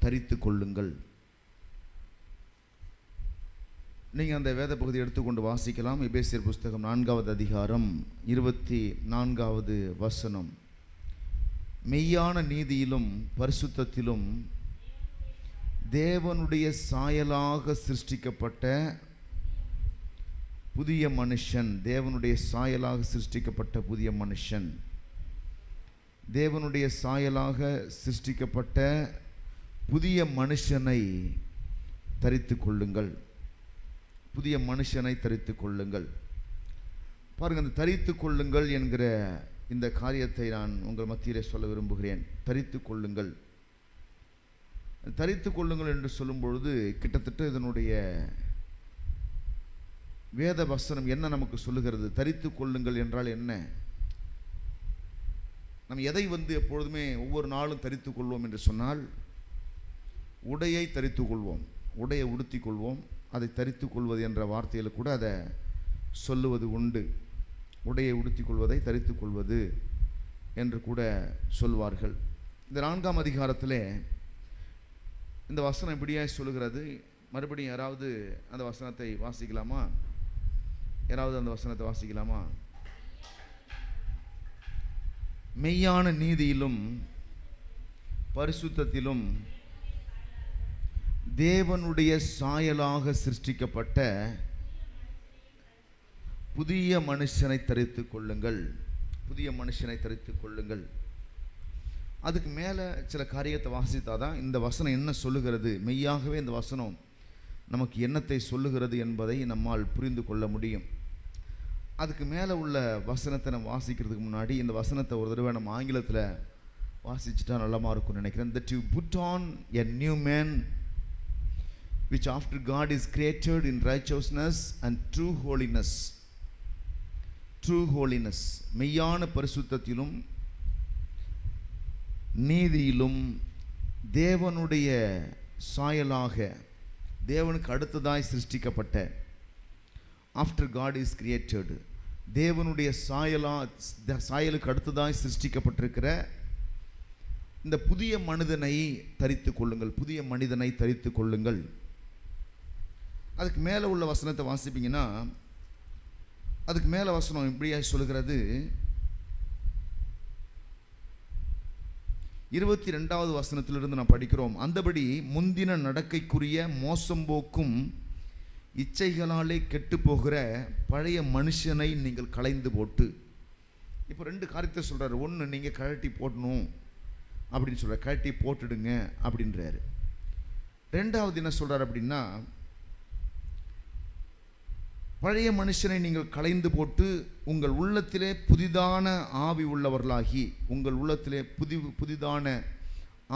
தரித்து கொள்ளுங்கள். நீங்கள் அந்த வேத பகுதி எடுத்துக்கொண்டு வாசிக்கலாம். எபேசியர் புஸ்தகம் 4வது அதிகாரம் 24வது வசனம். மெய்யான நீதியிலும் பரிசுத்தத்திலும் தேவனுடைய சாயலாக சிருஷ்டிக்கப்பட்ட புதிய மனுஷன், தேவனுடைய சாயலாக சிருஷ்டிக்கப்பட்ட புதிய மனுஷன், தேவனுடைய சாயலாக சிருஷ்டிக்கப்பட்ட புதிய மனுஷனை தரித்து கொள்ளுங்கள். புதிய மனுஷனை தரித்து கொள்ளுங்கள். பாருங்கள், அந்த தரித்து கொள்ளுங்கள் என்கிற இந்த காரியத்தை நான் உங்கள் மத்தியிலே சொல்ல விரும்புகிறேன். தரித்து கொள்ளுங்கள். தரித்து கொள்ளுங்கள் என்று சொல்லும் பொழுது கிட்டத்தட்ட இதனுடைய வேத வசனம் என்ன நமக்கு சொல்லுகிறது? தரித்து கொள்ளுங்கள் என்றால் என்ன? நம்ம எதை எப்பொழுதுமே ஒவ்வொரு நாளும் தரித்து கொள்வோம் என்று சொன்னால், உடையை தரித்து கொள்வோம், உடையை உடுத்தி கொள்வோம். அதை தரித்து கொள்வது என்ற வார்த்தையில் கூட அதை சொல்லுவது உண்டு. உடையை உடுத்தி கொள்வதை தரித்து கொள்வது என்று கூட சொல்வார்கள். இந்த 4ஆம் அதிகாரத்தில் இந்த வசனம் இப்படியே சொல்லுகிறது. மறுபடியும் யாராவது அந்த வசனத்தை வாசிக்கலாமா? யாராவது அந்த வசனத்தை வாசிக்கலாமா? மெய்யான நீதியிலும் பரிசுத்தத்திலும் தேவனுடைய சாயலாக சிருஷ்டிக்கப்பட்ட புதிய மனுஷனை தரித்து கொள்ளுங்கள். புதிய மனுஷனை தரித்து கொள்ளுங்கள். அதுக்கு மேலே சில காரியத்தை வாசித்தாதான் இந்த வசனம் என்ன சொல்லுகிறது, மெய்யாகவே இந்த வசனம் நமக்கு என்னத்தை சொல்லுகிறது என்பதை நம்மால் புரிந்து கொள்ள முடியும். அதுக்கு மேலே உள்ள வசனத்தை நம்ம வாசிக்கிறதுக்கு முன்னாடி இந்த வசனத்தை ஒரு தடவை நம்ம ஆங்கிலத்தில் வாசிச்சுட்டா நல்லமா இருக்கும்னு நினைக்கிறேன். That you put on a new man which after God is created in righteousness and true holiness. True holiness, மெய்யான பரிசுத்தத்திலும் நீதியிலும் தேவனுடைய சாயலாக, தேவனுக்கு அடுத்ததாய் சிருஷ்டிக்கப்பட்ட, ஆஃப்டர் காட் இஸ் கிரியேட்டட், தேவனுடைய சாயலுக்கு அடுத்ததாய் சிருஷ்டிக்கப்பட்டிருக்கிற இந்த புதிய மனிதனை தரித்து கொள்ளுங்கள். புதிய மனிதனை தரித்து கொள்ளுங்கள். அதுக்கு மேலே உள்ள வசனத்தை வாசிப்பீங்கன்னா, அதுக்கு மேலே வசனம் இப்படியாக சொல்லுகிறது. 22வது வசனத்திலிருந்து நான் படிக்கிறோம். அந்தபடி முந்தின நடக்கைக்குரிய மோசம் போக்கும் இச்சைகளாலே கெட்டு போகிற பழைய மனுஷனை நீங்கள் களைந்து போட்டு. இப்போ 2 காரியத்தை சொல்கிறார். ஒன்று, நீங்கள் கழட்டி போடணும் அப்படின்னு சொல்கிறார், கழட்டி போட்டுடுங்க அப்படின்றாரு. 2வது என்ன சொல்கிறார் அப்படின்னா, பழைய மனுஷனை நீங்கள் களைந்து போட்டு உங்கள் உள்ளத்திலே புதிதான ஆவி உள்ளவர்களாகி, உங்கள் உள்ளத்திலே புதிதான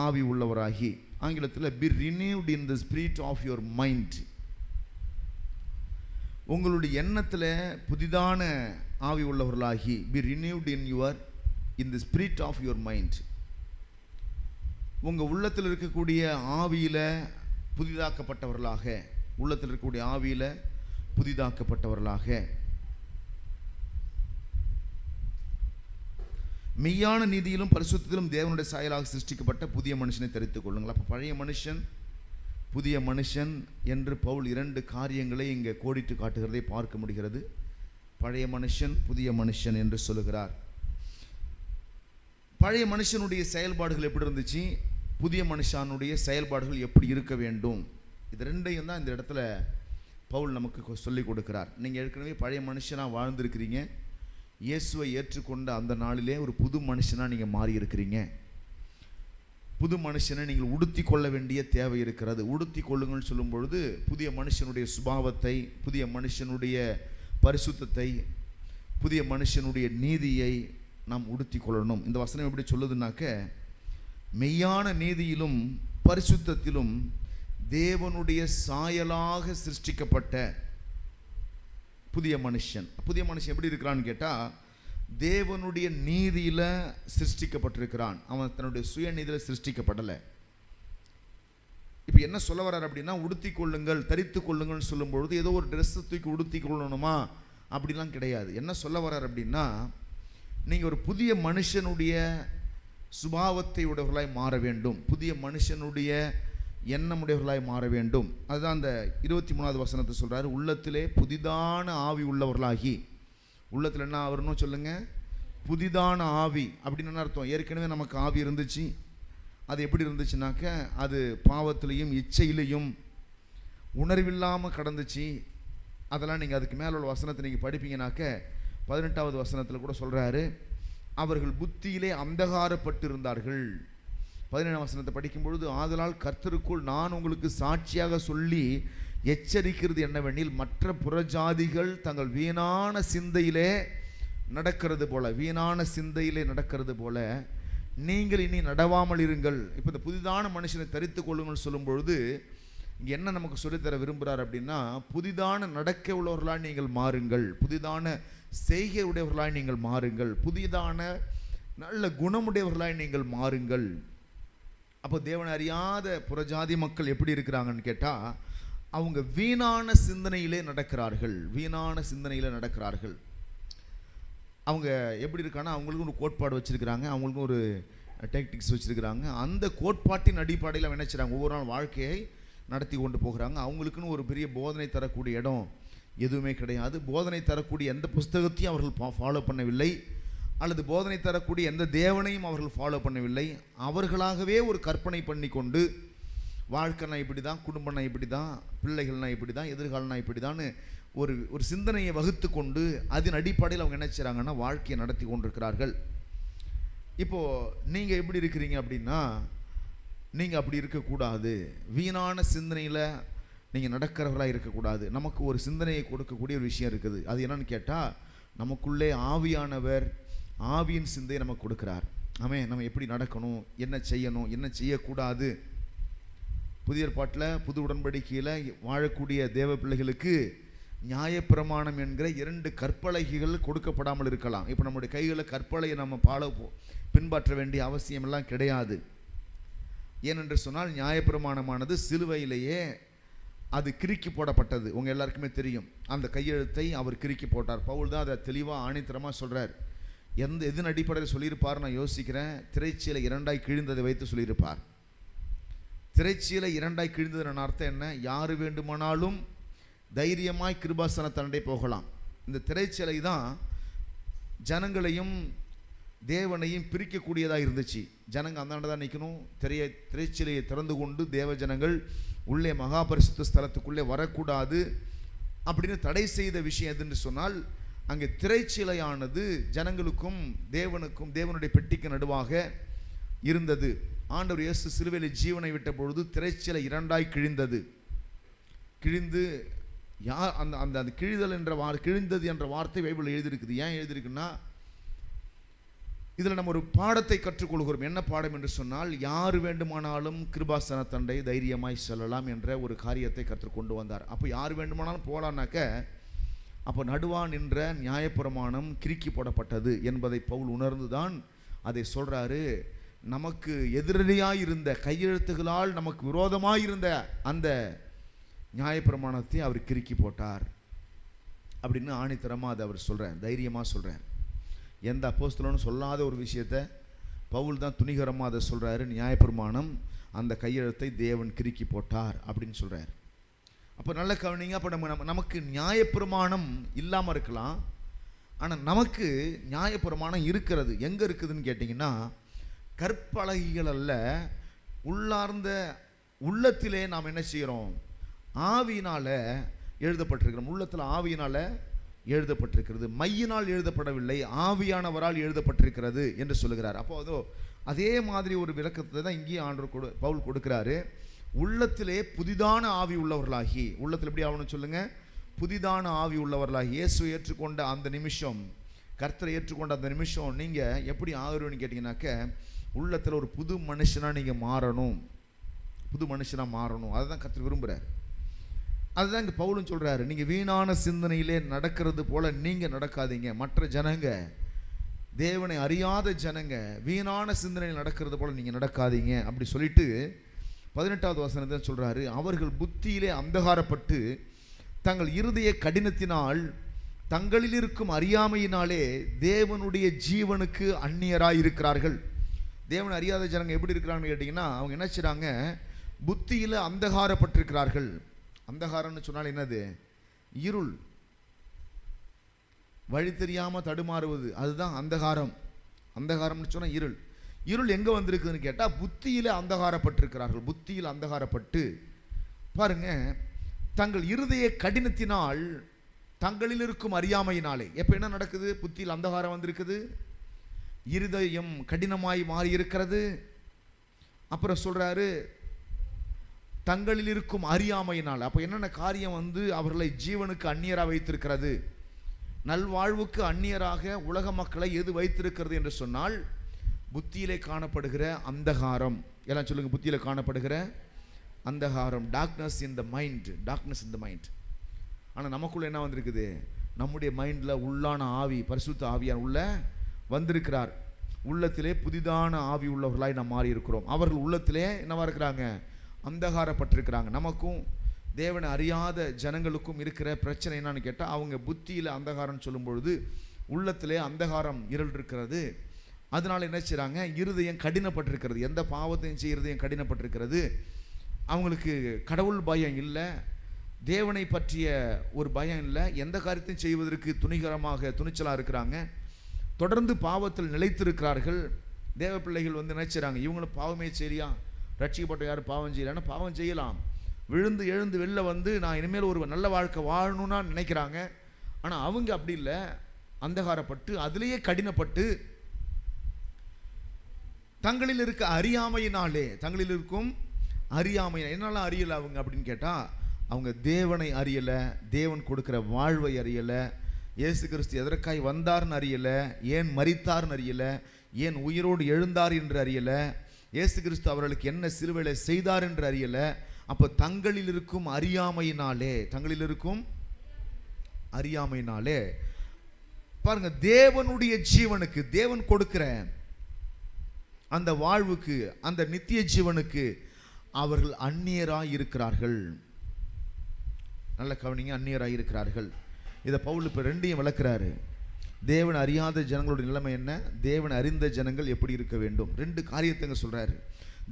ஆவி உள்ளவராகி, ஆங்கிலத்தில் be renewed in the spirit of your mind. உங்களுடைய எண்ணத்தில் புதிதான ஆவி உள்ளவர்களாகி, be renewed in the spirit of your mind. உங்கள் உள்ளத்தில் இருக்கக்கூடிய ஆவியில் புதிதாக்கப்பட்டவர்களாக, உள்ளத்தில் இருக்கக்கூடிய ஆவியில் புதிதாக்கப்பட்டவர்களாக, மெய்யான நீதியிலும் பரிசுத்தத்திலும் தேவனுடைய சாயலாக சிருஷ்டிக்கப்பட்ட புதிய மனுஷனை தரித்துக் கொள்ளுங்கள். அப்போ பழைய மனுஷன், புதிய மனுஷன் என்று பவுல் 2 காரியங்களை இங்கே கோடிட்டு காட்டுகிறதை பார்க்க முடிகிறது. பழைய மனுஷன், புதிய மனுஷன் என்று சொல்லுகிறார். பழைய மனுஷனுடைய செயல்பாடுகள் எப்படி இருந்துச்சு, புதிய மனுஷனுடைய செயல்பாடுகள் எப்படி இருக்க வேண்டும், இது 2ஐயும் தான் இந்த இடத்துல பவுல் நமக்கு சொல்லிக் கொடுக்கிறார். நீங்கள் ஏற்கனவே பழைய மனுஷனாக வாழ்ந்திருக்கிறீங்க. இயேசுவை ஏற்றுக்கொண்ட அந்த நாளிலே ஒரு புது மனுஷனாக நீங்கள் மாறி இருக்கிறீங்க. புது மனுஷனை நீங்கள் உடுத்தி கொள்ள வேண்டிய தேவை இருக்கிறது. உடுத்தி கொள்ளுங்கள்னு சொல்லும் பொழுது புதிய மனுஷனுடைய சுபாவத்தை, புதிய மனுஷனுடைய பரிசுத்தத்தை, புதிய மனுஷனுடைய நீதியை நாம் உடுத்தி கொள்ளணும். இந்த வசனம் எப்படி சொல்லுதுன்னாக்க, மெய்யான நீதியிலும் பரிசுத்தத்திலும் தேவனுடைய சாயலாக சிருஷ்டிக்கப்பட்ட புதிய மனுஷன். புதிய மனுஷன் எப்படி இருக்கிறான்னு கேட்டால், தேவனுடைய நீதியில் சிருஷ்டிக்கப்பட்டிருக்கிறான். அவன் தன்னுடைய சுயநீதியில் சிருஷ்டிக்கப்படலை. இப்போ என்ன சொல்ல வர்றார் அப்படின்னா, உடுத்தி கொள்ளுங்கள், தரித்து கொள்ளுங்கள்னு சொல்லும் பொழுது ஏதோ ஒரு ட்ரெஸ்ஸை தூக்கி உடுத்தி கொள்ளணுமா அப்படிலாம் கிடையாது. என்ன சொல்ல வர்றார் அப்படின்னா, நீங்கள் ஒரு புதிய மனுஷனுடைய சுபாவத்தை உடையவர்களாய் மாற வேண்டும். புதிய மனுஷனுடைய எண்ணமுடையவர்களாய் மாற வேண்டும். அதுதான் அந்த 23வது வசனத்தை சொல்றாரு, உள்ளத்திலே புதிதான ஆவி உள்ளவர்களாகி. உள்ளத்தில் என்ன வரணும் சொல்லுங்க? புதிதான ஆவி. அப்படின்னு என்ன அர்த்தம்? ஏற்கனவே நமக்கு ஆவி இருந்துச்சு. அது எப்படி இருந்துச்சுனாக்க, அது பாவத்திலையும் இச்சையிலையும் உணர்வில்லாமல் கடந்துச்சு. அதெல்லாம் நீங்கள் அதுக்கு மேலே உள்ள வசனத்தை நீங்கள் படிப்பீங்கனாக்க 18வது வசனத்தில் கூட சொல்கிறாரு, அவர்கள் புத்தியிலே அந்தகாரப்பட்டு இருந்தார்கள். 17ஆம் வசனத்தை படிக்கும் பொழுது, ஆதலால் கர்த்தருக்குள் நான் உங்களுக்கு சாட்சியாக சொல்லி எச்சரிக்கிறது என்னவெனில், மற்ற புறஜாதிகள் தங்கள் வீணான சிந்தையிலே நடக்கிறது போல நீங்கள் இனி நடவாமல் இருங்கள். இப்போ இந்த புதிதான மனுஷனை தரித்து கொள்ளுங்கள் சொல்லும் பொழுது இங்கே என்ன நமக்கு சொல்லித்தர விரும்புகிறார் அப்படின்னா, புதிதான நடக்க உள்ளவர்களாய் நீங்கள் மாறுங்கள், புதிதான செய்கை உடையவர்களாய் நீங்கள் மாறுங்கள், புதிதான நல்ல குணமுடையவர்களாய் நீங்கள் மாறுங்கள். அப்போ தேவனை அறியாத புறஜாதி மக்கள் எப்படி இருக்கிறாங்கன்னு கேட்டால், அவங்க வீணான சிந்தனையிலே நடக்கிறார்கள். அவங்க எப்படி இருக்காங்கன்னா, அவங்களுக்கும் ஒரு கோட்பாடு வச்சுருக்கிறாங்க, அவங்களுக்கும் ஒரு டெக்டிக்ஸ் வச்சுருக்கிறாங்க. அந்த கோட்பாட்டின் அடிப்படையில் நினைச்சுறாங்க ஒவ்வொரு நாள் வாழ்க்கையை நடத்தி கொண்டு போகிறாங்க. அவங்களுக்குன்னு ஒரு பெரிய போதனை தரக்கூடிய இடம் எதுவுமே கிடையாது. போதனை தரக்கூடிய எந்த புஸ்தகத்தையும் அவர்கள் ஃபாலோ பண்ணவில்லை, அல்லது போதனை தரக்கூடிய எந்த தேவனையும் அவர்கள் ஃபாலோ பண்ணவில்லை. அவர்களாகவே ஒரு கற்பனை பண்ணி கொண்டு, வாழ்க்கைனா இப்படி தான், குடும்பம்னா இப்படி தான், பிள்ளைகள்னா இப்படி தான், எதிர்காலம்னா இப்படி தான் ஒரு சிந்தனையை வகுத்து கொண்டு அதன் அடிப்படையில் அவங்க என்ன செய்கிறாங்கன்னா வாழ்க்கையை நடத்தி கொண்டிருக்கிறார்கள். இப்போது நீங்கள் எப்படி இருக்கிறீங்க அப்படின்னா, நீங்கள் அப்படி இருக்கக்கூடாது. வீணான சிந்தனையில் நீங்கள் நடக்கிறவர்களாக இருக்கக்கூடாது. நமக்கு ஒரு சிந்தனையை கொடுக்கக்கூடிய ஒரு விஷயம் இருக்குது. அது என்னன்னு கேட்டால், நமக்குள்ளே ஆவியானவர் ஆவியின் சிந்தையை நமக்கு கொடுக்கிறார். நம்ம எப்படி நடக்கணும், என்ன செய்யணும், என்ன செய்யக்கூடாது. புதிய ஏற்பாட்டில் புது உடன்படிக்கையில் வாழக்கூடிய தேவ பிள்ளைகளுக்கு நியாயப்பிரமாணம் என்கிற 2 கற்பலகைகள் கொடுக்கப்படாமல் இருக்கலாம். இப்போ நம்முடைய கைகளில் கற்பலையை நம்ம பின்பற்ற வேண்டிய அவசியம் எல்லாம் கிடையாது. ஏனென்று சொன்னால், நியாயப்பிரமாணமானது சிலுவையிலேயே அது கிறுக்கி போடப்பட்டது. உங்கள் எல்லாருக்குமே தெரியும். அந்த கையெழுத்தை அவர் கிறுக்கி போட்டார். பவுல் தான் அதை தெளிவாக ஆணித்தரமாக சொல்கிறார். எதன் அடிப்படையில் சொல்லியிருப்பார் நான் யோசிக்கிறேன். திரைச்சீலை 2ஆய் கிழிந்ததை வைத்து சொல்லியிருப்பார். திரைச்சீலை 2ஆய் கிழிந்ததுன்னு அர்த்தம் என்ன? யார் வேண்டுமானாலும் தைரியமாய் கிருபாசன தண்டை போகலாம். இந்த திரைச்சீலை தான் ஜனங்களையும் தேவனையும் பிரிக்கக்கூடியதாக இருந்துச்சு. ஜனங்க அந்தாண்ட தான் நிற்கணும். திரைச்சீலையை திறந்து கொண்டு தேவ ஜனங்கள் உள்ளே மகாபரிசுத்த ஸ்தலத்துக்குள்ளே வரக்கூடாது அப்படின்னு தடை செய்த விஷயம் எதுன்னு சொன்னால், அங்கே திரைச்சீலையானது ஜனங்களுக்கும் தேவனுக்கும் தேவனுடைய பெட்டிக்கு நடுவாக இருந்தது. ஆண்டவர் இயேசு சிலுவையில் ஜீவனை விட்ட பொழுது திரைச்சீலை 2ஆய் கிழிந்தது. கிழிந்து அந்த கிழிதல் என்ற கிழிந்தது என்ற வார்த்தை பைபிளில் எழுதியிருக்குது. ஏன் எழுதியிருக்குன்னா, இதில் நம்ம ஒரு பாடத்தை கற்றுக்கொள்கிறோம். என்ன பாடம் என்று சொன்னால், யார் வேண்டுமானாலும் கிருபாசன தண்டை தைரியமாய் செல்லலாம் என்ற ஒரு காரியத்தை கற்றுக்கொண்டு வந்தார். அப்போ யார் வேண்டுமானாலும் போகலான்னாக்க, அப்போ நடுவா நின்ற நியாயப்பிரமாணம் கிறுக்கி போடப்பட்டது என்பதை பவுல் உணர்ந்து தான் அதை சொல்கிறாரு. நமக்கு எதிரடியாக இருந்த கையெழுத்துகளால் நமக்கு விரோதமாக இருந்த அந்த நியாயப்பிரமாணத்தை அவர் கிறுக்கி போட்டார் அப்படின்னு ஆணித்தரமாக அதை அவர் சொல்கிறார், தைரியமாக சொல்கிறார். எந்த அப்போஸ்தலனும் சொல்லாத ஒரு விஷயத்தை பவுல் தான் துணிகரமாக அதை சொல்கிறாரு. நியாயப்பிரமாணம் அந்த கையெழுத்தை தேவன் கிறுக்கி போட்டார் அப்படின்னு சொல்கிறார். அப்போ நல்ல கவனிங்க. அப்போ நமக்கு நியாயப்பிரமாணம் இல்லாமல் இருக்கலாம், ஆனால் நமக்கு நியாயப்பிரமாணம் இருக்கிறது. எங்கே இருக்குதுன்னு கேட்டிங்கன்னா, கற்பலகைகள் அல்ல, உள்ளார்ந்த உள்ளத்திலே நாம் என்ன செய்கிறோம்? ஆவியினால் எழுதப்பட்டிருக்கிறோம். உள்ளத்தில் ஆவியினால் எழுதப்பட்டிருக்கிறது, மையினால் எழுதப்படவில்லை, ஆவியானவரால் எழுதப்பட்டிருக்கிறது என்று சொல்லுகிறார். அப்போ அதே மாதிரி ஒரு விளக்கத்தை தான் இங்கேயும் ஆண்டவர் பவுல் கொடுக்கிறாரு. உள்ளத்திலே புதிதான ஆவி உள்ளவர்களாகி, உள்ளத்தில் எப்படி ஆகணும்னு சொல்லுங்க? புதிதான ஆவி உள்ளவர்களாகி. இயேசு ஏற்றுக்கொண்ட அந்த நிமிஷம், கர்த்தரை ஏற்றுக்கொண்ட அந்த நிமிஷம் நீங்கள் எப்படி ஆகுறீன்னு கேட்டிங்கனாக்க, உள்ளத்தில் ஒரு புது மனுஷனாக நீங்கள் மாறணும், புது மனுஷனாக மாறணும். அதை தான் கர்த்தர் விரும்புகிறார். அதுதான் இங்கே பவுலும் சொல்கிறாரு, நீங்கள் வீணான சிந்தனையிலே நடக்கிறது போல நீங்கள் நடக்காதீங்க. மற்ற ஜனங்க, தேவனை அறியாத ஜனங்க வீணான சிந்தனையில் நடக்கிறது போல நீங்கள் நடக்காதீங்க அப்படி சொல்லிட்டு 18வது வசனத்தை சொல்கிறாரு, அவர்கள் புத்தியிலே அந்தகாரப்பட்டு தங்கள் இருதய கடினத்தினால் தங்களில் இருக்கும் அறியாமையினாலே தேவனுடைய ஜீவனுக்கு அந்நியராக இருக்கிறார்கள். தேவனை அறியாத ஜனங்க எப்படி இருக்கிறாங்கன்னு கேட்டிங்கன்னா, அவங்க என்ன செய்கிறாங்க? புத்தியில அந்தகாரப்பட்டிருக்கிறார்கள். அந்தகாரம்னு சொன்னால் என்னது? இருள், வழி தெரியாம தடுமாறுவது, அதுதான் அந்தகாரம். அந்தகாரம்னு சொன்னா இருள். இருள் எங்க வந்திருக்குதுன்னு கேட்டா புத்தியில அந்தகாரப்பட்டிருக்கிறார்கள். புத்தியில் அந்தகாரப்பட்டு பாருங்க, தங்கள் இருதய கடினத்தினால், தங்களில் இருக்கும் அறியாமையினாலே. எப்ப என்ன நடக்குது? புத்தியில் அந்தகாரம் வந்திருக்குது, இருதயம் கடினமாய் மாறி இருக்கிறது. அப்புறம் சொல்றாரு தங்களில் இருக்கும் அறியாமையினால். அப்ப என்னென்ன காரியம் வந்து அவர்களை ஜீவனுக்கு அந்நியராக வைத்திருக்கிறது, நல்வாழ்வுக்கு அந்நியராக உலக மக்களை எது வைத்திருக்கிறது என்று சொன்னால் புத்தியிலே காணப்படுகிற அந்தகாரம். எல்லாம் சொல்லுங்க, புத்தியில காணப்படுகிற அந்தகாரம். Darkness in the mind, darkness in the mind. ஆனால் நமக்குள்ள என்ன வந்திருக்குது? நம்முடைய மைண்டில் உள்ளான ஆவி, பரிசுத்த ஆவியார் உள்ள வந்திருக்கிறார். உள்ளத்திலே புதிதான ஆவி உள்ளவர்களாய் நாம் மாறி இருக்கிறோம். அவர்கள் உள்ளத்திலே என்னவா இருக்கிறாங்க? அந்தகாரப்பட்டிருக்கிறாங்க. நமக்கும் தேவனை அறியாத ஜனங்களுக்கும் இருக்கிற பிரச்சனை என்னன்னு கேட்டால், அவங்க புத்தியில் அந்தகாரம் சொல்லும் பொழுது உள்ளத்திலே அந்தகாரம், இருள் இருக்கிறது. அதனால என்ன செய்கிறாங்க? இருதயம் கடினப்பட்டிருக்கிறது. எந்த பாவத்தையும் செய்ய இருதயம் கடினப்பட்டிருக்கிறது. அவங்களுக்கு கடவுள் பயம் இல்லை, தேவனை பற்றிய ஒரு பயம் இல்லை, எந்த காரியத்தையும் செய்வதற்கு துணிச்சலாக இருக்கிறாங்க. தொடர்ந்து பாவத்தில் நிலைத்திருக்கிறார்கள். தேவ பிள்ளைகள் வந்து நினைச்சாங்க, இவங்களும் பாவமே செய்யலையா, ரட்சிக்கப்பட்ட யாரும் பாவம் செய்யலான்னா பாவம் செய்யலாம். விழுந்து எழுந்து வெளில வந்து நான் இனிமேல் ஒரு நல்ல வாழ்க்கை வாழணும்னா நினைக்கிறாங்க. ஆனால் அவங்க அப்படி இல்லை, அந்தகாரப்பட்டு அதிலேயே கடினப்பட்டு தங்களில் இருக்க அறியாமையினாலே, தங்களில் இருக்கும் அறியாமையினால். என்னெல்லாம் அறியலை அவங்க அப்படின்னு கேட்டால், அவங்க தேவனை அறியலை, தேவன் கொடுக்கிற வாழ்வை அறியலை, இயேசு கிறிஸ்து எதற்காய் வந்தார்னு அறியலை, ஏன் மரித்தார்னு அறியலை, ஏன் உயிரோடு எழுந்தார் என்று அறியலை, இயேசு கிறிஸ்து அவர்களுக்கு என்ன சிலுவையிலே செய்தார் என்று அறியலை. அப்போ தங்களில் இருக்கும் அறியாமையினாலே, தங்களில் இருக்கும் அறியாமையினாலே பாருங்க, தேவனுடைய ஜீவனுக்கு, தேவன் கொடுக்கிற அந்த வாழ்வுக்கு, அந்த நித்திய ஜீவனுக்கு அவர்கள் அந்நியராய் இருக்கிறார்கள். நல்ல கவனிங்க, அந்நியராய் இருக்கிறார்கள். இதை பவுல் இப்போ ரெண்டையும் விளக்குறாரு. தேவன் அறியாத ஜனங்களுடைய நிலைமை என்ன, தேவன் அறிந்த ஜனங்கள் எப்படி இருக்க வேண்டும், ரெண்டு காரியத்தை சொல்றாரு.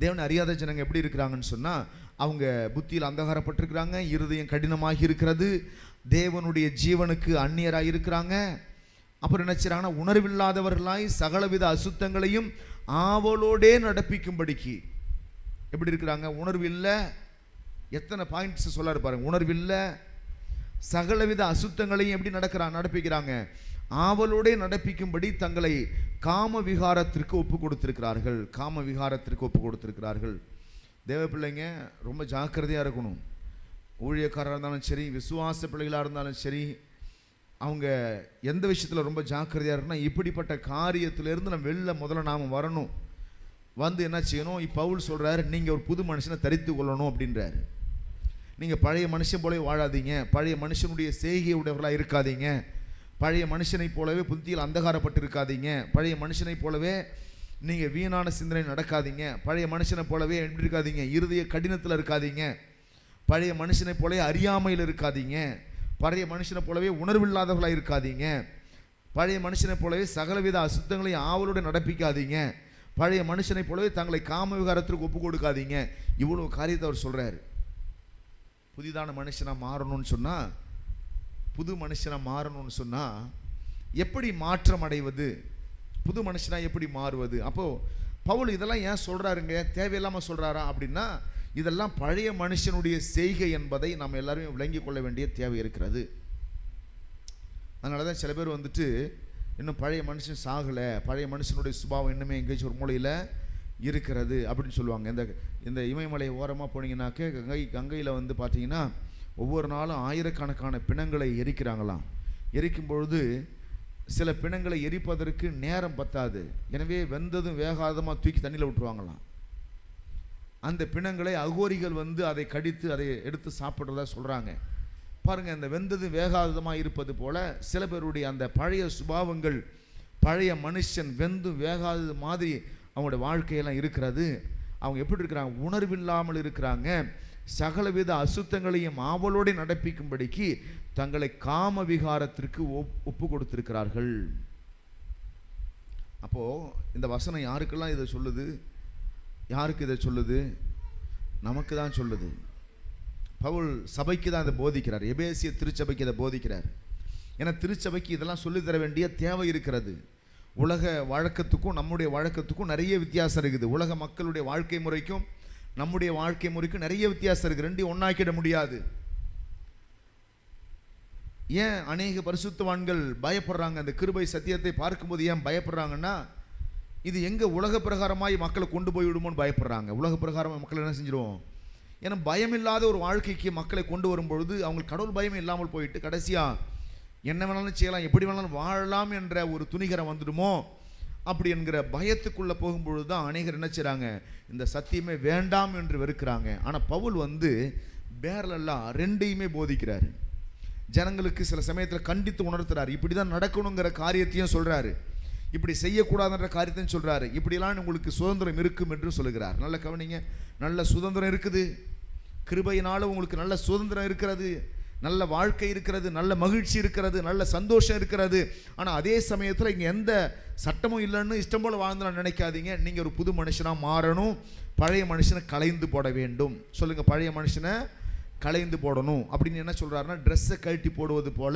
தேவன் அறியாத ஜனங்க எப்படி இருக்கிறாங்கன்னு சொன்னா, அவங்க புத்தியில் அந்தகாரப்பட்டிருக்கிறாங்க, இருதயம் கடினமாகி இருக்கிறது, தேவனுடைய ஜீவனுக்கு அந்நியராய் இருக்கிறாங்க. அப்புறம் என்ன செய்றாங்கன்னா, உணர்வில்லாதவர்களாய் சகலவித அசுத்தங்களையும் ஆவலோடே நடப்பிக்கும்படிக்கு எப்படி இருக்கிறாங்க? உணர்வு இல்லை. எத்தனை பாயிண்ட்ஸ் சொல்லாரு பாருங்க. உணர்வு இல்லை, சகலவித அசுத்தங்களையும் எப்படி நடப்பிக்கிறாங்க? ஆவலோடே நடப்பிக்கும்படி தங்களை காம விகாரத்திற்கு ஒப்பு கொடுத்திருக்கிறார்கள். காம விகாரத்திற்கு ஒப்பு கொடுத்திருக்கிறார்கள். தேவ பிள்ளைங்க ரொம்ப ஜாக்கிரதையா இருக்கணும். ஊழியக்காரராக இருந்தாலும் சரி, விசுவாச பிள்ளைகளாக இருந்தாலும் சரி, அவங்க எந்த விஷயத்தில் ரொம்ப ஜாக்கிரதையாக இருக்குன்னா, இப்படிப்பட்ட காரியத்திலிருந்து நம்ம முதல்ல நாம் வரணும். வந்து என்ன செய்யணும்? பவுல் சொல்றாரு, நீங்க ஒரு புது மனுஷனை தரித்து கொள்ளணும் அப்படின்றாரு. நீங்க பழைய மனுஷன் போலவே வாழாதீங்க, பழைய மனுஷனுடைய செய்கை உடையவர்களாக இருக்காதீங்க, பழைய மனுஷனை போலவே புத்தியில் அந்தகாரப்பட்டு இருக்காதீங்க, பழைய மனுஷனை போலவே நீங்க வீணான சிந்தனை நடக்காதீங்க, பழைய மனுஷனை போலவே எப்படி இருக்காதீங்க? இருதய கடினத்தில் இருக்காதீங்க, பழைய மனுஷனை போலவே அறியாமையில் இருக்காதீங்க, பழைய மனுஷனை போலவே உணர்வில்லாதவர்களாக இருக்காதீங்க, பழைய மனுஷனை போலவே சகலவித அசுத்தங்களை ஆவலோடு நடப்பிக்காதீங்க, பழைய மனுஷனை போலவே தங்களை காம விகாரத்திற்கு ஒப்பு கொடுக்காதீங்க. இவ்வளவு காரியத்தை அவர் சொல்றாரு. புதிதான மனுஷனா மாறணும்னு சொன்னா, புது மனுஷனா மாறணும்னு சொன்னா எப்படி மாற்றம் அடைவது, புது மனுஷனா எப்படி மாறுவது? அப்போ பவுல் இதெல்லாம் ஏன் சொல்றாருங்க? தேவையில்லாம சொல்றாரா அப்படின்னா, இதெல்லாம் பழைய மனுஷனுடைய செய்கை என்பதை நாம் எல்லாருமே விளங்கிக் கொள்ள வேண்டிய தேவை இருக்கிறது. அதனால தான் சில பேர் வந்துட்டு இன்னும் பழைய மனுஷன் சாகலை, பழைய மனுஷனுடைய சுபாவம் இன்னுமே எங்கேயாச்சும் ஒரு மூலையில் இருக்கிறது அப்படின்னு சொல்லுவாங்க. இந்த இமயமலை ஓரமாக போனீங்கன்னாக்க கங்கையில் வந்து பார்த்தீங்கன்னா ஒவ்வொரு நாளும் ஆயிரக்கணக்கான பிணங்களை எரிக்கிறாங்களாம். எரிக்கும் பொழுது சில பிணங்களை எரிப்பதற்கு நேரம் பத்தாது, எனவே வெந்ததும் வேகாதமாக தூக்கி தண்ணியில் விட்டுருவாங்களாம். அந்த பிணங்களை அகோரிகள் வந்து அதை கடித்து அதை எடுத்து சாப்பிட்றதா சொல்கிறாங்க. பாருங்கள், அந்த வெந்தது வேகாதமாக இருப்பது போல சில பேருடைய அந்த பழைய சுபாவங்கள், பழைய மனுஷன் வெந்து வேகாதது மாதிரி அவங்களுடைய வாழ்க்கையெல்லாம் இருக்கிறது. அவங்க எப்படி இருக்கிறாங்க? உணர்வில்லாமல் இருக்கிறாங்க. சகலவித அசுத்தங்களையும் ஆவலோடு நடப்பிக்கும்படிக்கு தங்களை காம விகாரத்திற்கு ஒப்பு கொடுத்திருக்கிறார்கள். அப்போ இந்த வசனம் யாருக்கெல்லாம் இதை சொல்லுது? யாருக்கு இதை சொல்லுது? நமக்கு தான் சொல்லுது. பவுல் சபைக்கு தான் இதை போதிக்கிறார், எபேசிய திருச்சபைக்கு இதை போதிக்கிறார். ஏன்னா திருச்சபைக்கு இதெல்லாம் சொல்லித்தர வேண்டிய தேவை இருக்கிறது. உலக வழக்கத்துக்கும் நம்முடைய வழக்கத்துக்கும் நிறைய வித்தியாசம் இருக்குது. உலக மக்களுடைய வாழ்க்கை முறைக்கும் நம்முடைய வாழ்க்கை முறைக்கும் நிறைய வித்தியாசம் இருக்குது. ரெண்டையும் ஒன்றாக்கிட முடியாது. ஏன் அநேக பரிசுத்தவான்கள் பயப்படுறாங்க? அந்த கிருபை சத்தியத்தை பார்க்கும்போது ஏன் பயப்படுறாங்கன்னா, இது எங்கே உலக பிரகாரமாய் மக்களை கொண்டு போய் விடுமோன்னு பயப்படுறாங்க. உலக பிரகாரமாக மக்களை என்ன செஞ்சிருவோம்? ஏன்னா பயமில்லாத ஒரு வாழ்க்கைக்கு மக்களை கொண்டு வரும்பொழுது அவங்களுக்கு கடவுள் பயமே இல்லாமல் போயிட்டு கடைசியாக என்ன வேணாலும் செய்யலாம், எப்படி வேணாலும் வாழலாம் என்ற ஒரு துணிகரம் வந்துடுமோ அப்படி என்கிற பயத்துக்குள்ளே போகும்பொழுது தான் அநேகர் என்ன செய்கிறாங்க? இந்த சத்தியமே வேண்டாம் என்று வெறுக்கிறாங்க. ஆனால் பவுல் பேரலெல்லாம் ரெண்டையுமே போதிக்கிறாரு. ஜனங்களுக்கு சில சமயத்தில் கண்டித்து உணர்த்துறாரு. இப்படி தான் நடக்கணுங்கிற காரியத்தையும் சொல்கிறாரு, இப்படி செய்யக்கூடாதுன்ற காரியத்தையும் சொல்கிறாரு. இப்படிலாம் உங்களுக்கு சுதந்திரம் இருக்கும் என்று சொல்லுகிறார். நல்ல கவனிங்க, நல்ல சுதந்திரம் இருக்குது. கிருபையினால உங்களுக்கு நல்ல சுதந்திரம் இருக்கிறது, நல்ல வாழ்க்கை இருக்கிறது, நல்ல மகிழ்ச்சி இருக்கிறது, நல்ல சந்தோஷம் இருக்கிறது. ஆனால் அதே சமயத்தில் இங்கே எந்த சட்டமும் இல்லைன்னு இஷ்டம் போல் வாழ்ந்துலாம் நினைக்காதீங்க. நீங்கள் ஒரு புது மனுஷனாக மாறணும். பழைய மனுஷனை களைந்து போட வேண்டும். சொல்லுங்கள், பழைய மனுஷனை களைந்து போடணும். அப்படின்னு என்ன சொல்கிறாருன்னா, ட்ரெஸ்ஸை கழட்டி போடுவது போல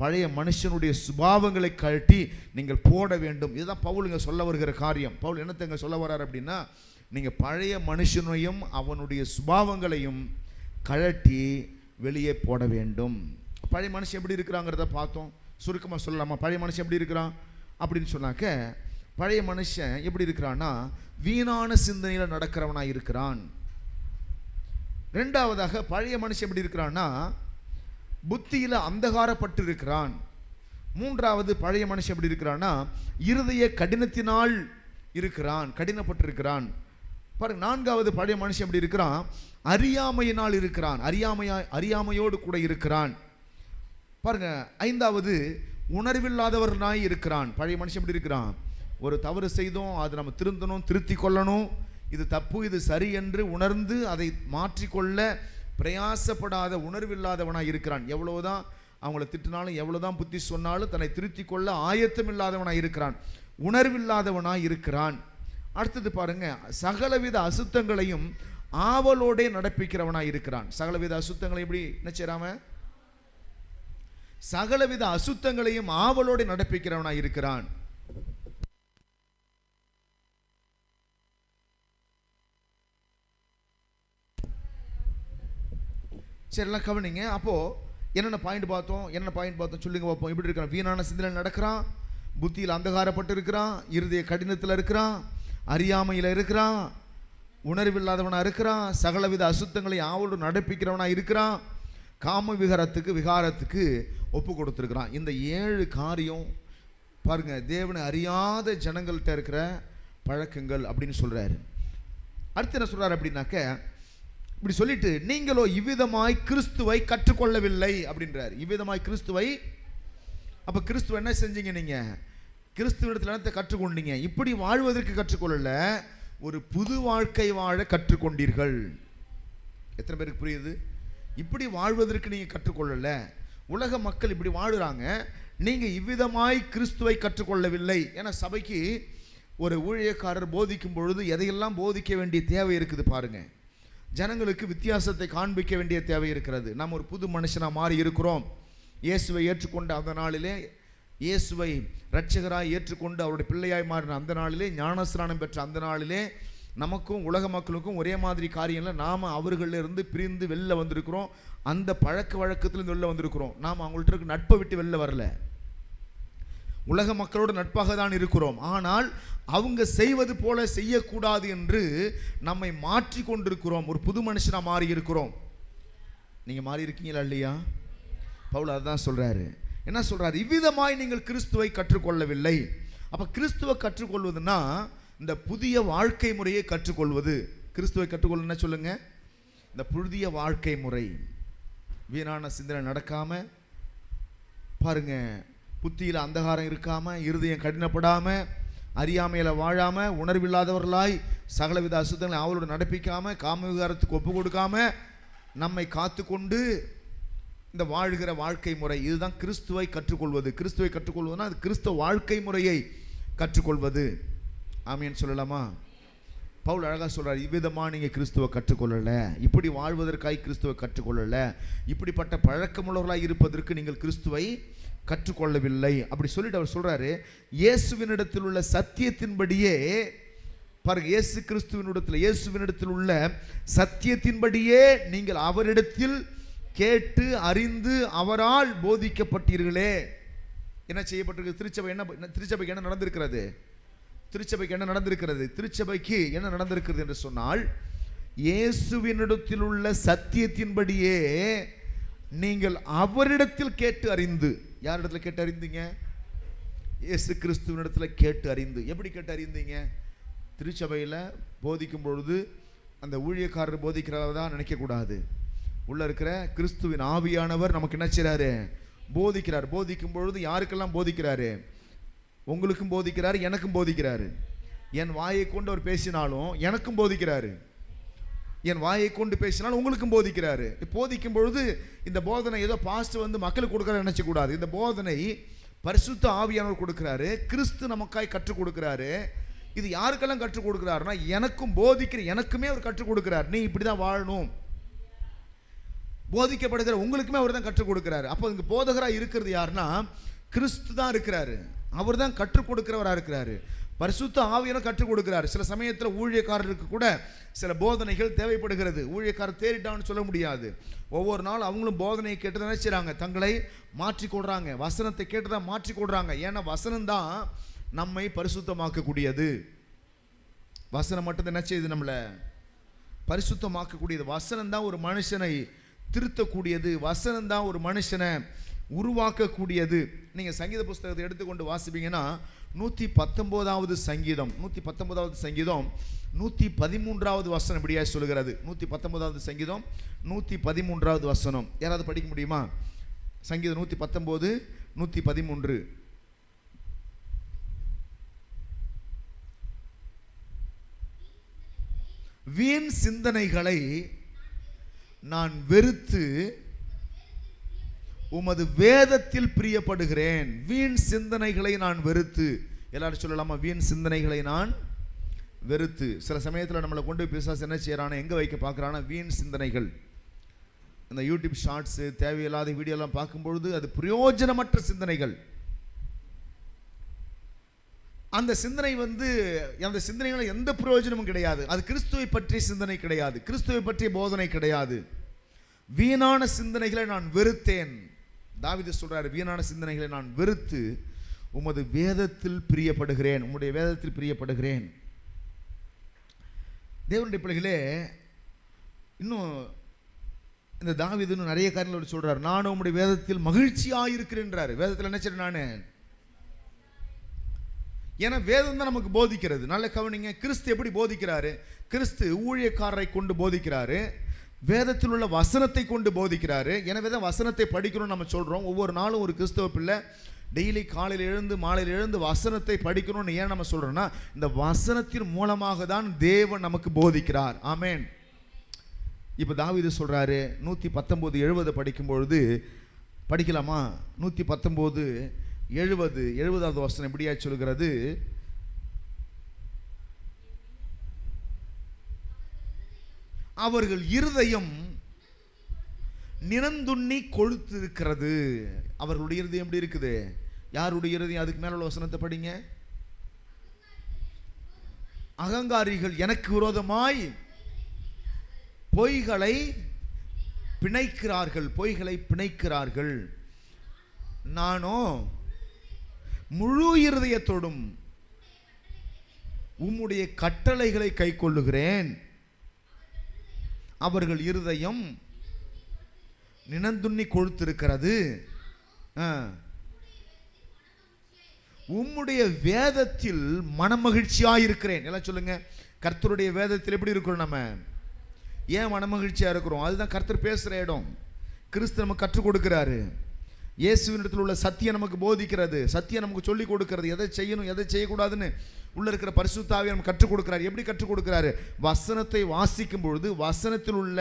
பழைய மனுஷனுடைய சுபாவங்களை கழட்டி நீங்கள் போட வேண்டும். இதுதான் பவுல் இங்கே சொல்ல வருகிற காரியம். பவுல் என்னத்தை இங்கே சொல்ல வர்றார் அப்படின்னா, நீங்கள் பழைய மனுஷனையும் அவனுடைய சுபாவங்களையும் கழட்டி வெளியே போட வேண்டும். பழைய மனுஷன் எப்படி இருக்கிறாங்கிறத பார்த்தோம். சுருக்கமாக சொல்லலாமா? பழைய மனுஷன் எப்படி இருக்கிறான் அப்படின்னு சொன்னாக்க, பழைய மனுஷன் எப்படி இருக்கிறான்னா வீணான சிந்தனையில் நடக்கிறவனாக இருக்கிறான். ரெண்டாவதாக பழைய மனுஷன் எப்படி இருக்கிறான்னா புத்தியில் அந்தகாரப்பட்டு இருக்கிறான். மூன்றாவது பழைய மனுஷன் எப்படி இருக்கிறான்னா இருதய கடினத்தினால் இருக்கிறான், கடினப்பட்டிருக்கிறான். பாருங்க, நான்காவது பழைய மனுஷன் எப்படி இருக்கிறான்? அறியாமையினால் இருக்கிறான், அறியாமையோடு கூட இருக்கிறான். பாருங்க, ஐந்தாவது உணர்வில்லாதவனாய் இருக்கிறான். பழைய மனுஷன் எப்படி இருக்கிறான்? ஒரு தவறு செய்தோம், அது நம்ம திருந்தணும், திருத்தி கொள்ளணும், இது தப்பு இது சரி என்று உணர்ந்து அதை மாற்றிக்கொள்ள பிரயாசப்படாத உணர்வில்லாதவனாய் இருக்கிறான். எவ்வளவுதான் அவங்கள திட்டினாலும் எவ்வளவுதான் புத்தி சொன்னாலும் தன்னை திருத்தி கொள்ள ஆயத்தம் இல்லாதவனாய் இருக்கிறான், உணர்வில்லாதவனாய் இருக்கிறான். அடுத்தது பாருங்க, சகலவித அசுத்தங்களையும் ஆவலோட நடப்பிக்கிறவனாய் இருக்கிறான். சகலவித அசுத்தங்களை எப்படி என்ன செய்றாம? சகலவித அசுத்தங்களையும் ஆவலோட நடப்பிக்கிறவனாய் இருக்கிறான். சரி, எல்லாம் கவனிங்க. அப்போ என்னென்ன பாயிண்ட் பார்த்தோம் சொல்லுங்க பார்ப்போம். எப்படி இருக்கிறான்? வீணான சிந்தனை நடக்கிறான், புத்தியில் அந்தகாரப்பட்டு இருக்கிறான், இருதய கடினத்தில் இருக்கிறான், அறியாமையில் இருக்கிறான், உணர்வில்லாதவனா இருக்கிறான், சகலவித அசுத்தங்களை ஆவலோடு நடப்பிக்கிறவனா இருக்கிறான், காம விகாரத்துக்கு ஒப்பு கொடுத்துருக்கிறான். இந்த 7 காரியம் பாருங்க, தேவனை அறியாத ஜனங்கள்கிட்ட இருக்கிற பழக்கங்கள் அப்படின்னு சொல்றாரு. அடுத்து என்ன சொல்றாரு அப்படின்னாக்க, இப்படி சொல்லிட்டு நீங்களோ இவ்விதமாய் கிறிஸ்துவை கற்றுக்கொள்ளவில்லை அப்படின்றார். இவ்விதமாய் கிறிஸ்துவை, அப்ப கிறிஸ்துவ என்ன செஞ்சீங்க? நீங்க கிறிஸ்துவிடத்தில் என்னத்தை கற்றுக்கொண்டீங்க? இப்படி வாழ்வதற்கு கற்றுக்கொள்ளல, ஒரு புது வாழ்க்கை வாழ கற்றுக்கொண்டீர்கள். எத்தனை பேருக்கு புரியுது? இப்படி வாழ்வதற்கு நீங்க கற்றுக்கொள்ளல. உலக மக்கள் இப்படி வாழுறாங்க, நீங்க இவ்விதமாய் கிறிஸ்துவை கற்றுக்கொள்ளவில்லை. ஏன்னா சபைக்கு ஒரு ஊழியக்காரர் போதிக்கும் பொழுது எதையெல்லாம் போதிக்க வேண்டிய தேவை இருக்குது பாருங்க. ஜனங்களுக்கு வித்தியாசத்தை காண்பிக்க வேண்டிய தேவை இருக்கிறது. நாம் ஒரு புது மனுஷனாக மாறி இருக்கிறோம். இயேசுவை ஏற்றுக்கொண்ட அந்த நாளிலே, இயேசுவை இரட்சகராய் ஏற்றுக்கொண்டு அவருடைய பிள்ளையாய் மாறின அந்த நாளிலே, ஞானஸ்நானம் பெற்ற அந்த நாளிலே நமக்கும் உலக மக்களுக்கும் ஒரே மாதிரி காரியங்களில் நாம் அவர்களிலிருந்து பிரிந்து வெளில வந்திருக்கிறோம். அந்த பழக்க வழக்கத்திலிருந்து வெளில வந்திருக்கிறோம். நாம் அவங்கள்ட்ட இருக்க நட்பை விட்டு வெளில வரல. உலக மக்களோட நட்பாக தான் இருக்கிறோம். ஆனால் அவங்க செய்வது போல செய்யக்கூடாது என்று நம்மை மாற்றி கொண்டிருக்கிறோம். ஒரு புது மனுஷனாக மாறி இருக்கிறோம். நீங்கள் மாறி இருக்கீங்களா இல்லையா? பவுல் அதுதான் சொல்கிறாரு. என்ன சொல்கிறார்? இவ்விதமாய் நீங்கள் கிறிஸ்துவை கற்றுக்கொள்ளவில்லை. அப்போ கிறிஸ்துவை கற்றுக்கொள்வதுன்னா இந்த புதிய வாழ்க்கை முறையை கற்றுக்கொள்வது. கிறிஸ்துவை கற்றுக்கொள்ள என்ன சொல்லுங்க? இந்த புதிய வாழ்க்கை முறை. வீணான சிந்தனை நடக்காம பாருங்க, புத்தியில் அந்தகாரம் இருக்காம, இருதயம் கடினப்படாம, அறியாமையில் வாழாம, உணர்வில்லாதவர்களாய் சகலவித அசுத்தங்களை அவளோடு நடப்பிக்காம, காம விகாரத்துக்கு ஒப்பு கொடுக்காம நம்மை காத்து கொண்டு இந்த வாழ்கிற வாழ்க்கை முறை, இதுதான் கிறிஸ்துவை கற்றுக்கொள்வது. கிறிஸ்துவை கற்றுக்கொள்வதுன்னா அது கிறிஸ்துவ வாழ்க்கை முறையை கற்றுக்கொள்வது. ஆமீன் சொல்லலாமா? பவுல் அழகா சொல்றார், இவ்விதமா நீங்க கிறிஸ்துவை கற்றுக்கொள்ளல, இப்படி வாழ்வதற்காக கிறிஸ்துவை கற்றுக்கொள்ளல, இப்படிப்பட்ட பழக்கமுள்ளவர்களாக இருப்பதற்கு நீங்கள் கிறிஸ்துவை கற்றுக்கொள்ளவில்லை அப்படி சொல்லிட்டு அவர் சொல்றாரு, இயேசுவினிடத்தில் உள்ள சத்தியத்தின்படியே பாருங்க, இயேசு கிறிஸ்துவினிடத்தில் இயேசுவினிடத்தில் உள்ள சத்தியத்தின்படியே நீங்கள் அவரிடத்தில் கேட்டு அறிந்து அவரால் போதிக்கப்பட்டீர்களே. என்ன செய்யப்பட்டிருக்கு? திருச்சபை என்ன, திருச்சபைக்கு என்ன நடந்திருக்கிறது? திருச்சபைக்கு என்ன நடந்திருக்கிறது? திருச்சபைக்கு என்ன நடந்திருக்கிறது என்று சொன்னால், இயேசுவினிடத்தில் உள்ள சத்தியத்தின்படியே நீங்கள் அவரிடத்தில் கேட்டு அறிந்து. யாரிடத்தில் கேட்டு அறிந்தீங்க? இயேசு கிறிஸ்துவினிடத்தில் கேட்டு அறிந்து. எப்படி கேட்டு அறிந்தீங்க? திருச்சபையில் போதிக்கும் பொழுது அந்த ஊழியக்காரர் போதிக்கிறதா தான் நினைக்கக்கூடாது. உள்ள இருக்கிற கிறிஸ்துவின் ஆவியானவர் நமக்கு என்ன செய்றாரு? போதிக்கிறார். போதிக்கும் பொழுது யாருக்கெல்லாம் போதிக்கிறாரு? உங்களுக்கும் போதிக்கிறாரு, எனக்கும் போதிக்கிறாரு. என் வாயை கொண்டு அவர் பேசினாலும் எனக்கும் போதிக்கிறாரு, என் வாயை கொண்டு பேசினாலும் உங்களுக்கும் போதிக்கிறாரு. போதிக்கும் பொழுது இந்த போதனை ஏதோ பாஸ்ட் வந்து மக்களுக்கு கொடுக்குற நினைச்சக்கூடாது. இந்த போதனை பரிசுத்த ஆவியானவர் கொடுக்கிறாரு, கிறிஸ்து நமக்காய் கற்றுக் கொடுக்கிறாரு. இது யாருக்கெல்லாம் கற்றுக் கொடுக்கிறாருன்னா, எனக்கும் போதிக்கிற எனக்குமே அவர் கற்றுக் கொடுக்கிறார். நீ இப்படிதான் வாழணும். போதிக்கப்படுகிற உங்களுக்குமே அவர் தான் கற்றுக் கொடுக்கிறாரு. அப்போ இங்க போதகராக இருக்கிறது யாருன்னா, கிறிஸ்து தான் இருக்கிறாரு. அவர் தான் கற்றுக் கொடுக்கிறவராக இருக்கிறாரு. பரிசுத்த ஆவியானவர் கற்றுக் கொடுக்கிறார். சில சமயத்தில் ஊழியக்காரருக்கு கூட சில போதனைகள் தேவைப்படுகிறது. ஊழியக்காரர் தேறிட்டான்னு சொல்ல முடியாது. ஒவ்வொரு நாள் அவங்களும் போதனையை கேட்டு தான் நினைச்சாங்க, தங்களை மாற்றிக்கொள்றாங்க, வசனத்தை கேட்டு தான் மாற்றிக்கொள்றாங்க. ஏன்னா வசனம் தான் நம்மை பரிசுத்தமாக்கக்கூடியது. வசனம் மட்டும் என்ன செய்யுது? நம்மளை பரிசுத்தமாக்கக்கூடியது. வசனம் தான் ஒரு மனுஷனை திருத்தக்கூடியது. வசனம் தான் ஒரு மனுஷனை உருவாக்கக்கூடியது. நீங்கள் சங்கீத புஸ்தகத்தை எடுத்துக்கொண்டு வாசிப்பீங்கன்னா 119வது சங்கீதம் 119வது சங்கீதம் 113வது வசனம் இப்படியா சொல்லுகிறது. 119வது சங்கீதம் 113வது வசனம் யாராவது படிக்க முடியுமா? சங்கீதம் 119 113. வீண் சிந்தனைகளை நான் வெறுத்து உமது வேதத்தில் பிரியப்படுகிறேன். வீண் சிந்தனைகளை நான் வெறுத்து. எல்லாரும் சொல்லலாமா? வீண் சிந்தனைகளை நான் வெறுத்து. சில சமயத்தில் நம்மளை கொண்டு பிசாசு என்ன செய்யறானா, எங்கே வைக்க பார்க்குறானா? வீண் சிந்தனைகள். இந்த யூடியூப் ஷார்ட்ஸு, தேவையில்லாத வீடியோலாம் பார்க்கும்பொழுது அது பிரயோஜனமற்ற சிந்தனைகள். அந்த சிந்தனை வந்து அந்த சிந்தனைகள் எந்த பிரயோஜனமும் கிடையாது. அது கிறிஸ்துவை பற்றிய சிந்தனை கிடையாது, கிறிஸ்துவை பற்றிய போதனை கிடையாது. வீணான சிந்தனைகளை நான் வெறுத்தேன். தாவீது சொல்றாரு, வீணான சிந்தனைகளை நான் வெறுத்து உமது வேதத்தில் பிரியப்படுகிறேன், உம்முடைய வேதத்தில் பிரியப்படுகிறேன். தேவனுடைய பிள்ளைகளே, இன்னும் இந்த தாவீது இன்னும் நிறைய காரியங்களோடு சொல்றாரு, நானும் உம்முடைய வேதத்தில் மகிழ்ச்சியாயிருக்கிறேன்றாரு. வேதத்தில் என்ன செய்றேன் நான்? ஏன்னா வேதம் தான் நமக்கு போதிக்கிறது. நல்ல கவனிங்க, கிறிஸ்து எப்படி போதிக்கிறாரு? கிறிஸ்து ஊழியக்காரரை கொண்டு போதிக்கிறாரு, வேதத்தில் உள்ள வசனத்தை கொண்டு போதிக்கிறாரு. எனவே தான் வசனத்தை படிக்கணும்னு நம்ம சொல்றோம். ஒவ்வொரு நாளும் ஒரு கிறிஸ்தவ பிள்ளை டெய்லி காலையில் எழுந்து மாலையில் எழுந்து வசனத்தை படிக்கணும்னு ஏன் நம்ம சொல்றோம்னா, இந்த வசனத்தின் மூலமாக தான் தேவன் நமக்கு போதிக்கிறார். ஆமென். இப்போ தாவீது சொல்றாரு 119:70 படிக்கும் பொழுது படிக்கலாமா? 119:70வது வசனம் இப்படியா சொல்கிறது, அவர்கள் இருதயம் நினந்துண்ணி கொழுத்திருக்கிறது. அவர்களுடைய இருதயம் எப்படி இருக்குது? யாருடைய இருதயம்? அதுக்கு மேல உள்ள வசனத்தை படிங்க. அகங்காரிகள் எனக்கு விரோதமாய் பொய்களை பிணைக்கிறார்கள், பொய்களை பிணைக்கிறார்கள். நானோ முழு இருதயத்தோடும் உம்முடைய கட்டளைகளை கைக்கொள்ளுகிறேன். அவர்கள் இருதயம் நினந்துண்ணி கொழுத்திருக்கிறது. உம்முடைய வேதத்தில் மனமகிழ்ச்சியாயிருக்கிறேன். எல்லாம் சொல்லுங்க, கர்த்தருடைய வேதத்தில் எப்படி இருக்கிறோம்? நம்ம ஏன் மனமகிழ்ச்சியா இருக்கிறோம்? அதுதான் கர்த்தர் பேசுற இடம். கிறிஸ்து நமக்கு கற்றுக் கொடுக்கிறாரு. இயேசுவினிடத்தில் உள்ள சத்தியம் நமக்கு போதிக்கிறது, சத்தியம் நமக்கு சொல்லிக் கொடுக்கிறது, எதை செய்யணும் எதை செய்யக்கூடாதுன்னு உள்ள இருக்கிற பரிசுத்த ஆவியை நமக்கு கற்றுக் கொடுக்கிறார். எப்படி கற்றுக் கொடுக்கிறாரு? வசனத்தை வாசிக்கும் பொழுது வசனத்தில் உள்ள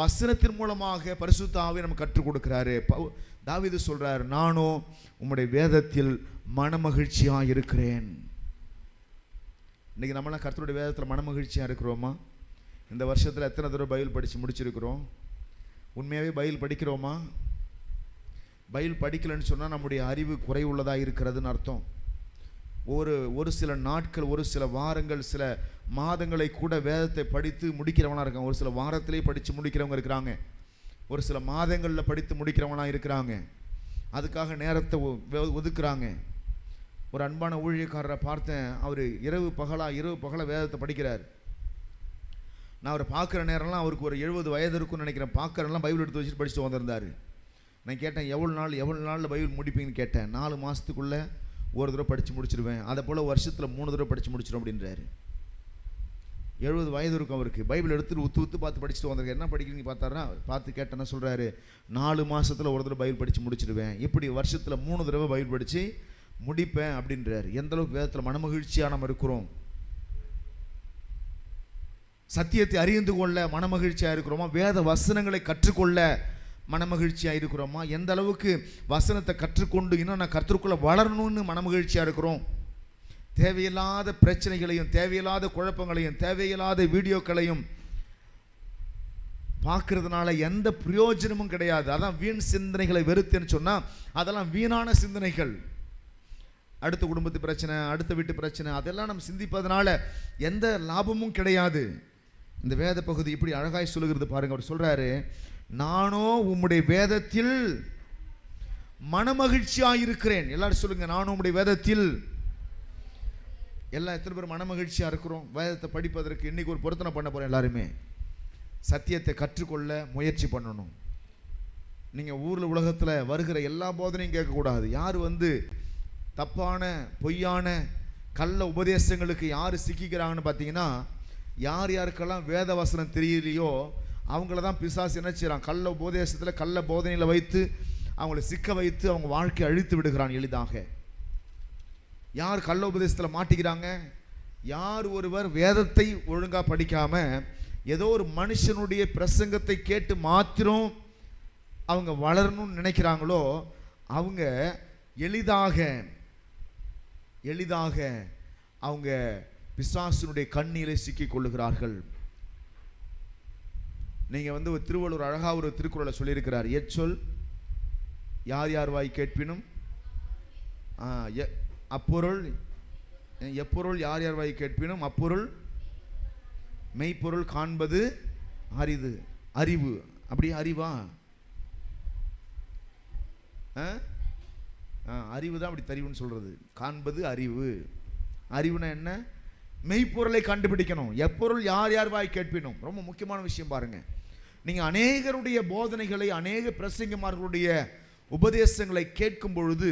வசனத்தின் மூலமாக பரிசுத்த ஆவியை நமக்கு கற்றுக் கொடுக்கிறாரு. தாவீது சொல்றார், நானோ உம்முடைய வேதத்தில் மனமகிழ்ச்சியாக இருக்கிறேன். இன்றைக்கி நம்மளாம் கர்த்தருடைய வேதத்தில் மனமகிழ்ச்சியாக இருக்கிறோமா? இந்த வருஷத்தில் எத்தனை தடவை பைபிள் படித்து முடிச்சிருக்கிறோம்? உண்மையாகவே பைபிள் படிக்கிறோமா? பைபிள் படிக்கலைன்னு சொன்னால் நம்முடைய அறிவு குறைவுள்ளதாக இருக்கிறதுன்னு அர்த்தம். ஒரு சில நாட்கள், ஒரு சில வாரங்கள், சில மாதங்களை கூட வேதத்தை படித்து முடிக்கிறவனாக இருக்காங்க. ஒரு சில வாரத்திலே படித்து முடிக்கிறவங்க இருக்கிறாங்க. ஒரு சில மாதங்களில் படித்து முடிக்கிறவனாக இருக்கிறாங்க. அதுக்காக நேரத்தை ஒதுக்குறாங்க. ஒரு அன்பான ஊழியக்காரரை பார்த்தேன். அவர் இரவு பகலாக வேதத்தை படிக்கிறார். நான் அவரை பார்க்குற நேரம்லாம் அவருக்கு ஒரு 70 வயது இருக்குன்னு நினைக்கிறேன். பார்க்குறலாம் பைபிள் எடுத்து வச்சுட்டு படிச்சுட்டு வந்திருந்தார். நான் கேட்டேன், எவ்வளோ நாளில் பைபிள் முடிப்பீங்கன்னு கேட்டேன். 4 மாதத்துக்குள்ளே ஒரு தடவை படித்து முடிச்சிடுவேன், அதை போல் வருஷத்தில் 3 தடவை படித்து முடிச்சிடும் அப்படின்றாரு. 70 வயது இருக்கும் அவருக்கு. பைபிள் எடுத்துட்டு உத்து பார்த்து படிச்சுட்டு வந்திருக்காரு. என்ன படிக்கிறீங்க பார்த்தாருன்னா, பார்த்து கேட்டேன்னா சொல்கிறாரு, 4 மாதத்தில் ஒரு தடவை பைபிள் படித்து முடிச்சிடுவேன், இப்படி வருஷத்தில் 3 தடவை பைபிள் படித்து முடிப்பேன் அப்படின்றார். எந்த அளவுக்கு வேதத்தில் மனமகிழ்ச்சியாக நம்ம இருக்கிறோம்? சத்தியத்தை அறிந்து கொள்ள மனமகிழ்ச்சியாக இருக்கிறோமா? வேத வசனங்களை கற்றுக்கொள்ள மனமகிழ்ச்சியாக இருக்கிறோமா? எந்த அளவுக்கு வசனத்தை கற்றுக்கொண்டு இன்னும் நான் கற்றுக்கொள்ள வளரணும்னு மனமகிழ்ச்சியாக இருக்கிறோம்? தேவையில்லாத பிரச்சனைகளையும், தேவையில்லாத குழப்பங்களையும், தேவையில்லாத வீடியோக்களையும் பார்க்கறதுனால எந்த பிரயோஜனமும் கிடையாது. அதான் வீண் சிந்தனைகளை வெறுத்தேன்னு சொன்னால் அதெல்லாம் வீணான சிந்தனைகள். அடுத்த குடும்பத்து பிரச்சனை, அடுத்த வீட்டு பிரச்சனை, அதெல்லாம் நம்ம சிந்திப்பதனால எந்த லாபமும் கிடையாது. இந்த வேத பகுதி இப்படி அழகாய் சொல்லுகிறது பாருங்க. அவர் சொல்றாரு, நானோ உம்முடைய வேதத்தில் மனமகிழ்ச்சியாக இருக்கிறேன். எல்லாரும் சொல்லுங்க, நானும் உம்முடைய வேதத்தில். எல்லாம் எத்தனை பேர் மனமகிழ்ச்சியாக இருக்கிறோம் வேதத்தை படிப்பதற்கு? இன்னைக்கு ஒரு பொருத்தனை பண்ண போறேன். எல்லாருமே சத்தியத்தை கற்றுக்கொள்ள முயற்சி பண்ணணும். நீங்கள் ஊரில் உலகத்தில் வருகிற எல்லா போதனையும் கேட்கக்கூடாது. யார் தப்பான பொய்யான கள்ள உபதேசங்களுக்கு யார் சிக்கிக்கிறாங்கன்னு பார்த்தீங்கன்னா, யார் யாருக்கெல்லாம் வேத வசனம் தெரியலையோ அவங்கள தான் பிசாசு என்ன செய்கிறான், கள்ள உபதேசத்தில் கள்ள போதனையில் வைத்து அவங்கள சிக்க வைத்து அவங்க வாழ்க்கையை அழித்து விடுகிறான் எளிதாக. யார் கள்ள உபதேசத்தில் மாட்டிக்கிறாங்க? யார் ஒருவர் வேதத்தை ஒழுங்காக படிக்காமல் ஏதோ ஒரு மனுஷனுடைய பிரசங்கத்தை கேட்டு மாத்திரம் அவங்க வளரணும்னு நினைக்கிறாங்களோ அவங்க எளிதாக அவங்க பிசாசினுடைய கண்ணிலே சிக்கிக் கொள்ளுகிறார்கள். நீங்கள் ஒரு திருவள்ளுவர் அழகாக ஒரு திருக்குறளை சொல்லியிருக்கிறார். எச்சொல் யார் யார் வாய் கேட்பினும் அப்பொருள், எப்பொருள் யார் யார் வாய் கேட்பினும் அப்பொருள் மெய்ப்பொருள் காண்பது அறிவு. அப்படியே அறிவா? அறிவு தான் அப்படி தெரிவுன்னு சொல்றது. காண்பது அறிவு. அறிவுனா என்ன? மெய்ப்பொருளை கண்டுபிடிக்கணும். எப்பொருள் யார் யார் வாய் கேட்பினும். ரொம்ப முக்கியமான விஷயம் பாருங்க. நீங்க அநேகருடைய போதனைகளை, அநேக பிரசங்கமார்களுடைய உபதேசங்களை கேட்கும் பொழுது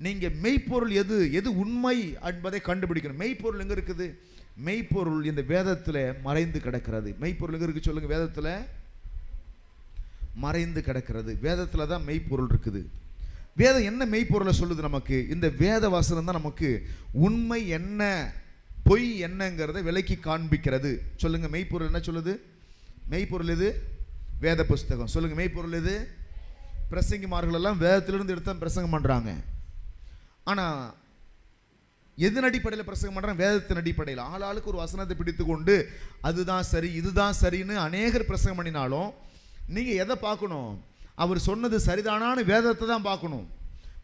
நீங்க மெய்ப்பொருள் எது உண்மை என்பதை கண்டுபிடிக்கணும். மெய்ப்பொருள் எங்க இருக்குது? மெய்ப்பொருள் இந்த வேதத்துல மறைந்து கிடக்கிறது. மெய்ப்பொருள் எங்க இருக்கு சொல்லுங்க? வேதத்துல மறைந்து கிடக்கிறது. வேதத்துல தான் மெய்ப்பொருள் இருக்குது. வேதம் என்ன மெய்ப்பொருளை சொல்லுது நமக்கு? இந்த வேத வசனம் தான் நமக்கு உண்மை என்ன, பொய் என்னங்கிறத விலைக்கு காண்பிக்கிறது. சொல்லுங்க, மெய்ப்பொருள் என்ன சொல்லுது? மெய்ப்பொருள் எது? வேத புஸ்தகம். சொல்லுங்க, மெய்ப்பொருள் எது? பிரசங்கிமார்கள் எல்லாம் வேதத்திலிருந்து எடுத்து பிரசங்கம் பண்றாங்க. ஆனா எதன் அடிப்படையில் பிரசங்கம் பண்றாங்க? வேதத்தின் அடிப்படையில். ஆளாளுக்கு ஒரு வசனத்தை பிடித்து கொண்டு அதுதான் சரி, இதுதான் சரின்னு அநேகர் பிரசங்கம் பண்ணினாலும் நீங்க எதை பார்க்கணும்? அவர் சொன்னது சரிதானான்னு வேதத்தை தான் பார்க்கணும்.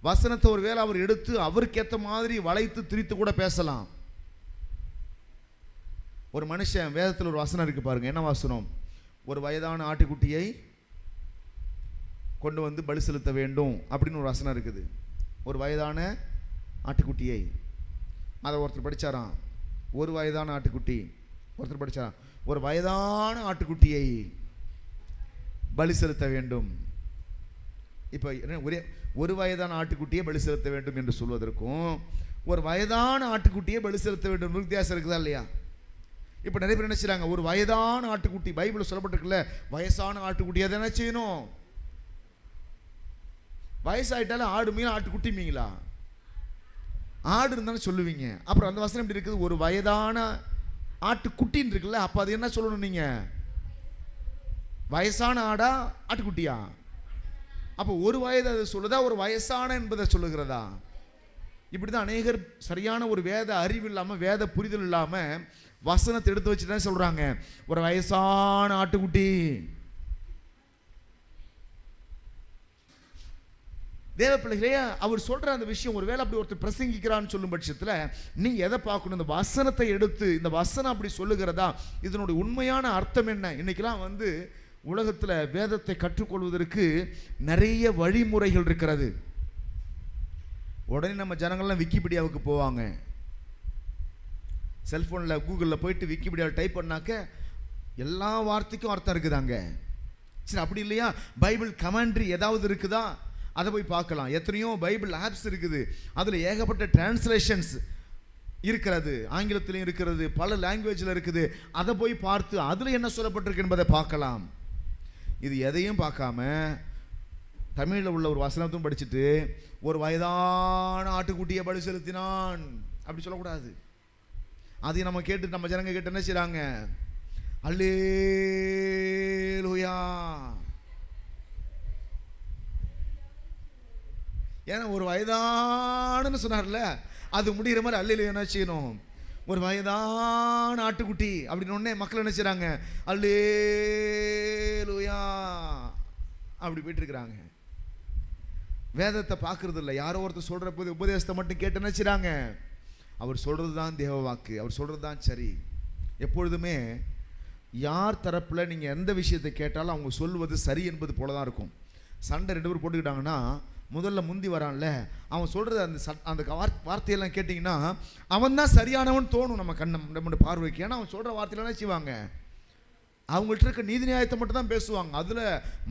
வசனத்தை ஒரு வேளை அவர் எடுத்து அவருக்கு ஏற்ற மாதிரி வளைத்து திரித்து கூட பேசலாம். ஒரு மனுஷன் வேதத்தில் ஒரு வசனம் இருக்கு பாருங்க. என்ன வசனம்? ஒரு வயதான ஆட்டுக்குட்டியை கொண்டு பலி செலுத்த வேண்டும் அப்படின்னு ஒரு வசனம் இருக்குது. ஒரு வயதான ஆட்டுக்குட்டியை, அதை ஒருத்தர் படிச்சாராம். ஒரு வயதான ஆட்டுக்குட்டி. ஒருத்தர் படிச்சாராம், ஒரு வயதான ஆட்டுக்குட்டியை பலி செலுத்த வேண்டும். இப்போ ஒரே ஒரு வயதான ஆட்டுக்குட்டியை பலி செலுத்த வேண்டும் என்று சொல்வதற்கும் ஒரு வயதான ஆட்டுக்குட்டியை பலி செலுத்த வேண்டும் வித்தியாசம் இருக்குதா இல்லையா? இப்போ நிறைய பேர் நினைச்சாங்க, ஒரு வயதான ஆட்டுக்குட்டி, பைபிள் சொல்லப்பட்டிருக்குல்ல, வயசான ஆட்டுக்குட்டி அதை என்ன செய்யணும்? வயசாயிட்டாலும் ஆடு மீன் ஆட்டுக்குட்டி மீங்களா? ஆடு இருந்தாலும் சொல்லுவீங்க. அப்புறம் அந்த வசனம் எப்படி இருக்குது? ஒரு வயதான ஆட்டுக்குட்டின்னு இருக்குல்ல, அப்போ அது என்ன சொல்லணும்? நீங்க வயசான ஆடா ஆட்டுக்குட்டியா? அப்போ ஒரு வயது அது சொல்லுதா, ஒரு வயசான என்பதை சொல்லுகிறதா? இப்படிதான் அநேகர் சரியான ஒரு வேத அறிவு இல்லாம, வேத புரிதல் இல்லாம வசனத்தை எடுத்து வச்சுட்டு சொல்றாங்க, ஒரு வயசான ஆட்டுக்குட்டி. தேவ பிள்ளைகளே, அவர் சொல்ற அந்த விஷயம் ஒருவேளை அப்படி ஒருத்தர் பிரசங்கிக்கிறான்னு சொல்லும் பட்சத்தில் நீங்க எதை பார்க்கணும்? இந்த வசனத்தை எடுத்து, இந்த வசனம் அப்படி சொல்லுகிறதா, இதனுடைய உண்மையான அர்த்தம் என்ன? இன்னைக்கெல்லாம் உலகத்தில் வேதத்தை கற்றுக்கொள்வதற்கு நிறைய வழிமுறைகள் இருக்கிறது. உடனே நம்ம ஜனங்கள்லாம் விக்கிபீடியாவுக்கு போவாங்க. செல்போனில் கூகுளில் போயிட்டு விக்கிபீடியாவில் டைப் பண்ணாக்க எல்லா வார்த்தைக்கும் அர்த்தம் இருக்குதாங்க. சரி, அப்படி இல்லையா பைபிள் கமெண்ட்ரி ஏதாவது இருக்குதா, அதை போய் பார்க்கலாம். எத்தனையோ பைபிள் ஆப்ஸ் இருக்குது, அதில் ஏகப்பட்ட டிரான்ஸ்லேஷன்ஸ் இருக்கிறது, ஆங்கிலத்திலையும் இருக்கிறது, பல லாங்குவேஜில் இருக்குது. அதை போய் பார்த்து அதில் என்ன சொல்லப்பட்டிருக்கு என்பதை பார்க்கலாம். இது எதையும் பார்க்காம தமிழில் உள்ள ஒரு வசனத்தையும் படிச்சுட்டு ஒரு வயதான ஆட்டுக்குட்டியை பலி செலுத்தினான் அப்படி சொல்லக்கூடாது. அதையும் நம்ம கேட்டு நம்ம ஜனங்க கேட்டு என்ன செய்றாங்க? அல்லேலூயா. ஏன்னா ஒரு வயதானன்னு சொன்னார்ல, அது முடிகிற மாதிரி அல்லேலூயா என்ன செய்யணும்? ஒரு வயதான ஆட்டுக்குட்டி அப்படின்னு உடனே மக்கள் என்ன செய்றாங்க? அல்லேலூயா அப்படி போயிட்டு இருக்கிறாங்க. வேதத்தை பார்க்கறது இல்லை. யாரோ ஒருத்தர் சொல்ற போது உபதேசத்தை மட்டும் கேட்டு என்ன செய்றாங்க? அவர் சொல்றது தான் தேவ வாக்கு, அவர் சொல்றது தான் சரி. எப்பொழுதுமே யார் தரப்புல நீங்க எந்த விஷயத்தை கேட்டாலும் அவங்க சொல்வது சரி என்பது போல தான் இருக்கும். சண்டை 2 பேர் போட்டுக்கிட்டாங்கன்னா முதல்ல முந்தி வரான்ல, அவன் சொல்றது அந்த வார்த்தையெல்லாம் கேட்டிங்கன்னா அவன் தான் சரியானவன் தோணும் நம்ம பார்வைக்கு. ஏன்னா அவன் சொல்ற வார்த்தையெல்லாம் செய்வாங்க, அவங்கள்ட்ட இருக்க நீதி நியாயத்தை மட்டும் தான் பேசுவாங்க. அதுல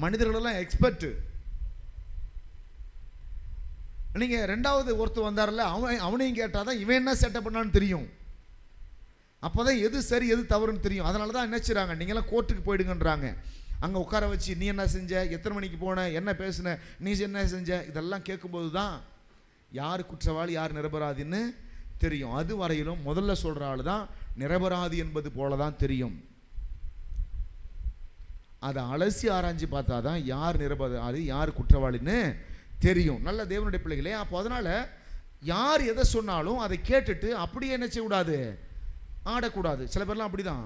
மனிதர்களெல்லாம் எக்ஸ்பர்ட். நீங்க 2வது ஒருத்தர் வந்தார்ல, அவனையும் கேட்டாதான் இவன் என்ன செட்டப் பண்ணான்னு தெரியும். அப்போதான் எது சரி எது தவறுன்னு தெரியும். அதனால தான் என்ன செய்றாங்க, நீங்களாம் கோர்ட்டுக்கு போயிடுங்கன்றாங்க. அங்கே உட்கார வச்சு நீ என்ன செஞ்ச, எத்தனை மணிக்கு போன, என்ன பேசுன, நீ என்ன செஞ்ச, இதெல்லாம் கேட்கும்போது தான் யார் குற்றவாளி யார் நிரபராதின்னு தெரியும். அது வரையிலும் முதல்ல சொல்கிற ஆள் தான் நிரபராதி என்பது போல தான் தெரியும். அதை அலசி ஆராய்ச்சி பார்த்தா தான் யார் நிரபராதி யார் குற்றவாளின்னு தெரியும். நல்ல தேவனுடைய பிள்ளைகளே, அப்போ அதனால் யார் எதை சொன்னாலும் அதை கேட்டுட்டு அப்படியே என்ன செய்யக்கூடாது? ஆடக்கூடாது. சில பேர்லாம் அப்படி தான்,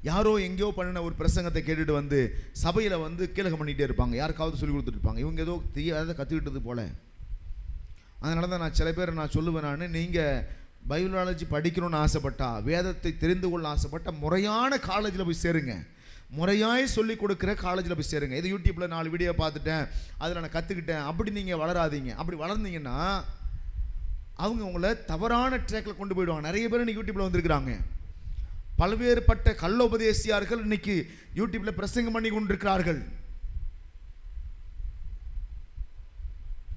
யாரோ எங்கேயோ பண்ணின ஒரு பிரசங்கத்தை கேட்டுட்டு சபையில் கீழகம் பண்ணிகிட்டே இருப்பாங்க, யாருக்காவது சொல்லி கொடுத்துட்டு இருப்பாங்க. இவங்க ஏதோ தெரியாத கற்றுக்கிட்டது போல். அதனால தான் நான் சில பேர் நான் சொல்லுவேன், நீங்கள் பைபிளாலஜி படிக்கணும்னு ஆசைப்பட்டா, வேதத்தை தெரிந்து கொள்ள ஆசைப்பட்ட முறையான காலேஜில் போய் சேருங்க. முறையாய் சொல்லி கொடுக்குற காலேஜில் போய் சேருங்க. இது யூடியூப்பில் 4 வீடியோ பார்த்துட்டேன், அதில் நான் கற்றுக்கிட்டேன் அப்படி நீங்கள் வளராதீங்க. அப்படி வளர்ந்தீங்கன்னா அவங்க உங்களை தவறான ட்ராக்கில் கொண்டு போயிடுவாங்க. நிறைய பேர் இன்னைக்கு யூடியூப்பில் வந்திருக்கிறாங்க. பல்வேறுபட்ட கள்ள உபதேசியார்கள் இன்னைக்கு யூடியூப்பில் பிரசங்கம் பண்ணி கொண்டிருக்கிறார்கள்.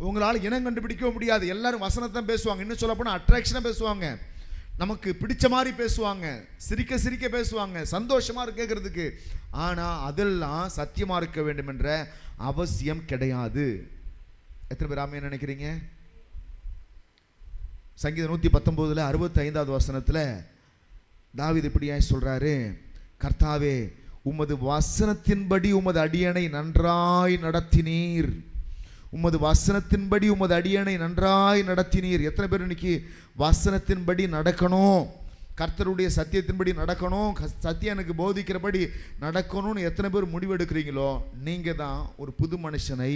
உங்களால் இனம் கண்டுபிடிக்க முடியாது. எல்லாரும் வசனத்தை பேசுவாங்க, இன்னும் சொல்ல போனால் அட்ராக்ஷனாக பேசுவாங்க, நமக்கு பிடிச்ச மாதிரி பேசுவாங்க, சிரிக்க சிரிக்க பேசுவாங்க, சந்தோஷமா கேட்கறதுக்கு. ஆனா அதெல்லாம் சத்தியமா இருக்க வேண்டும் என்ற அவசியம் கிடையாது. எத்தனை பேர் ஆமென் நினைக்கிறீங்க? சங்கீதம் 119 65வது வசனத்துல தாவீது இப்படியாய் சொல்றாரு, கர்த்தாவே உமது வசனத்தின்படி உமது அடியனை நன்றாய் நடத்தினீர். உமது வசனத்தின்படி உமது அடியனை நன்றாய் நடத்தினீர். எத்தனை பேர் இன்னைக்கு வசனத்தின்படி நடக்கணும், கர்த்தருடைய சத்தியத்தின்படி நடக்கணும், சத்தியம் எனக்கு போதிக்கிறபடி நடக்கணும்னு எத்தனை பேர் முடிவெடுக்கிறீங்களோ நீங்கள் தான் ஒரு புது மனுஷனை,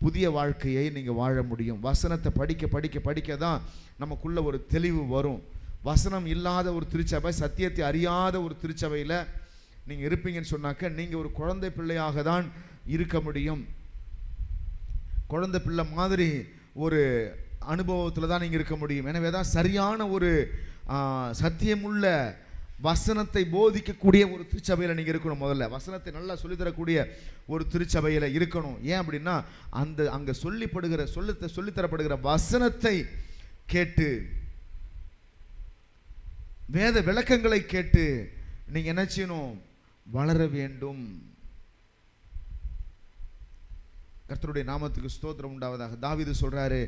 புதிய வாழ்க்கையை நீங்கள் வாழ முடியும். வசனத்தை படிக்க படிக்க படிக்க தான் நமக்குள்ள ஒரு தெளிவு வரும். வசனம் இல்லாத ஒரு திருச்சபை, சத்தியத்தை அறியாத ஒரு திருச்சபையில் நீங்கள் இருப்பீங்கன்னு சொன்னாக்க நீங்கள் ஒரு குழந்தை பிள்ளையாக தான் இருக்க முடியும். குழந்தை பிள்ளை மாதிரி ஒரு அனுபவத்தில் தான் நீங்கள் இருக்க முடியும். எனவே தான் சரியான ஒரு சத்தியமுள்ள வசனத்தை போதிக்கக்கூடிய ஒரு திருச்சபையில் நீங்கள் இருக்கணும். முதல்ல வசனத்தை நல்லா சொல்லித்தரக்கூடிய ஒரு திருச்சபையில் இருக்கணும். ஏன் அப்படின்னா அங்கே சொல்லித்தரப்படுகிற வசனத்தை கேட்டு, வேத விளக்கங்களை கேட்டு நீங்கள் என்ன செய்யணும்? வளர வேண்டும். கர்த்தருடைய நாமத்துக்கு ஸ்தோத்திரம் உண்டாவதாக. தாவீது சொல்றாரு,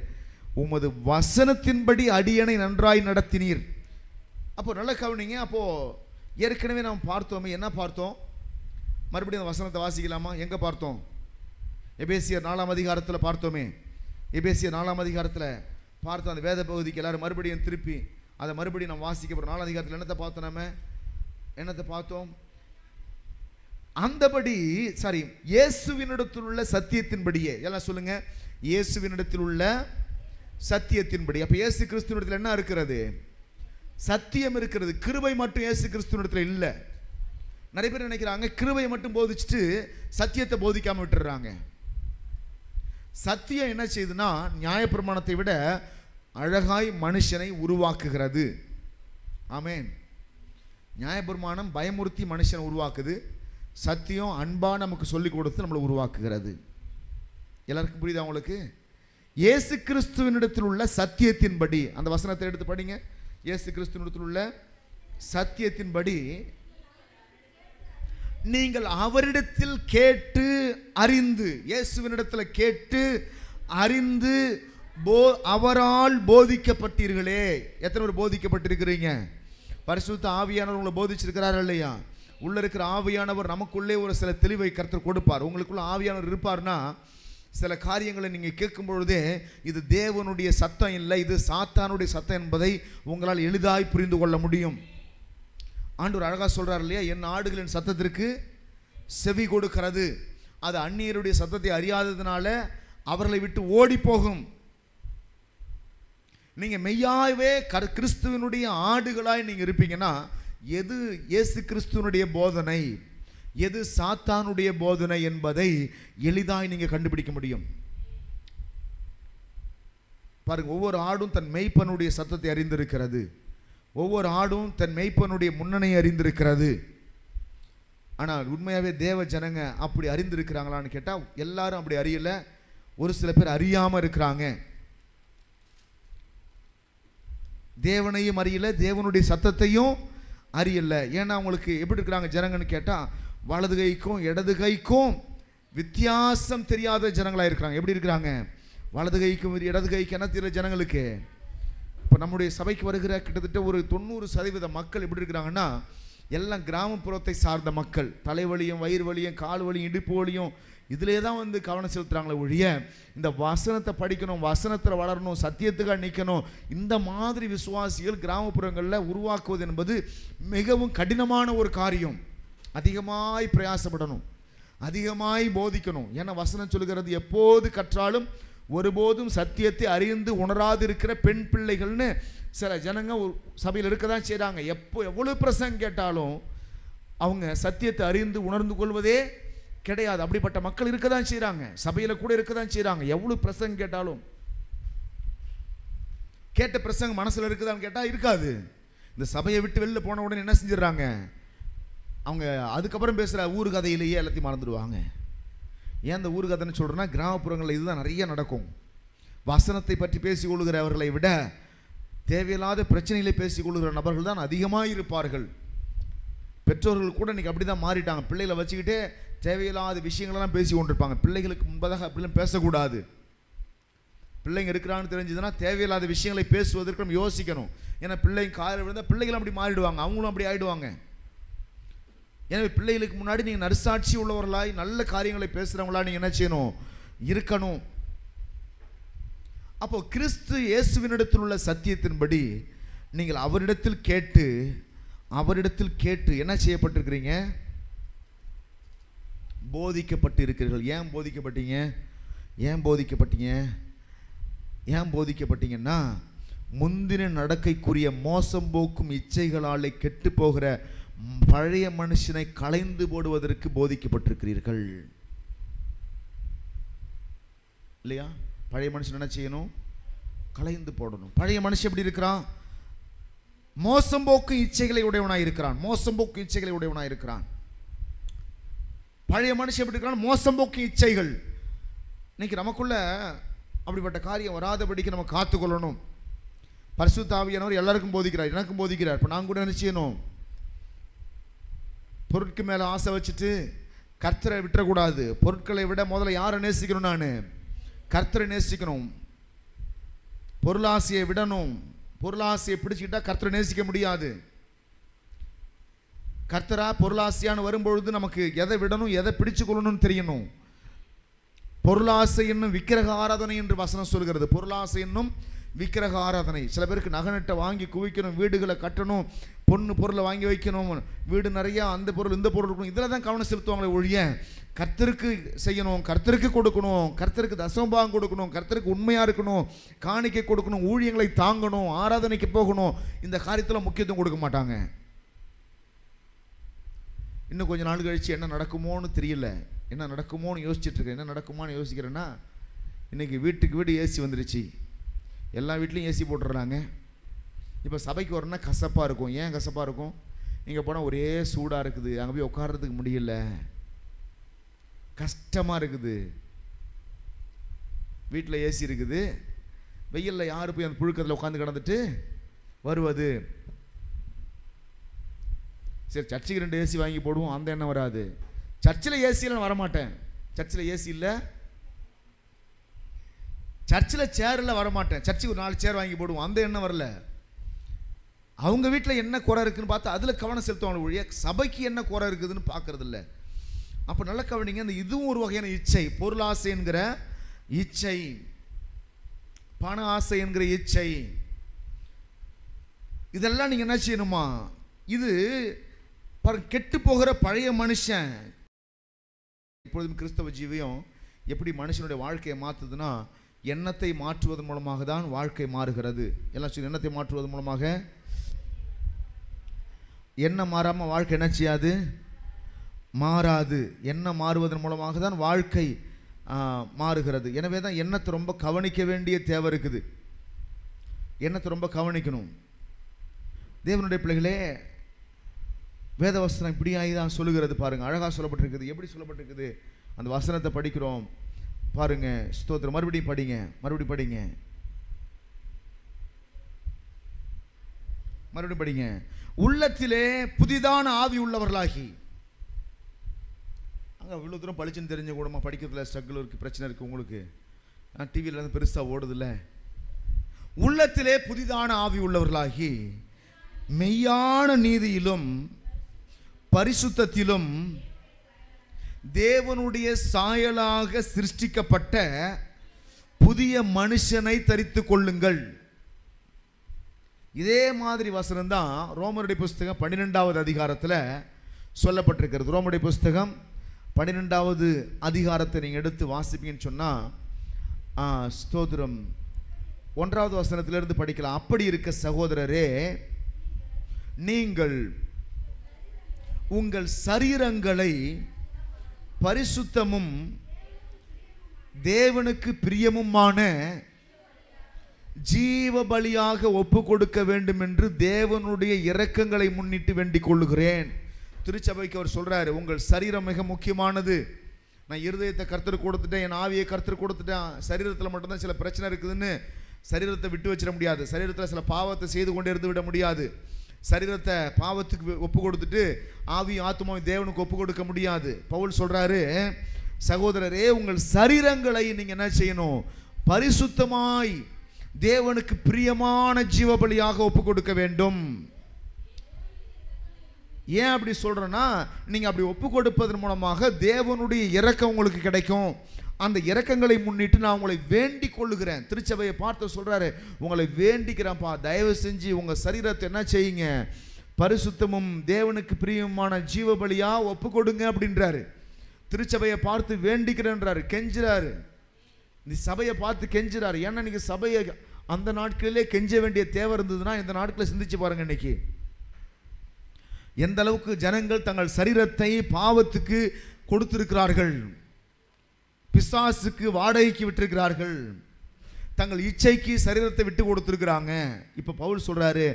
உமது வசனத்தின்படி அடியனை நன்றாய் நடத்தினீர். அப்போ நல்ல கவனிங்க. அப்போ ஏற்கனவே நாம் பார்த்தோமே, என்ன பார்த்தோம்? மறுபடியும் அந்த வசனத்தை வாசிக்கலாமா? எங்க பார்த்தோம்? எபேசியர் 4ஆம் அதிகாரத்தில் பார்த்தோமே. எபேசியர் 4ஆம் அதிகாரத்தில் பார்த்தோம் அந்த வேத பகுதிக்கு எல்லாரும் மறுபடியும் திருப்பி அதை மறுபடியும் நம்ம வாசிக்க போகிறோம். 4 அதிகாரத்தில் என்னத்தை பார்த்தோம்? நம்ம என்னத்தை பார்த்தோம்? அந்தபடி இயேசுவினிடத்தில் உள்ள சத்தியத்தின்படியே, எல்லாம் சொல்லுங்க, இயேசுவினிடத்தில் உள்ள சத்தியத்தின்படி. அப்ப இயேசு கிறிஸ்துவினிடத்தில் என்ன இருக்கிறது? சத்தியம் இருக்கிறது. கிருபை மட்டும் இயேசு கிறிஸ்துவினிடத்தில் இல்லை. நிறைய பேர் நினைக்கிறாங்க கிருபையை மட்டும் போதிச்சுட்டு சத்தியத்தை போதிக்காம விட்டுறாங்க. சத்தியம் என்ன செய்யுதுன்னா நியாயப்பிரமாணத்தை விட அழகாய் மனுஷனை உருவாக்குகிறது. ஆமென். நியாயப்பிரமாணம் பயமுறுத்தி மனுஷனை உருவாக்குது. சத்தியம் அன்பா நமக்கு சொல்லிக் கொடுத்து நம்மளை உருவாக்குகிறது. எல்லாருக்கும் புரியுதா உங்களுக்கு? இயேசு கிறிஸ்துவினிடத்தில் உள்ள சத்தியத்தின்படி, அந்த வசனத்தை எடுத்து படிங்க. இயேசு கிறிஸ்துவினிடத்தில் உள்ள சத்தியத்தின்படி நீங்கள் அவரிடத்தில் கேட்டு அறிந்து, இயேசுவினிடத்தில் கேட்டு அறிந்து அவரால் போதிக்கப்பட்டீர்களே. எத்தனை பேர் போதிக்கப்பட்டிருக்கிறீங்க? பரிசுத்த ஆவியானவர் உங்களை போதிச்சிருக்கிறார் இல்லையா? உள்ள இருக்கிற ஆவியானவர் நமக்குள்ளே ஒரு சில தெளிவை கர்த்தர் கொடுப்பார். உங்களுக்குள்ள ஆவியானவர் இருப்பார்னா சில காரியங்களை நீங்கள் கேட்கும் பொழுதே இது தேவனுடைய சத்தம் இல்லை, இது சாத்தானுடைய சத்தம் என்பதை உங்களால் எளிதாய் புரிந்து கொள்ள முடியும். ஆண்டவர் அழகா சொல்றார் இல்லையா, என் ஆடுகளின் சத்தத்திற்கு செவி கொடுக்கிறது, அது அந்நியருடைய சத்தத்தை அறியாததுனால அவர்களை விட்டு ஓடி போகும். நீங்க மெய்யாவே கிறிஸ்துவனுடைய ஆடுகளாய் நீங்க இருப்பீங்கன்னா எது இயேசு கிறிஸ்துவனுடைய போதனை, எது சாத்தானுடைய போதனை என்பதை எளிதாய் நீங்க கண்டுபிடிக்க முடியும். பாருங்க, ஒவ்வொரு ஆடும் தன் மெய்ப்பனுடைய சத்தத்தை அறிந்திருக்கிறது. ஒவ்வொரு ஆடும் தன் மெய்ப்பனுடைய முன்னணியை அறிந்திருக்கிறது. ஆனால் உண்மையாகவே தேவ ஜனங்க அப்படி அறிந்திருக்கிறாங்களான்னு கேட்டால் எல்லாரும் அப்படி அறியல. ஒரு சில பேர் அறியாமல் இருக்கிறாங்க. தேவனையும் அறியல, தேவனுடைய சத்தத்தையும் அறியல. ஏன்னா அவங்களுக்கு எப்படி இருக்கிறாங்க ஜனங்கன்னு கேட்டால் வலது கைக்கும் இடது கைக்கும் வித்தியாசம் தெரியாத ஜனங்களாக இருக்கிறாங்க. எப்படி இருக்கிறாங்க? வலது கைக்கும் இடது கைக்கு என்ன தெரியல ஜனங்களுக்கு. இப்போ நம்முடைய சபைக்கு வருகிற கிட்டத்தட்ட ஒரு 90% மக்கள் எப்படி இருக்கிறாங்கன்னா எல்லாம் கிராமப்புறத்தை சார்ந்த மக்கள். தலைவலியும் வயிறு வலியும் கால் வலியும் இடுப்பு வலியும் இதிலே தான் வந்து கவனம் செலுத்துகிறாங்களே ஒழிய இந்த வசனத்தை படிக்கணும், வசனத்தில் வளரணும், சத்தியத்துக்காக நிற்கணும், இந்த மாதிரி விசுவாசிகள் கிராமப்புறங்களில் உருவாக்குவது என்பது மிகவும் கடினமான ஒரு காரியம். அதிகமாய் பிரயாசப்படணும், அதிகமாய் போதிக்கணும். ஏன்னா வசனம் சொல்லுகிறது எப்போது கற்றாலும் ஒருபோதும் சத்தியத்தை அறிந்து உணராது இருக்கிற பெண் பிள்ளைகள்னு சில ஜனங்க சபையில் இருக்க தான் செய்கிறாங்க. எவ்வளவு பிரசங்கம் கேட்டாலும் அவங்க சத்தியத்தை அறிந்து உணர்ந்து கொள்வதே கிடையாது. அப்படிப்பட்ட மக்கள் இருக்க தான் செய்கிறாங்க, சபையில் கூட இருக்க தான் செய்கிறாங்க. எவ்வளவு பிரசங்கம் கேட்டாலும் கேட்ட பிரசங்கம் மனசில் இருக்குதான்னு கேட்டால் இருக்காது. இந்த சபையை விட்டு வெளில போன உடனே என்ன செஞ்சிடறாங்க, அவங்க அதுக்கப்புறம் பேசுகிற ஊர் கதையிலேயே எல்லாத்தையும் மறந்துடுவாங்க. ஏன் இந்த ஊர் கதைன்னு சொல்கிறேன்னா கிராமப்புறங்களில் இதுதான் நிறைய நடக்கும். வசனத்தை பற்றி பேசிக்கொள்கிறவர்களை விட தேவையில்லாத பிரச்சனைகளை பேசிக்கொள்கிற நபர்கள் தான் அதிகமாக இருப்பார்கள். பெற்றோர்கள் கூட இன்றைக்கி அப்படி தான் மாறிட்டாங்க. பிள்ளைகளை வச்சுக்கிட்டே தேவையில்லாத விஷயங்களெல்லாம் பேசி கொண்டிருப்பாங்க. பிள்ளைகளுக்கு முன்பதாக அப்படிலாம் பேசக்கூடாது. பிள்ளைங்க இருக்கிறான்னு தெரிஞ்சதுன்னா தேவையில்லாத விஷயங்களை பேசுவதற்கு நம்ம யோசிக்கணும். ஏன்னா பிள்ளைங்க காலையில் விழுந்தால் பிள்ளைகளும் அப்படி மாறிடுவாங்க, அவங்களும் அப்படி ஆகிடுவாங்க. எனவே பிள்ளைகளுக்கு முன்னாடி நீங்கள் நற்சாட்சி உள்ளவர்களாய் நல்ல காரியங்களை பேசுகிறவங்களா நீங்கள் என்ன செய்யணும், இருக்கணும். அப்போ கிறிஸ்து இயேசுவினிடத்தில் உள்ள சத்தியத்தின்படி நீங்கள் அவரிடத்தில் கேட்டு என்ன செய்யப்பட்டிருக்கிறீங்க, போதிக்கப்பட்டு இருக்கிறீர்கள். ஏன் போதிக்கப்பட்டீங்கன்னா முந்தின நடக்கைக்குரிய மோசம் போக்கும் இச்சைகளாலே கெட்டு போகிற பழைய மனுஷனை களைந்து போடுவதற்கு போதிக்கப்பட்டிருக்கிறீர்கள் இல்லையா? பழைய மனுஷன் என்ன செய்யணும், களைந்து போடணும். பழைய மனுஷன் எப்படி இருக்கிறான், மோசம் போக்கு இச்சைகளை உடையவனாய் இருக்கிறான். பழைய மனுஷன் எப்படி இருக்கிறான், மோசம் போக்கு இச்சைகள். இன்னைக்கு நமக்குள்ள அப்படிப்பட்ட காரியம் வராதபடிக்கு நம்ம காத்துக்கொள்ளணும். பரிசுத்த ஆவியானவர் எல்லாருக்கும் போதிக்கிறார், எனக்கும் போதிக்கிறார். இப்போ நான் கூட என்ன செய்யணும், பொருட்கள் மேலே ஆசை வச்சுட்டு கர்த்தரை விட்டுறக்கூடாது. பொருட்களை விட முதல்ல யாரை நேசிக்கணும், நான் கர்த்தரை நேசிக்கணும். பொருளாசையை விடணும். பொருளாசையை பிடிச்சிக்கிட்டா கர்த்தரை நேசிக்க முடியாது. கர்த்தரா பொருளாசையான்னு வரும்பொழுது நமக்கு எதை விடணும் எதை பிடிச்சு கொள்ளணும்னு தெரியணும். பொருளாசை என்னும் விக்கிரக ஆராதனை என்று வசனம் சொல்கிறது. பொருளாசை என்னும் விக்கிரக ஆராதனை. சில பேருக்கு நகநட்டை வாங்கி குவிக்கணும், வீடுகளை கட்டணும், பொண்ணு பொருளை வாங்கி வைக்கணும், வீடு நிறையா அந்த பொருள் இந்த பொருள் இருக்கணும், இதில் தான் கவனம் செலுத்துவாங்களே ஒழிய கர்த்தருக்கு செய்யணும், கர்த்தருக்கு கொடுக்கணும், கர்த்தருக்கு தசமபாகம் கொடுக்கணும், கர்த்தருக்கு உண்மையாக இருக்கணும், காணிக்கை கொடுக்கணும், ஊழியங்களை தாங்கணும், ஆராதனைக்கு போகணும், இந்த காரியத்தில் முக்கியத்துவம் கொடுக்க மாட்டாங்க. இன்னும் கொஞ்சம் நாள் கழித்து என்ன நடக்குமோன்னு தெரியல, என்ன நடக்குமோன்னு யோசிச்சுட்ருக்கேன். என்ன நடக்குமான்னு யோசிக்கிறேன்னா, இன்றைக்கி வீட்டுக்கு வீடு ஏசி வந்துருச்சு, எல்லா வீட்லேயும் ஏசி போட்டுடுறாங்க. இப்போ சபைக்கு வரணும்னா கசப்பாக இருக்கும். ஏன் கசப்பாக இருக்கும்? நீங்கள் போனால் ஒரே சூடாக இருக்குது, அங்கே போய் உட்கார்றதுக்கு முடியல, கஷ்டமாக இருக்குது. வீட்டில் ஏசி இருக்குது, வெயிலில் யார் போய் அந்த புழுக்கத்தில் உட்காந்து கிடந்துட்டு வருவது? சரி, சர்ச்சுக்கு 2 ஏசி வாங்கி போடுவோம், அந்த எண்ணம் வராது. சர்ச்சில் ஏசியில் நான் வரமாட்டேன், சர்ச்சில் ஏசி இல்லை, சர்ச்சில் சேரில் வரமாட்டேன், சர்ச்சுக்கு ஒரு 4 சேர் வாங்கி போடுவோம், அந்த எண்ணம் வரல. அவங்க வீட்டில் என்ன குறை இருக்குன்னு பார்த்து அதில் கவனம் செலுத்துவாங்க ஒழிய சபைக்கு என்ன குறை இருக்குதுன்னு பார்க்கறது இல்லை. அப்போ நல்ல கவனிங்க, அந்த இதுவும் ஒரு வகையான இச்சை. பொருள் ஆசை என்கிற இச்சை, பண ஆசை என்கிற இச்சை, இதெல்லாம் நீங்கள் என்ன செய்யணுமா? இது கெட்டு போகிற பழைய மனுஷன். இப்பொழுதும் கிறிஸ்தவ ஜீவியம் எப்படி மனுஷனுடைய வாழ்க்கையை மாற்றுதுன்னா, எண்ணத்தை மாற்றுவதன் மூலமாக தான் வாழ்க்கை மாறுகிறது. எல்லாம் சொல்லி, எண்ணத்தை மாற்றுவதன் மூலமாக. எண்ணம் மாறாமல் வாழ்க்கை என்ன செய்யாது? மாறாது. எண்ணம் மாறுவதன் மூலமாக தான் வாழ்க்கை மாறுகிறது. எனவே தான் எண்ணத்தை ரொம்ப கவனிக்க வேண்டிய தேவை இருக்குது. எண்ணத்தை ரொம்ப கவனிக்கணும். தேவனுடைய பிள்ளைகளே, வேதவசனம் இப்படியாகி தான் சொல்லுகிறது பாருங்கள். அழகாக சொல்லப்பட்டிருக்குது. எப்படி சொல்லப்பட்டிருக்குது? அந்த வசனத்தை படிக்கிறோம் பாருங்க. ஸ்தோத்திரம். மறுபடியும் படிங்க, மறுபடியும் படிங்க, மறுபடியும் படிங்க. உள்ளத்திலே புதிதான ஆவி உள்ளவர்களாகி. அங்கே இவ்வளோ தூரம் பளிச்சுன்னு தெரிஞ்ச கூடமா படிக்கிறதுல ஸ்ட்ரகிள் இருக்குது, பிரச்சனை இருக்குது உங்களுக்கு. டிவியில் இருந்து பெருசாக ஓடுதில்ல. உள்ளத்திலே புதிதான ஆவி உள்ளவர்களாகி மெய்யான நீதியிலும் பரிசுத்தத்திலும் தேவனுடைய சாயலாக சிருஷ்டிக்கப்பட்ட புதிய மனுஷனை தரித்து கொள்ளுங்கள். இதே மாதிரி வசனம் தான் ரோமருடைய புஸ்தகம் 12வது அதிகாரத்தில் சொல்லப்பட்டிருக்கிறது. ரோமருடைய புஸ்தகம் 12வது அதிகாரத்தை நீங்கள் எடுத்து வாசிப்பீங்கன்னு சொன்னால், ஸ்தோத்திரம், 1வது வசனத்திலிருந்து படிக்கலாம். அப்படி இருக்க சகோதரரே, நீங்கள் உங்கள் சரீரங்களை பரிசுத்தமும் தேவனுக்கு பிரியமுமான ஜீவ பலியாக ஒப்பு கொடுக்க வேண்டும் என்று தேவனுடைய இரக்கங்களை முன்னிட்டு வேண்டிக் கொள்ளுகிறேன். திருச்சபைக்கு அவர் சொல்றாரு, உங்கள் சரீரம் மிக முக்கியமானது. நான் இருதயத்தை கர்த்தருக்கு கொடுத்துட்டேன், என் ஆவியை கர்த்தருக்கு கொடுத்துட்டேன், சரீரத்தில் மட்டும்தான் சில பிரச்சனை இருக்குதுன்னு சரீரத்தை விட்டு வச்சிட முடியாது. சரீரத்தில் சில பாவத்தை செய்து கொண்டே இருந்து விட முடியாது. சரீரத்தை பாவத்துக்கு ஒப்பு கொடுத்துட்டு ஆவி ஆத்மாவை தேவனுக்கு ஒப்பு கொடுக்க முடியாது. பவுல் சொல்றாரு, சகோதரரே, உங்கள் சரீரங்களை நீங்க என்ன செய்யணும்? பரிசுத்தமாய் தேவனுக்கு பிரியமான ஜீவபலியாக ஒப்பு கொடுக்க வேண்டும். ஏன் அப்படி சொல்றேன்னா, நீங்க அப்படி ஒப்பு கொடுப்பதன் மூலமாக தேவனுடைய இரக்கம் உங்களுக்கு கிடைக்கும். அந்த இரக்கங்களை முன்னிட்டு நான் உங்களை வேண்டிக் கொள்ளுகிறேன். திருச்சபையை பார்த்து சொல்றாரு, உங்களை வேண்டிக்கிறேன்ப்பா, தயவு செஞ்சு உங்க சரீரத்தை என்ன செய்யுங்க? பரிசுத்தமும் தேவனுக்கு பிரியமான ஜீவபலியா ஒப்பு கொடுங்க அப்படின்றாரு. திருச்சபையை பார்த்து வேண்டிக்கிறேன்றாரு, கெஞ்சுறாரு. இந்த சபையை பார்த்து கெஞ்சுறாரு. ஏன்னா நீங்க சபையை அந்த நாட்களிலே கெஞ்ச வேண்டிய தேவை இருந்ததுன்னா இந்த நாட்களில் சிந்திச்சு பாருங்க. இன்னைக்கு எந்த அளவுக்கு ஜனங்கள் தங்கள் சரீரத்தை பாவத்துக்கு கொடுத்திருக்கிறார்கள், பிசாசுக்கு வாடகைக்கு விட்டிருக்கிறார்கள், தங்கள் இச்சைக்கு சரீரத்தை விட்டு கொடுத்துருக்குறாங்க. இப்போ பவுல் சொல்றாரு,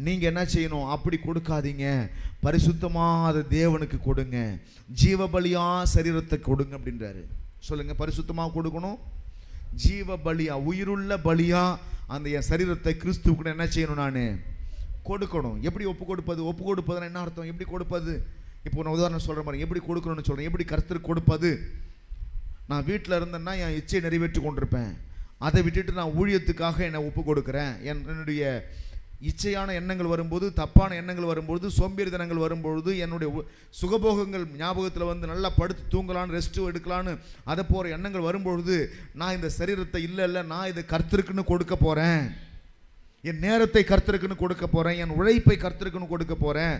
நீங்க என்ன செய்யணும்? அப்படி கொடுக்காதீங்க, பரிசுத்தமாக தேவனுக்கு கொடுங்க, ஜீவபலியா சரீரத்தை கொடுங்க அப்படின்றாரு. சொல்லுங்க, பரிசுத்தமாக கொடுக்கணும், ஜீவ பலியா, உயிருள்ள பலியா அந்த என் சரீரத்தை கிறிஸ்துவுக்கு என்ன செய்யணும்? நான் கொடுக்கணும். எப்படி ஒப்பு கொடுப்பது? ஒப்பு கொடுப்பதுன்னா என்ன அர்த்தம்? எப்படி கொடுப்பது? இப்போ நான் உதாரணம் சொல்ற மாதிரி எப்படி கொடுக்கணும்னு சொல்றேன். எப்படி கர்த்தருக்கு கொடுப்பது? நான் வீட்டில் இருந்தேன்னா என் இச்சையை நிறைவேற்றி கொண்டிருப்பேன். அதை விட்டுட்டு நான் ஊழியத்துக்காக என்னை ஒப்பு கொடுக்குறேன். என்னுடைய இச்சையான எண்ணங்கள் வரும்போது, தப்பான எண்ணங்கள் வரும்பொழுது, சோம்பேறித்தனங்கள் வரும்பொழுது, என்னுடைய சுகபோகங்கள் ஞாபகத்தில் வந்து நல்லா படுத்து தூங்கலான்னு, ரெஸ்ட்டு எடுக்கலான்னு அதை போகிற எண்ணங்கள் வரும்பொழுது, நான் இந்த சரீரத்தை இல்லை நான் இதை கர்த்தருக்குன்னு கொடுக்க போகிறேன். என் நேரத்தை கர்த்தருக்குன்னு கொடுக்க போறேன், என் உழைப்பை கர்த்தருக்குன்னு கொடுக்க போறேன்.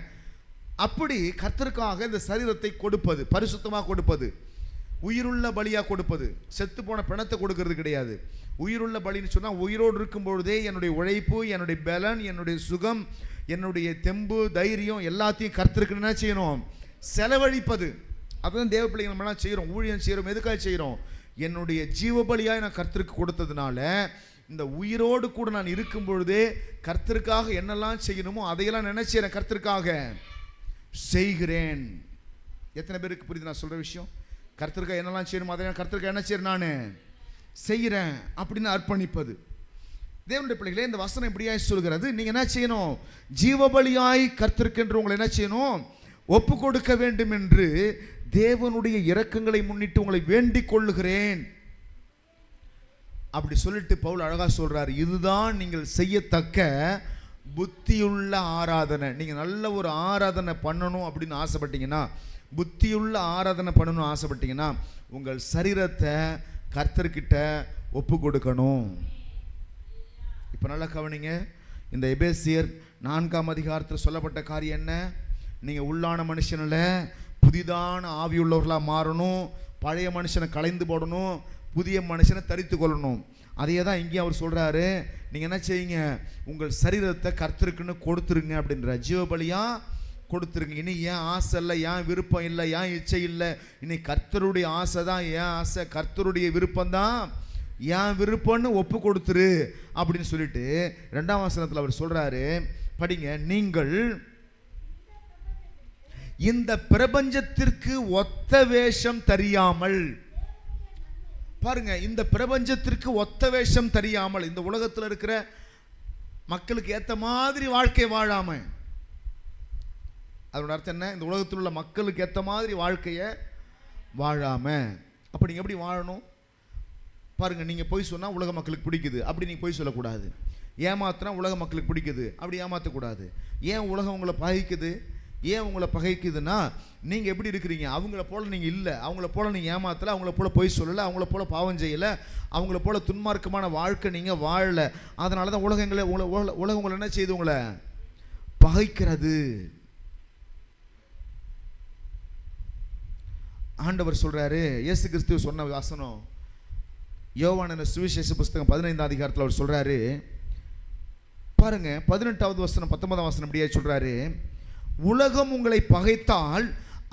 அப்படி கர்த்தருக்காக இந்த சரீரத்தை கொடுப்பது, பரிசுத்தமாக கொடுப்பது, உயிருள்ள பலியாக கொடுப்பது. செத்து போன பிணத்தை கொடுக்கறது கிடையாது. உயிருள்ள பலின்னு சொன்னால் உயிரோடு இருக்கும் பொழுதே என்னுடைய உழைப்பு, என்னுடைய பலன், என்னுடைய சுகம், என்னுடைய தெம்பு, தைரியம் எல்லாத்தையும் கர்த்தருக்கு என்ன செய்யணும்? செலவழிப்பது. அதுதான் தேவ பிள்ளைங்க நம்மளாம் செய்கிறோம். ஊழியம் செய்கிறோம். எதுக்காக செய்கிறோம்? என்னுடைய ஜீவபலியாக நான் கர்த்தருக்கு கொடுத்ததுனால இந்த உயிரோடு கூட நான் இருக்கும் பொழுதே கர்த்தருக்காக என்னெல்லாம் செய்யணுமோ அதையெல்லாம் நினைச்சேன், கர்த்தருக்காக செய்கிறேன். எத்தனை பேருக்கு புரியுது நான் சொல்ற விஷயம்? கர்த்தருக்காக என்னெல்லாம் செய்யணுமோ அதை கர்த்தருக்காக என்ன செய்யறேன், நான் செய்கிறேன் அப்படின்னு அர்ப்பணிப்பது. தேவனுடைய பிள்ளைகளே, இந்த வசனம் இப்படியாய் சொல்கிறது, நீங்க என்ன செய்யணும்? ஜீவபலியாய் கர்த்தருக்கென்று உங்களை என்ன செய்யணும்? ஒப்பு கொடுக்க வேண்டும் என்று தேவனுடைய இரக்கங்களை முன்னிட்டு உங்களை வேண்டிக் கொள்ளுகிறேன். அப்படி சொல்லிட்டு பவுல் அழகா சொல்றாரு, இதுதான் நீங்கள் செய்யத்தக்க புத்தியுள்ள ஆராதனை. நீங்க நல்ல ஒரு ஆராதனை பண்ணணும் அப்படின்னு ஆசைப்பட்டீங்கன்னா, புத்தியுள்ள ஆராதனை பண்ணணும் ஆசைப்பட்டீங்கன்னா, உங்கள் சரீரத்தை கர்த்தர்கிட்ட ஒப்பு கொடுக்கணும். இப்ப நல்லா கவனிங்க. இந்த எபேசியர் 4ஆம் அதிகாரத்தில் சொல்லப்பட்ட காரியம் என்ன? நீங்க உள்ளான மனுஷனில் புதிதான ஆவியுள்ளவர்களாக மாறணும், பழைய மனுஷனை களைந்து போடணும், புதிய மனுஷனை தரித்து கொள்ளணும். அதையே தான் இங்கேயும் அவர் சொல்றாரு, நீங்க என்ன செய்யுங்க? உங்கள் சரீரத்தை கர்த்தருக்குன்னு கொடுத்துருங்க அப்படின்ற. ஜீவபலியா கொடுத்துருங்க. இனி ஏன் ஆசை இல்லை, ஏன் விருப்பம் இல்லை, ஏன் இச்சை இல்லை, இனி கர்த்தருடைய ஆசை தான் ஏன் ஆசை, கர்த்தருடைய விருப்பம் தான் ஏன் விருப்பம்னு ஒப்பு கொடுத்துரு அப்படின்னு சொல்லிட்டு 2ஆம் வசனத்தில் அவர் சொல்றாரு, படிங்க. நீங்கள் இந்த பிரபஞ்சத்திற்கு ஒத்த வேஷம் தெரியாமல், பாருங்க, இந்த பிரபஞ்சத்திற்கு ஒத்த வேஷம் தெரியாமல், இந்த உலகத்தில் இருக்கிற மக்களுக்கு ஏற்ற மாதிரி வாழ்க்கை வாழாம, அதோட அர்த்தம் என்ன? இந்த உலகத்தில் உள்ள மக்களுக்கு ஏற்ற மாதிரி வாழ்க்கையை வாழாம. அப்ப நீங்க எப்படி வாழணும் பாருங்க. நீங்க பொய் சொன்னா உலக மக்களுக்கு பிடிக்குது, அப்படி நீங்க பொய் சொல்லக்கூடாது. ஏமாத்தினா உலக மக்களுக்கு பிடிக்குது, அப்படி ஏமாற்றக்கூடாது. ஏன் உலகம் உங்களை பகைக்குது, ஏன் உங்களை பகைக்குதுன்னா, நீங்க எப்படி இருக்கிறீங்க? அவங்கள போல நீங்க இல்லை, அவங்கள போல நீங்க ஏமாத்தல, அவங்கள போல பொய் சொல்லலை, அவங்கள போல பாவம் செய்யலை, அவங்கள போல துன்மார்க்கமான வாழ்க்கை நீங்க வாழல. அதனால தான் உலகம் உங்களை என்ன செய்து உங்களை பகைக்கிறது. ஆண்டவர் சொல்றாரு, இயேசு கிறிஸ்து சொன்ன வசனம் யோவான் சுவிசேஷ புஸ்தகம் 15ஆம் அதிகாரத்தில் அவர் சொல்றாரு, பாருங்க 18வது வசனம் 19ஆம் வசனம் இப்படியே சொல்றாரு, உலகம் உங்களை பகைத்தால்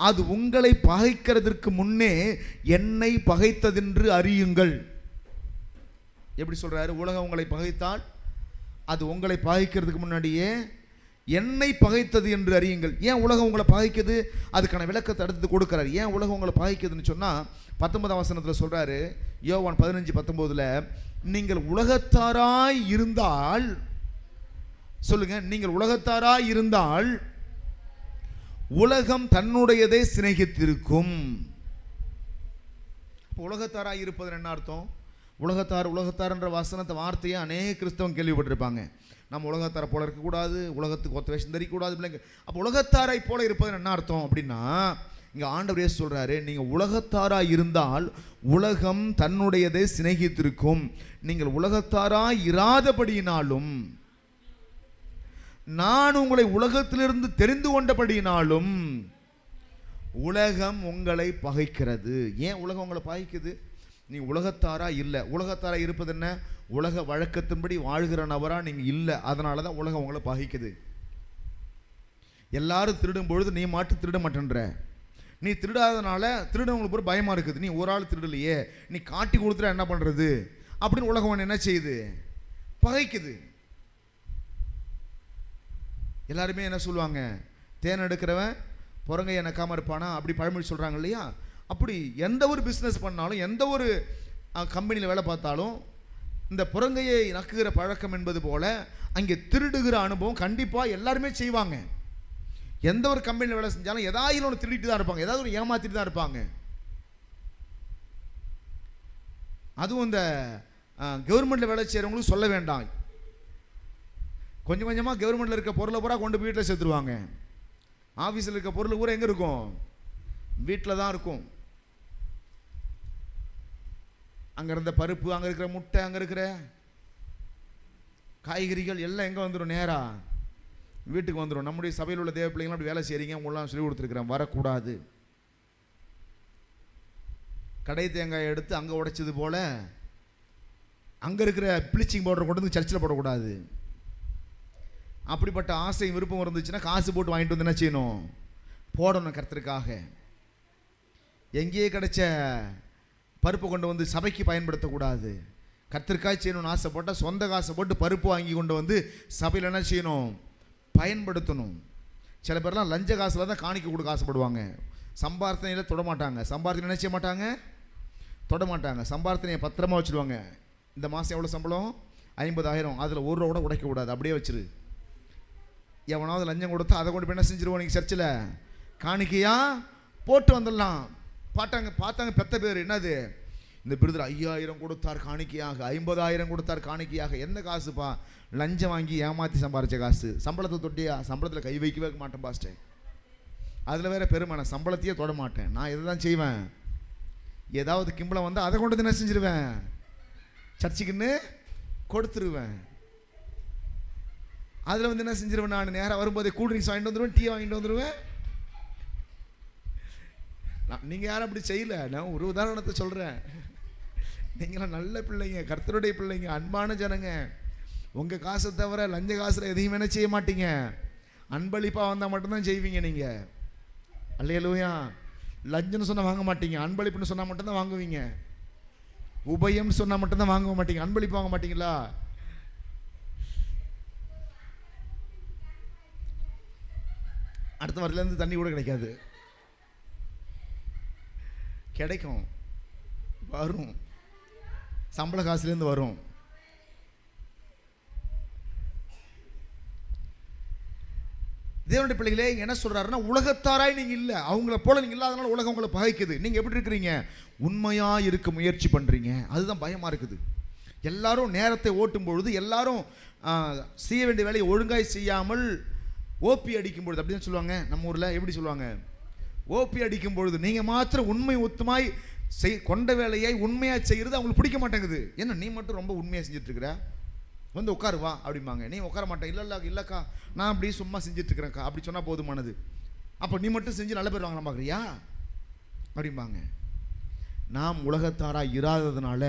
அது உங்களை பகைக்கிறதற்கு முன்னே என்னை பகைத்ததென்று அறியுங்கள். எப்படி சொல்றாரு? உலகம் உங்களை பகைத்தால் அது உங்களை பகைக்கிறதுக்கு முன்னாடியே என்னை பகைத்தது என்று அறியுங்கள். ஏன் உலகம் உங்களை பகைக்குது? அதுக்கான விளக்கத்தை அடுத்து கொடுக்கிறார். ஏன் உலகம் உங்களை பகைக்குதுன்னு சொன்னா 19ஆம் வசனத்தில் சொல்றாரு, யோவான் 15:19, நீங்கள் உலகத்தாராய் இருந்தால், சொல்லுங்க, நீங்கள் உலகத்தாராய் இருந்தால் உலகம் தன்னுடையதை சிநேகித்திருக்கும். உலகத்தாராய் இருப்பது என்ன அர்த்தம்? உலகத்தார் என்ற வசனத்தை வார்த்தையை அநேக கிறிஸ்தவம் கேள்விப்பட்டிருப்பாங்க. நம்ம உலகத்தாரை போல இருக்கக்கூடாது, உலகத்துக்கு ஒத்த வேஷம் தரிக்கூடாது பிள்ளைங்க. அப்போ உலகத்தாரை போல இருப்பது என்ன அர்த்தம் அப்படின்னா, இங்க ஆண்டவர் இயேசு சொல்றாரு, நீங்க உலகத்தாராய் இருந்தால் உலகம் தன்னுடையதை சிநேகித்திருக்கும். நீங்கள் உலகத்தாராய் இராதபடியினாலும், நான் உங்களை உலகத்திலிருந்து தெரிந்து கொண்டபடியினாலும் உலகம் உங்களை பகைக்கிறது. ஏன் உலகம் உங்களை பகைக்குது? நீ உலகத்தாரா இல்லை. உலகத்தாரா இருப்பது என்ன? உலக வழக்கத்தின்படி வாழ்கிற நபரா நீங்க இல்லை. அதனால தான் உலகம் உங்களை பகைக்குது. எல்லாரும் திருடும் பொழுது நீ மாட்டு திருட மாட்டேன்ற. நீ திருடாதனால திருடவங்களுக்கு ஒரு பயமா இருக்குது. நீ ஒரு ஆள் திருடலையே, நீ காட்டி கொடுத்துட்டா என்ன பண்றது அப்படின்னு உலகம் என்ன செய்யுது? பகைக்குது. எல்லாருமே என்ன சொல்லுவாங்க? தேன் எடுக்கிறவன் புறங்கையை நக்காம இருப்பானா, அப்படி பழமொழி சொல்றாங்க இல்லையா? அப்படி எந்த ஒரு பிஸ்னஸ் பண்ணாலும், எந்த ஒரு கம்பெனியில் வேலை பார்த்தாலும், இந்த புறங்கையை நக்குகிற பழக்கம் என்பது போல அங்கே திருடுகிற அனுபவம் கண்டிப்பாக எல்லாருமே செய்வாங்க. எந்த ஒரு கம்பெனியில் வேலை செஞ்சாலும் ஏதாவது ஒன்று திருடிட்டு தான் இருப்பாங்க, ஏதாவது ஒரு ஏமாத்திட்டு தான் இருப்பாங்க. அதுவும் இந்த கவர்மெண்ட்டில் வேலை செய்கிறவங்களும் சொல்ல வேண்டாம். கொஞ்சம் கொஞ்சமாக கவர்மெண்ட்டில் இருக்க பொருளை பூரா கொண்டு போய் வீட்டில் சேர்த்துருவாங்க. ஆஃபீஸில் இருக்க பொருள் பூரா எங்கே இருக்கும்? வீட்டில் தான் இருக்கும். அங்கே இருந்த பருப்பு, அங்கே இருக்கிற முட்டை, அங்கே இருக்கிற காய்கறிகள் எல்லாம் எங்கே வந்துடும்? நேராக வீட்டுக்கு வந்துடும். நம்முடைய சபையில் உள்ள தேவ பிள்ளைங்களாம் அப்படி வேலை செய்கிறீங்க, உங்களாம் சொல்லி கொடுத்துருக்குறேன், வரக்கூடாது. கடை தேங்காயை எடுத்து அங்கே உடைச்சது போல் அங்கே இருக்கிற ப்ளீச்சிங் பவுடர் கொண்டு வந்து சர்ச்சில் போடக்கூடாது. அப்படிப்பட்ட ஆசை விருப்பம் இருந்துச்சுன்னா காசு போட்டு வாங்கிட்டு வந்து என்ன செய்யணும்? போடணும் கர்த்தருக்காக. எங்கேயே கிடைச்ச பருப்பு கொண்டு வந்து சபைக்கு பயன்படுத்தக்கூடாது. கர்த்தருக்காக செய்யணும்னு ஆசைப்பட்டால் சொந்த காசை போட்டு பருப்பு வாங்கி கொண்டு வந்து சபையில் என்ன செய்யணும்? பயன்படுத்தணும். சில பேர்லாம் லஞ்ச காசில் தான் காணிக்க கொடுக்க ஆசைப்படுவாங்க. சம்பார்த்தனையில் தொடமாட்டாங்க. சம்பார்த்தனை என்ன செய்ய மாட்டாங்க? தொடமாட்டாங்க. சம்பார்த்தனையை பத்திரமா வச்சுடுவாங்க. இந்த மாதம் எவ்வளோ சம்பளம்? 50,000. அதில் ஒரு ரூபா கூட உடைக்கக்கூடாது, அப்படியே வச்சிரு. எவனாவது லஞ்சம் கொடுத்தா அதை கொண்டு போய் என்ன செஞ்சிருவோம்? நீங்கள் சர்ச்சில் காணிக்கையா போட்டு வந்துடலாம். பார்த்தாங்க பெத்த பேர் என்னது? இந்த பிரதர் 5,000 கொடுத்தார் காணிக்கையாக, 50,000 கொடுத்தார் காணிக்கையாக. என்ன காசுப்பா? லஞ்சம் வாங்கி ஏமாற்றி சம்பாரித்த காசு. சம்பளத்தை தொட்டியா? சம்பளத்தில் கை வைக்கவே மாட்டேன் பாஸ்டர். அதில் வேற பெருமை, நான் சம்பளத்தையே தொட மாட்டேன். நான் இதை தான் செய்வேன். ஏதாவது கிம்பளம் வந்தால் அதை கொண்டு என்ன செஞ்சிருவேன்? சர்ச்சுக்குன்னு கொடுத்துருவேன். அதில் வந்து என்ன செஞ்சிருவேன்? நான் நேராக வரும்போதே கூல்ட்ரிங்க்ஸ் வாங்கிட்டு வந்துடுவேன், டீ வாங்கிட்டு வந்துடுவேன். நீங்கள் யாரும் அப்படி செய்யல. நான் ஒரு உதாரணத்தை சொல்கிறேன். நீங்களாம் நல்ல பிள்ளைங்க, கர்த்தருடைய பிள்ளைங்க, அன்பான ஜனங்க. உங்கள் காசை தவிர லஞ்ச காசில் எதையும் என்ன செய்ய மாட்டீங்க. அன்பளிப்பாக வந்தால் மட்டும்தான் செய்வீங்க நீங்கள். அல்லேலூயா. லஞ்சம்னு சொன்னால் வாங்க மாட்டீங்க, அன்பளிப்புன்னு சொன்னால் மட்டும்தான் வாங்குவீங்க. உபயம் சொன்னால் மட்டும்தான் வாங்க மாட்டீங்க, அன்பளிப்பு வாங்க மாட்டீங்களா? அடுத்த வாரத்துலேருந்து தண்ணி கூட கிடைக்காது. கிடைக்கும், வரும், சம்பள காசுலேருந்து வரும். தேவனுடைய பிள்ளைகளே என்ன சொல்றாருன்னா, உலகத்தாராய் நீங்க இல்லை, அவங்கள போல நீங்க இல்லாதனால உலகம் உங்களை பகைக்குது. நீங்க எப்படி இருக்கிறீங்க? உண்மையா இருக்க முயற்சி பண்றீங்க. அதுதான் பயமா இருக்குது. எல்லாரும் நேரத்தை ஓட்டும் பொழுது, எல்லாரும் செய்ய வேண்டிய வேலையை ஒழுங்காய் செய்யாமல் ஓபி அடிக்கும் பொழுது, அப்படின்னு சொல்லுவாங்க நம்ம ஊர்ல. எப்படி சொல்லுவாங்க? ஓபி அடிக்கும் பொழுது நீங்க மாத்திரம் உண்மை ஒத்துமாய் கொண்ட வேலையை உண்மையா செய்யறது அவங்களுக்கு பிடிக்க மாட்டேங்குது. என்ன நீ மட்டும் ரொம்ப உண்மையா செஞ்சுட்டு இருக்கிற, வந்து உட்காரு வா அப்படிம்பாங்க. நீ உட்கார மாட்டேன். இல்லைக்கா நான் அப்படி சும்மா செஞ்சுட்டு இருக்கிறேன்க்கா, அப்படி சொன்னால் போதுமானது. அப்போ நீ மட்டும் செஞ்சு நல்ல பேர் வாங்கலாம் பார்க்குறியா அப்படிம்பாங்க. நாம் உலகத்தாராக இராததுனால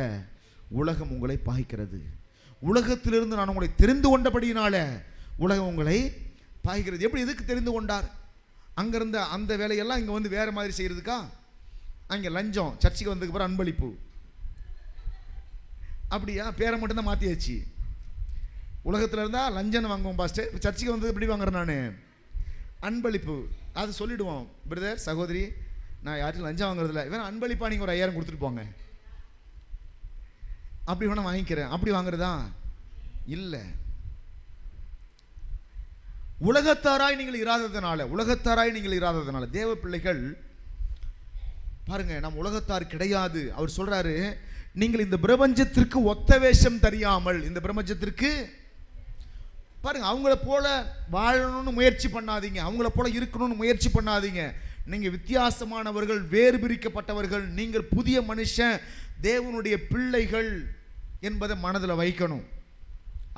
உலகம் உங்களை பாய்க்கிறது. உலகத்திலிருந்து நான் உங்களை தெரிந்து கொண்டபடியினால உலகம் உங்களை பாய்க்கிறது. எப்படி எதுக்கு தெரிந்து கொண்டார்? அங்கிருந்த அந்த வேலையெல்லாம் இங்கே வந்து வேறு மாதிரி செய்கிறதுக்கா? அங்கே லஞ்சம், சர்ச்சுக்கு வந்ததுக்கு அப்புறம் அன்பளிப்பு, அப்படியா? பேரை மட்டும்தான் மாற்றியாச்சு. உலகத்தில் இருந்தால் லஞ்சம் வாங்குவோம் பாஸ்டர், சர்ச்சுக்கு வந்தது எப்படி வாங்குறேன் நான்? அன்பளிப்பு. அது சொல்லிவிடுவோம், பிரதர் சகோதரி நான் யார்ட்டும் லஞ்சம் வாங்குறதில்ல, வேணா அன்பளிப்பாக நீங்கள் ஒரு 5,000 கொடுத்துட்டு போங்க, அப்படி வேணா வாங்கிக்கிறேன். அப்படி வாங்குறதா? இல்லை. உலகத்தாராய் நீங்கள் இராததுனால தேவ பிள்ளைகள் பாருங்க, நம்ம உலகத்தார் கிடையாது. அவர் சொல்றாரு, நீங்கள் இந்த பிரபஞ்சத்திற்கு ஒத்த வேஷம் தெரியாமல், இந்த பிரபஞ்சத்திற்கு பாருங்க, அவங்கள போல வாழணும்னு முயற்சி பண்ணாதீங்க, அவங்கள போல இருக்கணும்னு முயற்சி பண்ணாதீங்க. நீங்க வித்தியாசமானவர்கள், வேறு பிரிக்கப்பட்டவர்கள், நீங்கள் புதிய மனுஷன், தேவனுடைய பிள்ளைகள் என்பதை மனதில் வைக்கணும்.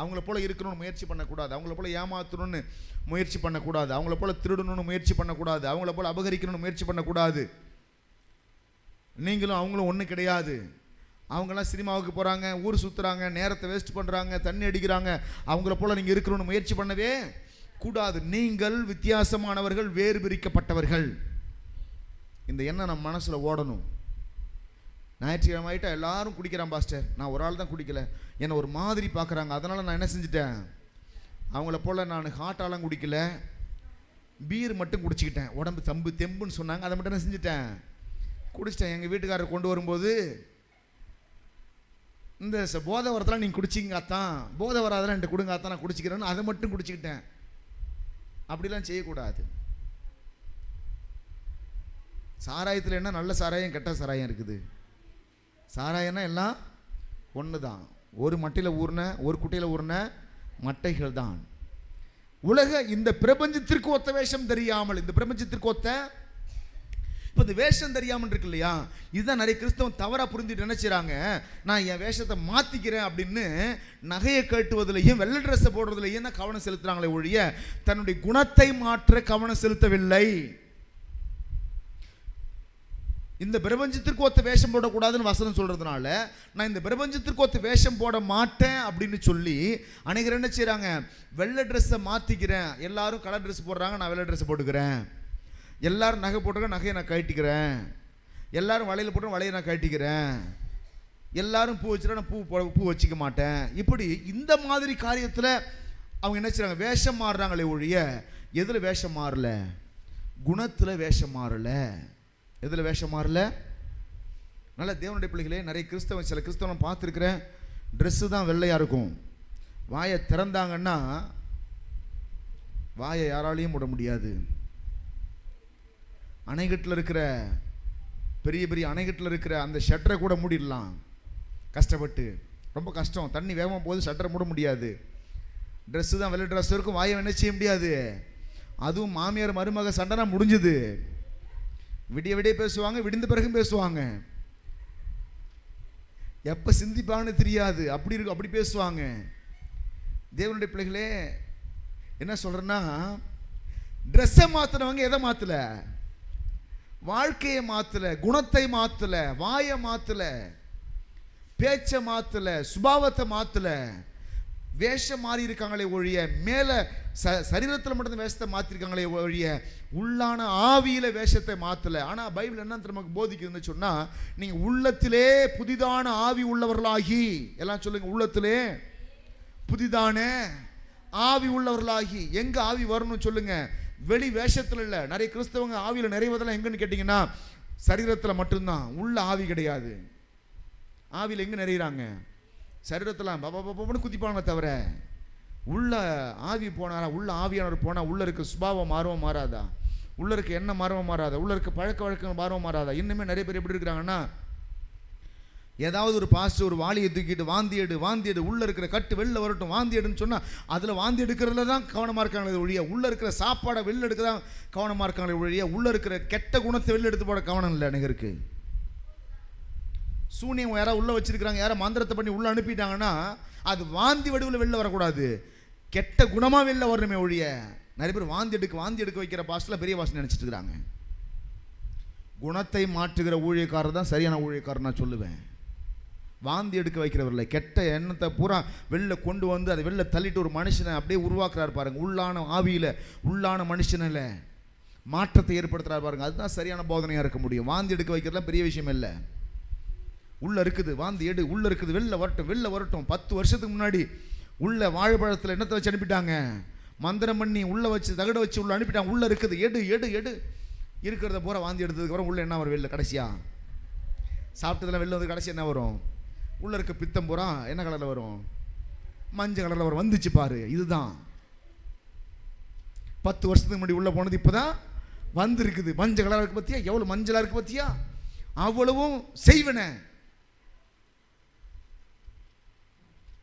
அவங்கள போல இருக்கணும்னு முயற்சி பண்ணக்கூடாது, அவங்கள போல ஏமாத்தணும்னு முயற்சி பண்ணக்கூடாது, அவங்கள போல திருடணும்னு முயற்சி பண்ணக்கூடாது, அவங்கள போல அபகரிக்கணும்னு முயற்சி பண்ணக்கூடாது. நீங்களும் அவங்களும் ஒன்றும் கிடையாது. அவங்களாம் சினிமாவுக்கு போகிறாங்க, ஊர் சுற்றுறாங்க, நேரத்தை வேஸ்ட் பண்ணுறாங்க, தண்ணி அடிக்கிறாங்க. அவங்கள போல் நீங்கள் இருக்கணும்னு முயற்சி பண்ணவே கூடாது. நீங்கள் வித்தியாசமானவர்கள், வேறு பிரிக்கப்பட்டவர்கள். இந்த எண்ணம் நம்ம மனசில் ஓடணும். ஞாயிற்றுக்கிழமை ஆகிட்டா எல்லாரும் குடிக்கிறான் பாஸ்டர், நான் ஒரு ஆள் தான் குடிக்கலை, என்னை ஒரு மாதிரி பார்க்குறாங்க, அதனால் நான் என்ன செஞ்சுட்டேன், அவங்கள போல் நான் ஹாட்டாலாம் குடிக்கல, பீர் மட்டும் குடிச்சிக்கிட்டேன். உடம்பு தெம்புன்னு சொன்னாங்க, அதை மட்டும் என்ன செஞ்சுட்டேன், குடிச்சிட்டேன். எங்கள் வீட்டுக்காரர் கொண்டு வரும்போது, இந்த போதை வரத்தெல்லாம் நீங்கள் குடிச்சிங்க அத்தான், போதை வராதெல்லாம் என்கிட்ட கொடுங்க அத்தான், நான் குடிச்சிக்கிறேன்னு அதை மட்டும் குடிச்சிக்கிட்டேன். அப்படிலாம் செய்யக்கூடாது. சாராயத்தில் என்ன நல்ல சாராயம் கெட்ட சாராயம் இருக்குது? சாராயம்னா எல்லாம் ஒன்று தான், ஒரு மட்டையில் ஊர்ன, ஒரு குட்டையில் ஊர்ன மட்டைகள் தான். உலக இந்த பிரபஞ்சத்திற்கு ஒத்த வேஷம் தெரியாமல், இந்த பிரபஞ்சத்திற்கு ஒத்த இப்போ இந்த வேஷம் தெரியாமல் இருக்கு இல்லையா, இதுதான் நிறைய கிறிஸ்தவன் தவறா புரிஞ்சுட்டு நினைச்சாங்க, நான் என் வேஷத்தை மாத்திக்கிறேன் அப்படின்னு நகையை கட்டுவதிலையும் வெள்ளை ட்ரெஸ்ஸை போடுறதுலையும் தான் கவனம் செலுத்துறாங்களே ஒழிய தன்னுடைய குணத்தை மாற்ற கவனம் செலுத்தவில்லை. இந்த பிரபஞ்சத்திற்கு ஒத்த வேஷம் போடக்கூடாதுன்னு வசனம் சொல்றதுனால நான் இந்த பிரபஞ்சத்திற்கு ஒத்த வேஷம் போட மாட்டேன் அப்படின்னு சொல்லி அனைவரும் என்ன செய்றாங்க, வெள்ளை ட்ரெஸ்ஸை மாத்திக்கிறேன். எல்லாரும் கலர் ட்ரெஸ் போடுறாங்க, நான் வெள்ளை ட்ரெஸ் போட்டுக்கிறேன். எல்லாரும் நகை போட்டுக்க, நகையை நான் கட்டிக்கிறேன். எல்லாரும் வளையல் போட்டு வளையை நான் கட்டிக்கிறேன். எல்லாரும் பூ வச்சுட்டா நான் பூ வச்சுக்க மாட்டேன். இப்படி இந்த மாதிரி காரியத்தில் அவங்க என்ன செய்றாங்க, வேஷம் மாறுறாங்களே ஒழிய எதில் வேஷம் மாறல, குணத்தில் வேஷம் மாறல. எதில் வேஷம் மாறல? நல்ல தேவனுடைய பிள்ளைகளே, நிறைய கிறிஸ்தவன், சில கிறிஸ்தவன் பார்த்துருக்கிறேன், ட்ரெஸ்ஸு தான் வெள்ளையாக இருக்கும், வாயை திறந்தாங்கன்னா வாயை யாராலையும் மூட முடியாது. அணைக்கட்டில் இருக்கிற பெரிய பெரிய அணைக்கட்டில் இருக்கிற அந்த ஷட்டரை கூட மூடிடலாம் கஷ்டப்பட்டு, ரொம்ப கஷ்டம், தண்ணி வேகமாக போது ஷட்டரை மூட முடியாது. ட்ரெஸ்ஸு தான் வெள்ளை ட்ரெஸ் இருக்கும், வாயை என்ன செய்ய முடியாது. அதுவும் மாமியார் மருமக சண்டைனா முடிஞ்சுது. விடிய விடிய பேசுவாங்க, விடிந்த பிறகும் பேசுவாங்க, எப்போ சிந்திப்பாங்கன்னு தெரியாது, அப்படி இருக்கு, அப்படி பேசுவாங்க. தேவனுடைய பிள்ளைகளே, என்ன சொல்றேன்னா, ட்ரெஸ்ஸை மாத்தினவங்க எதை மாத்தல, வாழ்க்கையை மாத்தல, குணத்தை மாத்தல, வாயை மாத்தல, பேச்சை மாத்தல, சுபாவத்தை மாத்தல, வேஷம் மாறி இருக்காங்களே ஒழிய மேல சரீரத்தில் மட்டும் வேஷத்தை மாத்திருக்காங்களே ஒழிய உள்ளான ஆவியில வேஷத்தை மாத்தல. ஆனா பைபிள் என்ன நமக்கு போதிக்குதுன்னு சொன்னா, நீங்க உள்ளத்திலே புதிதான ஆவி உள்ளவர்களாகி, எல்லாம் சொல்லுங்க, உள்ளத்திலே புதிதான ஆவி உள்ளவர்களாகி. எங்க ஆவி வரணும் சொல்லுங்க, வெளி வேஷத்துல இல்ல. நிறைய கிறிஸ்தவங்க ஆவியில நிறைவதெல்லாம் எங்கன்னு கேட்டீங்கன்னா சரீரத்துல மட்டும்தான், உள்ள ஆவி கிடையாது. ஆவியில எங்க நிறையிறாங்க, சரீரத்தில் பாபான்னு குதிப்பாங்க தவிர உள்ள ஆவி போனாரா, உள்ள ஆவியானவர் போனால் உள்ள இருக்க சுபாவம் மாறவும் மாறாதா, உள்ள இருக்க எண்ணம் மாறவும் மாறாதா, உள்ள இருக்க பழக்க வழக்கம் மாறவும் மாறாதா. இன்னுமே நிறைய பேர் எப்படி இருக்கிறாங்கன்னா, ஏதாவது ஒரு பாஸ்டர் ஒரு வாளியை தூக்கிட்டு வாந்தி எடு, உள்ள இருக்கிற கட்டு வெளில வரட்டும், வாந்தி எடுன்னு சொன்னால் அதில் வாந்தி எடுக்கிறதுல தான் கவனமாக இருக்காங்களே ஒழிய உள்ள இருக்கிற சாப்பாடை வெளில எடுக்க தான் கவனமாக இருக்காங்களே ஒழிய உள்ள இருக்கிற கெட்ட குணத்தை வெளில எடுத்து போட கவனம் இல்லை. அனைவருக்கு சூனியம் யாராவது உள்ள வச்சிருக்கிறாங்க, யாரை மந்திரத்தை பண்ணி உள்ள அனுப்பிட்டாங்கன்னா அது வாந்தி வடிவில் வெளில வரக்கூடாது, கெட்ட குணமாக வெளில வரணுமே ஒழிய. நிறைய பேர் வாந்தி எடுக்க வைக்கிற பாஸ்டர்ல பெரிய பாஸ்டர் நினைச்சிட்டு இருக்கிறாங்க. குணத்தை மாற்றுகிற ஊழியக்காரர் தான் சரியான ஊழியக்காரர் நான் சொல்லுவேன். வாந்தி எடுக்க வைக்கிறவர்ல கெட்ட எண்ணத்தை பூரா வெளில கொண்டு வந்து அதை வெளில தள்ளிட்டு ஒரு மனுஷனை அப்படியே உருவாக்குறாரு பாருங்க, உள்ளான ஆவியில உள்ளான மனுஷனில் மாற்றத்தை ஏற்படுத்துறாரு பாருங்க. அதுதான் சரியான போதனையாக இருக்க முடியும். வாந்தி எடுக்க வைக்கிறதுலாம் பெரிய விஷயம் இல்லை. உள்ள இருக்குது வாந்தி எடு, உள்ள இருக்குது வெளில வரட்டும். 10 வருஷத்துக்கு முன்னாடி உள்ள வாழைப்பழத்தில் என்னத்தை வச்சு அனுப்பிட்டாங்க, மந்திரம் பண்ணி உள்ள வச்சு தகட வச்சு உள்ள அனுப்பிட்டாங்க. உள்ள இருக்குது எடு இருக்கிறத பூரா வாந்தி எடுத்ததுக்கு அப்புறம் உள்ள என்ன வரும் வெளில, கடைசியா சாப்பிட்டதெல்லாம் வெளில வந்து கடைசி என்ன வரும், உள்ள இருக்க பித்தம் பூரா என்ன கலரில் வரும், மஞ்சள் கலரில் வரும். வந்துச்சு பாரு, இதுதான் 10 வருஷத்துக்கு முன்னாடி உள்ள போனது இப்போதான் வந்திருக்குது. மஞ்சள் கலராக இருக்கு பத்தியா, எவ்வளோ மஞ்சளாக இருக்கு பத்தியா, அவ்வளவும் செய்வன.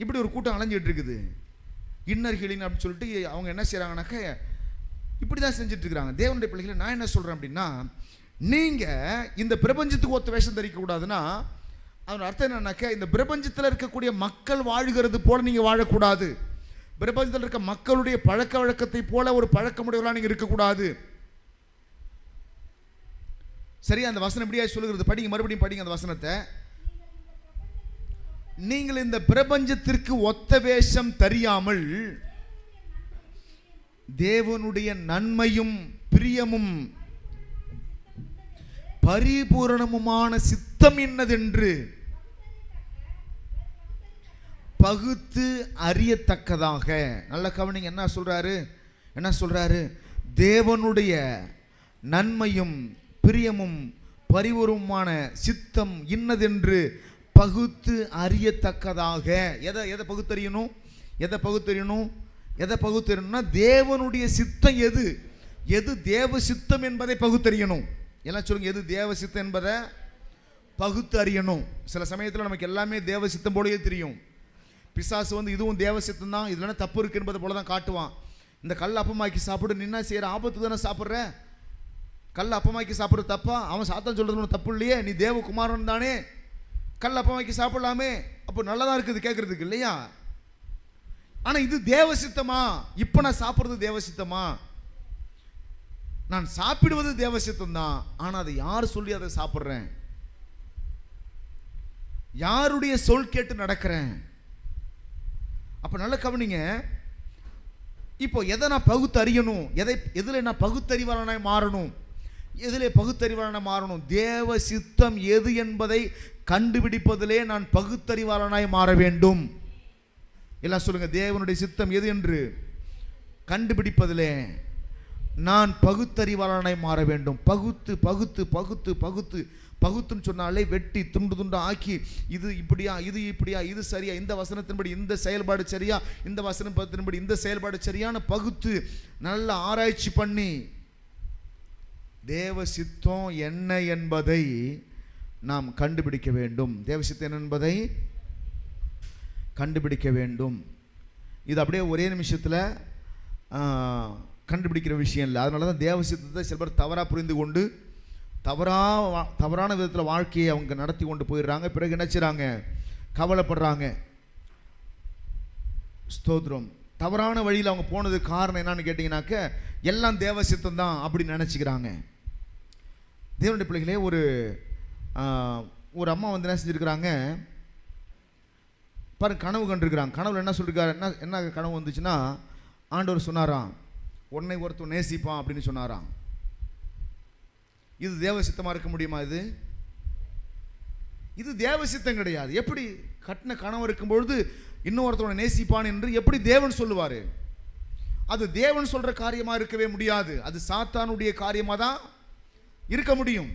இப்படி ஒரு கூட்டம் அலைஞ்சிட்டு இருக்குது. இன்னர் ஹீலிங் அப்படின்னு சொல்லிட்டு அவங்க என்ன செய்கிறாங்கனாக்க இப்படி தான் செஞ்சுட்டு இருக்கிறாங்க. தேவனுடைய பிள்ளைகளை நான் என்ன சொல்கிறேன் அப்படின்னா, நீங்கள் இந்த பிரபஞ்சத்துக்கு ஒத்த வேஷம் தரிக்கக்கூடாதுன்னா அதோட அர்த்தம் என்னன்னாக்க, இந்த பிரபஞ்சத்தில் இருக்கக்கூடிய மக்கள் வாழுகிறது போல நீங்கள் வாழக்கூடாது. பிரபஞ்சத்தில் இருக்க மக்களுடைய பழக்க வழக்கத்தை போல ஒரு பழக்கமுடையவர்களாக நீங்கள் இருக்கக்கூடாது. சரியா? அந்த வசனம் எப்படியா சொல்லுகிறது, படிங்க, மறுபடியும் படிங்க அந்த வசனத்தை. நீங்கள் இந்த பிரபஞ்சத்திற்கு ஒத்த வேஷம் தெரியாமல் தேவனுடைய நன்மையும் பிரியமும் பரிபூரணமுமான சித்தம் என்னதென்று பகுத்து அறியத்தக்கதாக. நல்ல கவனிங்க, என்ன சொல்றாரு, தேவனுடைய நன்மையும் பிரியமும் பரிபூரணமான சித்தம் இன்னதென்று பகுத்து அறியத்தக்கதாக. எதை பகுத்தறியணும்னா தேவனுடைய சித்தம் எது தேவ சித்தம் என்பதை பகுத்தறியணும். எல்லாம் சொல்லுங்க, எது தேவ சித்தம் என்பதை பகுத்து அறியணும். சில சமயத்தில் நமக்கு எல்லாமே தேவ சித்தம் போலயே தெரியும். பிசாசு வந்து இதுவும் தேவ சித்தம் தான், இதுல தப்பு இருக்கு என்பதை போல தான் காட்டுவான். இந்த கல் அப்பமாக்கி சாப்பிடு, நின்னா செய்யற ஆபத்து தானே சாப்பிட்ற, கல் அப்பமாக்கி சாப்பிட்றது தப்பா? அவன் சாத்தான் சொல்றது ஒன்றும் தப்பு இல்லையே, நீ தேவகுமாரன் தானே, கல் அப்பமாக்கி சாப்பிடலாமே, அப்போ நல்லதா இருக்குது கேட்கறதுக்கு இல்லையா? ஆனா இது தேவ சித்தமா? இப்ப நான் சாப்பிட்றது தேவ சித்தமா? நான் சாப்பிடுவது தேவ சித்தம் தான். ஆனா அதை யார் சொல்லி அதை சாப்பிட்றேன்? யாருடைய சொல் கேட்டு நடக்கிறேன்? அப்ப நல்ல கவனிங்க. இப்போ எதை நான் பகுத்து அறியணும், எதில் நான் பகுத்தறிவாளனாய் மாறணும், எதிலே பகுத்தறிவாளனாய் மாறணும்? தேவ சித்தம் எது என்பதை கண்டுபிடிப்பதிலே நான் பகுத்தறிவாளனாய் மாற வேண்டும். எல்லாம் சொல்லுங்க, தேவனுடைய சித்தம் எது என்று கண்டுபிடிப்பதிலே நான் பகுத்தறிவாளனாய் மாற வேண்டும். பகுத்து பகுத்து பகுத்து பகுத்து பகுத்துன்னு சொன்னாலே வெட்டி துண்டு துண்டு ஆக்கி, இது இப்படியா, இது இப்படியா, இது சரியா, இந்த வசனத்தின்படி இந்த செயல்பாடு சரியா, இந்த வசனத்தின்படி இந்த செயல்பாடு சரியான பகுத்து நல்ல ஆராய்ச்சி பண்ணி தேவ சித்தம் என்ன என்பதை நாம் கண்டுபிடிக்க வேண்டும். தேவ சித்தம் என்ன என்பதை கண்டுபிடிக்க வேண்டும். இது அப்படியே ஒரே நிமிஷத்தில் கண்டுபிடிக்கிற விஷயம் இல்லை. அதனால தான் தேவ சித்தத்தை சில பேர் தவறாக புரிந்து கொண்டு தவறான விதத்தில் வாழ்க்கையை அவங்க நடத்தி கொண்டு போயிடுறாங்க. பிறகு என்ன செய்றாங்க? கவலைப்படுறாங்க. ஸ்தோத்திரம். தவறான வழியில் அவங்க போனதுக்கு காரணம் என்னன்னு கேட்டிங்கனாக்க, எல்லாம் தேவ சித்தம் தான் அப்படின்னு நினச்சிக்கிறாங்க. தேவனுடைய பிள்ளைகளே, ஒரு அம்மா வந்து என்ன செஞ்சுருக்கிறாங்க பாருங்க, கனவு கண்டிருக்கிறாங்க. கனவுல என்ன சொல்லிருக்காரு? என்ன கனவு வந்துச்சுன்னா, ஆண்டவர் சொன்னாராம், உன்னை ஒருத்தன் நேசிப்பான் அப்படின்னு சொன்னாராம். இது தேவ சித்தமா இருக்க முடியுமா? இது தேவ சித்தம் கிடையாது. எப்படி கட்டின கனவு இருக்கும் பொழுது இன்னொருத்தவனை நேசிப்பான் என்று எப்படி தேவன் சொல்லுவாரு? அது தேவன் சொல்ற காரியமா இருக்கவே முடியாது. அது சாத்தானுடைய காரியமா தான் இருக்க முடியும்.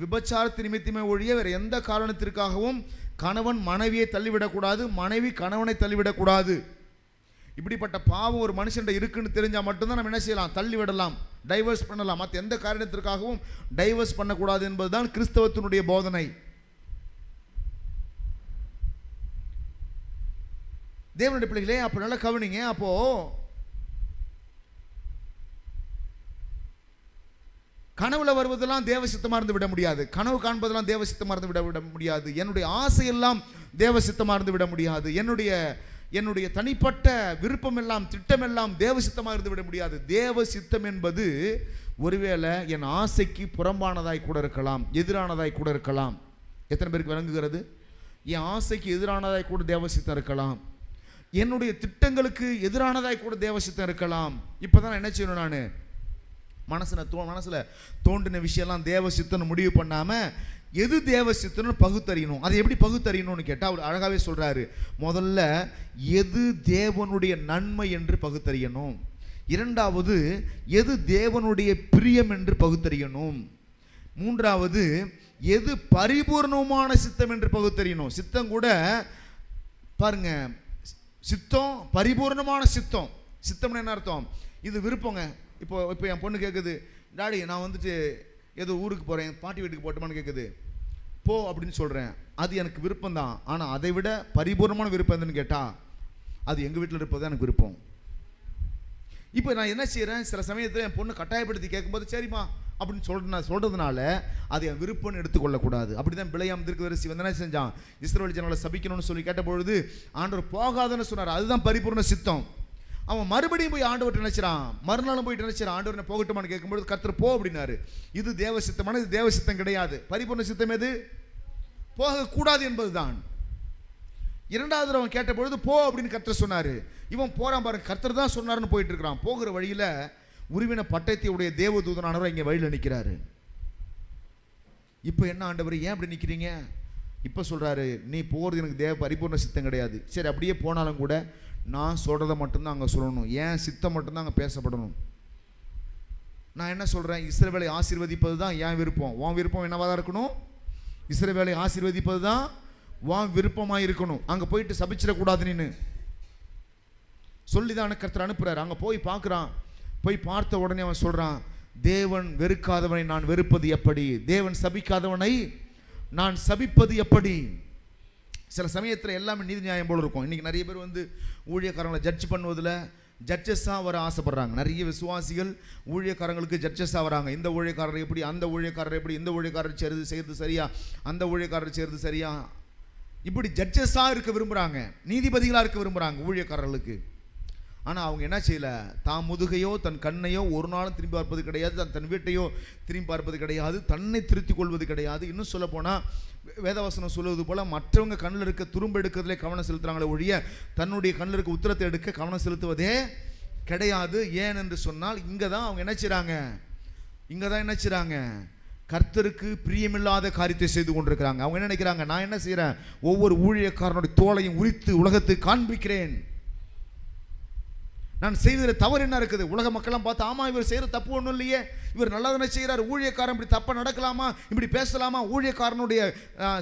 விபச்சாரத்து நிமித்தமே ஒழிய வேற எந்த காரணத்திற்காகவும் கணவன் மனைவியை தள்ளிவிடக்கூடாது, மனைவி கணவனை தள்ளிவிடக்கூடாது. இப்படிப்பட்ட பாவம் ஒரு மனுஷன் இருக்குன்னு தெரிஞ்சா மட்டும்தான் நம்ம என்ன செய்யலாம்? தள்ளிவிடலாம், டைவர்ஸ் பண்ணலாம். மற்ற எந்த காரணத்திற்காகவும் டைவர்ஸ் பண்ணக்கூடாது என்பதுதான் கிறிஸ்தவத்தினுடைய போதனை. தேவனுடைய பிள்ளைகளே, அப்போ நல்லா கவனிங்க. அப்போ கனவுல வருவதெல்லாம் தேவசித்தமா இருந்து விட முடியாது, கனவு காண்பதெல்லாம் தேவசித்தமா இருந்து விட முடியாது, என்னுடைய ஆசையெல்லாம் தேவசித்தமா இருந்து விட முடியாது, என்னுடைய தனிப்பட்ட விருப்பம் எல்லாம் திட்டம் எல்லாம் தேவசித்தமா இருந்து விட முடியாது. தேவ சித்தம் என்பது ஒருவேளை என் ஆசைக்கு புறம்பானதாய் கூட இருக்கலாம், எதிரானதாய் கூட இருக்கலாம். எத்தனை பேருக்கு விளங்குகிறது? என் ஆசைக்கு எதிரானதாய் கூட தேவசித்தம் இருக்கலாம், என்னுடைய திட்டங்களுக்கு எதிரானதாய் கூட தேவசித்தம் இருக்கலாம். இப்போதான் என்ன செய்யணும்? நான் மனசுல தோன்றின விஷயம்லாம் தேவசித்தம்னு முடிவு பண்ணாம எது தேவசித்தம்னு பகுத்தறியணும். அதை எப்படி பகுத்தறியணும்னு கேட்டால் அவர் அழகாவே சொல்றாரு. முதல்ல எது தேவனுடைய நன்மை என்று பகுத்தறியணும். இரண்டாவது எது தேவனுடைய பிரியம் என்று பகுத்தறியணும். மூன்றாவது எது பரிபூர்ணமான சித்தம் என்று பகுத்தறியணும். சித்தம் கூட பாருங்க, சித்தம் பரிபூர்ணமான சித்தம். சித்தம்னு என்ன அர்த்தம்? இது விருப்பங்க. இப்போ என் பொண்ணு கேட்குது, டாடி நான் வந்துட்டு ஏதோ ஊருக்கு போகிறேன், பாட்டி வீட்டுக்கு போட்டோமான்னு கேட்குது. போ அப்படின்னு சொல்கிறேன். அது எனக்கு விருப்பம் தான். ஆனால் அதை விட பரிபூர்ணமான விருப்பம் எதுன்னு கேட்டால் அது எங்கள் வீட்டில் இருப்பது தான் எனக்கு விருப்பம். இப்போ நான் என்ன செய்கிறேன்? சில சமயத்தில் என் பொண்ணு கட்டாயப்படுத்தி கேட்கும்போது சரிம்மா அப்படின்னு சொல்கிறதுனால அது என் விருப்பம்னு எடுத்துக்கொள்ளக்கூடாது. அப்படி தான் பிழையாம் தீர்க்கதரிசி வந்து என்ன செஞ்சான்? இஸ்ரவேல் ஜனங்களை சபிக்கணும்னு சொல்லி கேட்டபொழுது ஆண்டவர் போகாதுன்னு சொன்னார். அதுதான் பரிபூர்ண சித்தம். அவன் மறுபடியும் போய் ஆண்டவர்கிட்ட நினைச்சான், மறுநாளும் போயிட்டு நினைச்சான், ஆண்டவர் என்ன போகட்டுமான்னு கேட்கும்போது கர்த்தர் போ அப்படின்னாரு. இது தேவ சித்தமான, இது தேவ சித்தம் கிடையாது. பரிபூர்ண சித்தம் எது? போகக்கூடாது என்பதுதான். இரண்டாவது அவன் கேட்டபொழுது போ அப்படின்னு கர்த்தர் சொன்னாரு. இவன் போறான் பாருங்க, கர்த்தர் தான் சொன்னாருன்னு போயிட்டு இருக்கிறான். போகிற வழியில உருவின பட்டயத்தையுடைய தேவதூதனானவர் இங்கே வழியில் நிற்கிறாரு. இப்போ என்ன ஆண்டவர் ஏன் அப்படி நிற்கிறீங்க? இப்போ சொல்றாரு, நீ போகிறது எனக்கு பரிபூர்ண சித்தம் கிடையாது. சரி, அப்படியே போனாலும் கூட நான் சொல்கிறத மட்டும்தான் அங்கே சொல்லணும், ஏன் சித்தம் மட்டும்தான் அங்கே பேசப்படணும். நான் என்ன சொல்கிறேன்? இஸ்ரவேலை ஆசீர்வதிப்பது தான் என் விருப்பம். உன் விருப்பம் என்னவா தான் இருக்கணும்? இஸ்ரவேலை ஆசீர்வதிப்பது தான் உன் விருப்பமாக இருக்கணும். அங்கே போயிட்டு சபிச்சிடக்கூடாது நின்று சொல்லி தான் கர்த்தர் அனுப்புகிறார். அங்கே போய் பார்க்குறான். போய் பார்த்த உடனே அவன் சொல்கிறான், தேவன் வெறுக்காதவனை நான் வெறுப்பது எப்படி? தேவன் சபிக்காதவனை நான் சபிப்பது எப்படி? சில சமயத்தில் எல்லாமே நீதி நியாயம் போல் இருக்கும். இன்றைக்கி நிறைய பேர் வந்து ஊழியக்காரங்களை ஜட்ஜ் பண்ணுவதில் ஜட்ஜஸாக வர ஆசைப்படுறாங்க. நிறைய விசுவாசிகள் ஊழியக்காரங்களுக்கு ஜட்ஜஸாக வராங்க. இந்த ஊழியக்காரர் எப்படி, அந்த ஊழியக்காரர் எப்படி, இந்த ஊழியக்காரர் செய்கிறது சரியா, அந்த ஊழியக்காரர் செய்கிறது சரியா, இப்படி ஜட்ஜஸாக இருக்க விரும்புகிறாங்க, நீதிபதிகளாக இருக்க விரும்புகிறாங்க ஊழியக்காரர்களுக்கு. ஆனால் அவங்க என்ன செய்யலை, தான் முதுகையோ தன் கண்ணையோ ஒரு நாளும் திரும்பி பார்ப்பது கிடையாது, தன் வீட்டையோ திரும்பி பார்ப்பது கிடையாது, தன்னை திருத்திக் கொள்வது கிடையாது. இன்னும் சொல்ல போனால் வேதவசனம் சொல்லுவது போல் மற்றவங்க கண்ணில் இருக்க துரும்பு எடுக்கிறதுலே கவனம் செலுத்துகிறாங்களே ஒழிய தன்னுடைய கண்ணில் இருக்க உத்திரத்தை எடுக்க கவனம் செலுத்துவதே கிடையாது. ஏன் என்று சொன்னால் இங்கே தான் அவங்க என்ன செய்கிறாங்க, கர்த்தருக்கு பிரியமில்லாத காரியத்தை செய்து கொண்டிருக்கிறாங்க. அவங்க என்ன நினைக்கிறாங்க, நான் என்ன செய்கிறேன், ஒவ்வொரு ஊழியக்காரனுடைய தோளையும் உரித்து உலகத்துக்கு காண்பிக்கிறேன், நான் செய்வதில் தவறு என்ன இருக்குது. உலக மக்கள்லாம் பார்த்து ஆமா இவர் செய்கிற தப்பு ஒன்றும் இல்லையே, இவர் நல்லா தானே செய்கிறார், ஊழியக்காரன் இப்படி தப்பாக நடக்கலாமா, இப்படி பேசலாமா, ஊழியக்காரனுடைய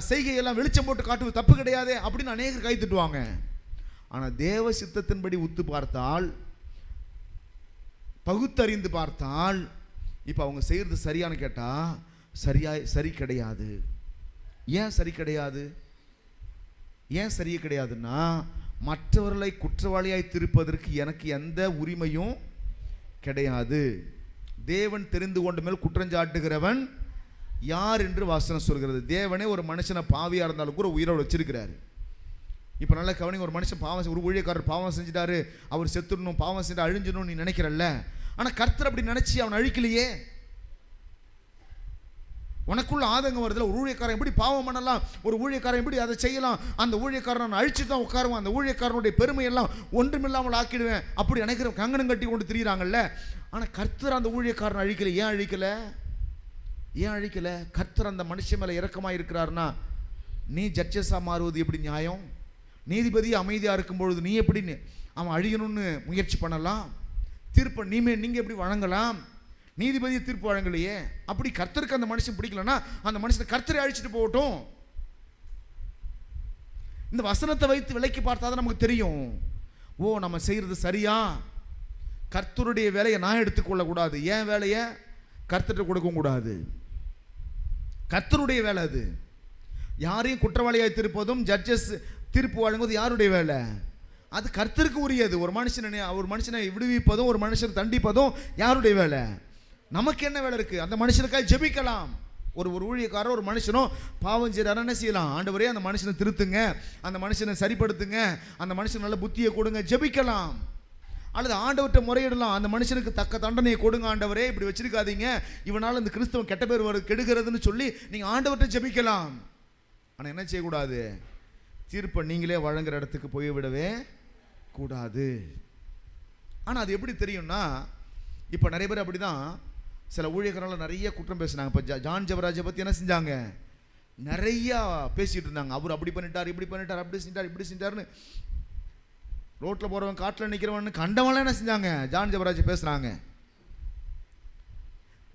செய்கையெல்லாம் வெளிச்சம் போட்டு காட்டுவது தப்பு கிடையாது அப்படின்னு அநேகர் கை தட்டுவாங்க. ஆனால் தேவ சித்தத்தின்படி உத்து பார்த்தால், பகுத்தறிந்து பார்த்தால், இப்போ அவங்க செய்கிறது சரியானு கேட்டால் சரி கிடையாது. ஏன் சரி கிடையாது? ஏன் சரியே கிடையாதுன்னா, மற்றவர்களை குற்றவாளியாய் திருப்பதற்கு எனக்கு எந்த உரிமையும் கிடையாது. தேவன் தெரிந்து கொண்ட மேல் குற்றஞ்சாட்டுகிறவன் யார் என்று வசனம் சொல்கிறது. தேவனே ஒரு மனுஷனை பாவியாக இருந்தாலும் கூட உயிரோடு வச்சிருக்கிறாரு. இப்போ நல்லா கவனிங்க, ஒரு மனுஷன் ஒரு ஊழியக்காரர் பாவம் செஞ்சிட்டாரு, அவர் செத்துடணும், பாவம் செஞ்சு அழிஞ்சணும் நீ நினைக்கிறல்ல, ஆனால் கர்த்தர் அப்படி நினைச்சு அவன் அழிக்கலையே. உனக்குள்ள ஆதங்கம் வருதுல, ஒரு ஊழியக்காரன் எப்படி பாவம் பண்ணலாம், ஒரு ஊழியக்காரன் எப்படி அதை செய்யலாம், அந்த ஊழியக்காரன் நான் அழிச்சு தான் உட்காருவான், அந்த ஊழியக்காரனுடைய பெருமையெல்லாம் ஒன்றுமில்லாமல் ஆக்கிடுவேன் அப்படி நினைக்கிற கங்கணம் கட்டி கொண்டு திரியிறாங்கல்ல. ஆனால் கர்த்தர் அந்த ஊழியக்காரன் அழிக்கல. ஏன் அழிக்கல? கர்த்தர் அந்த மனுஷன் மேலே இரக்கமாக இருக்கிறார்னா, நீ ஜட்ஜஸாக மாறுவது எப்படி நியாயம்? நீதிபதி அமைதியாக இருக்கும் பொழுது நீ எப்படி அவன் அழியணும்னு முயற்சி பண்ணலாம்? தீர்ப்பை நீங்கள் எப்படி வழங்கலாம்? நீதிபதியை தீர்ப்பு வழங்கலையே. அப்படி கர்த்தருக்கு அந்த மனுஷன் பிடிக்கலன்னா அந்த மனுஷனை கர்த்தரை அழிச்சிட்டு போகட்டும். இந்த வசனத்தை வைத்து விலைக்கு பார்த்தா தான் நமக்கு தெரியும், ஓ நம்ம செய்கிறது சரியா. கர்த்தருடைய வேலையை நான் எடுத்துக்கொள்ளக்கூடாது, என் வேலையை கர்த்தர்கிட்ட கொடுக்கவும் கூடாது. கர்த்தருடைய வேலை அது. யாரையும் குற்றவாளியாய் திருப்பதும் ஜட்ஜஸ் தீர்ப்பு வழங்குவது யாருடைய வேலை? அது கர்த்தருக்கு உரியது. ஒரு மனுஷனை விடுவிப்பதும் ஒரு மனுஷனை தண்டிப்பதும் யாருடைய வேலை? நமக்கு என்ன வேலை இருக்கு? அந்த மனுஷனுக்காக ஜெபிக்கலாம். ஒரு ஊழியக்காரர் ஒரு மனுஷனும் பாவம் செய்யறாரு, என்ன செய்யலாம்? ஆண்டவரே அந்த மனுஷனை திருத்துங்க, அந்த மனுஷனை சரிப்படுத்துங்க, அந்த மனுஷன் நல்ல புத்தியை கொடுங்க, ஜெபிக்கலாம். அல்லது ஆண்டவர்கிட்ட முறையிடலாம், அந்த மனுஷனுக்கு தக்க தண்டனையை கொடுங்க ஆண்டவரே, இப்படி வச்சிருக்காதீங்க, இவனால் இந்த கிறிஸ்தவன் கெட்ட பேர் கெடுகிறதுன்னு சொல்லி நீங்கள் ஆண்டவர்கிட்ட ஜெபிக்கலாம். ஆனால் என்ன செய்யக்கூடாது? தீர்ப்பை நீங்களே வழங்குற இடத்துக்கு போய்விடவே கூடாது. ஆனால் அது எப்படி தெரியும்னா, இப்போ நிறைய பேர் அப்படி தான் சில ஊழியக்காரர்கள் நிறைய குற்றம் பேசினாங்க. இப்போ ஜான் ஜெபராஜை பற்றி என்ன செஞ்சாங்க? நிறையா பேசிகிட்டு இருந்தாங்க. அவர் அப்படி பண்ணிட்டார், இப்படி பண்ணிட்டார், அப்படி செஞ்சார், இப்படி செஞ்சார்னு. ரோட்டில் போகிறவன் காட்டில் நிற்கிறவன் கண்டவன்லாம் என்ன செஞ்சாங்க? ஜான் ஜெபராஜ் பேசுகிறாங்க.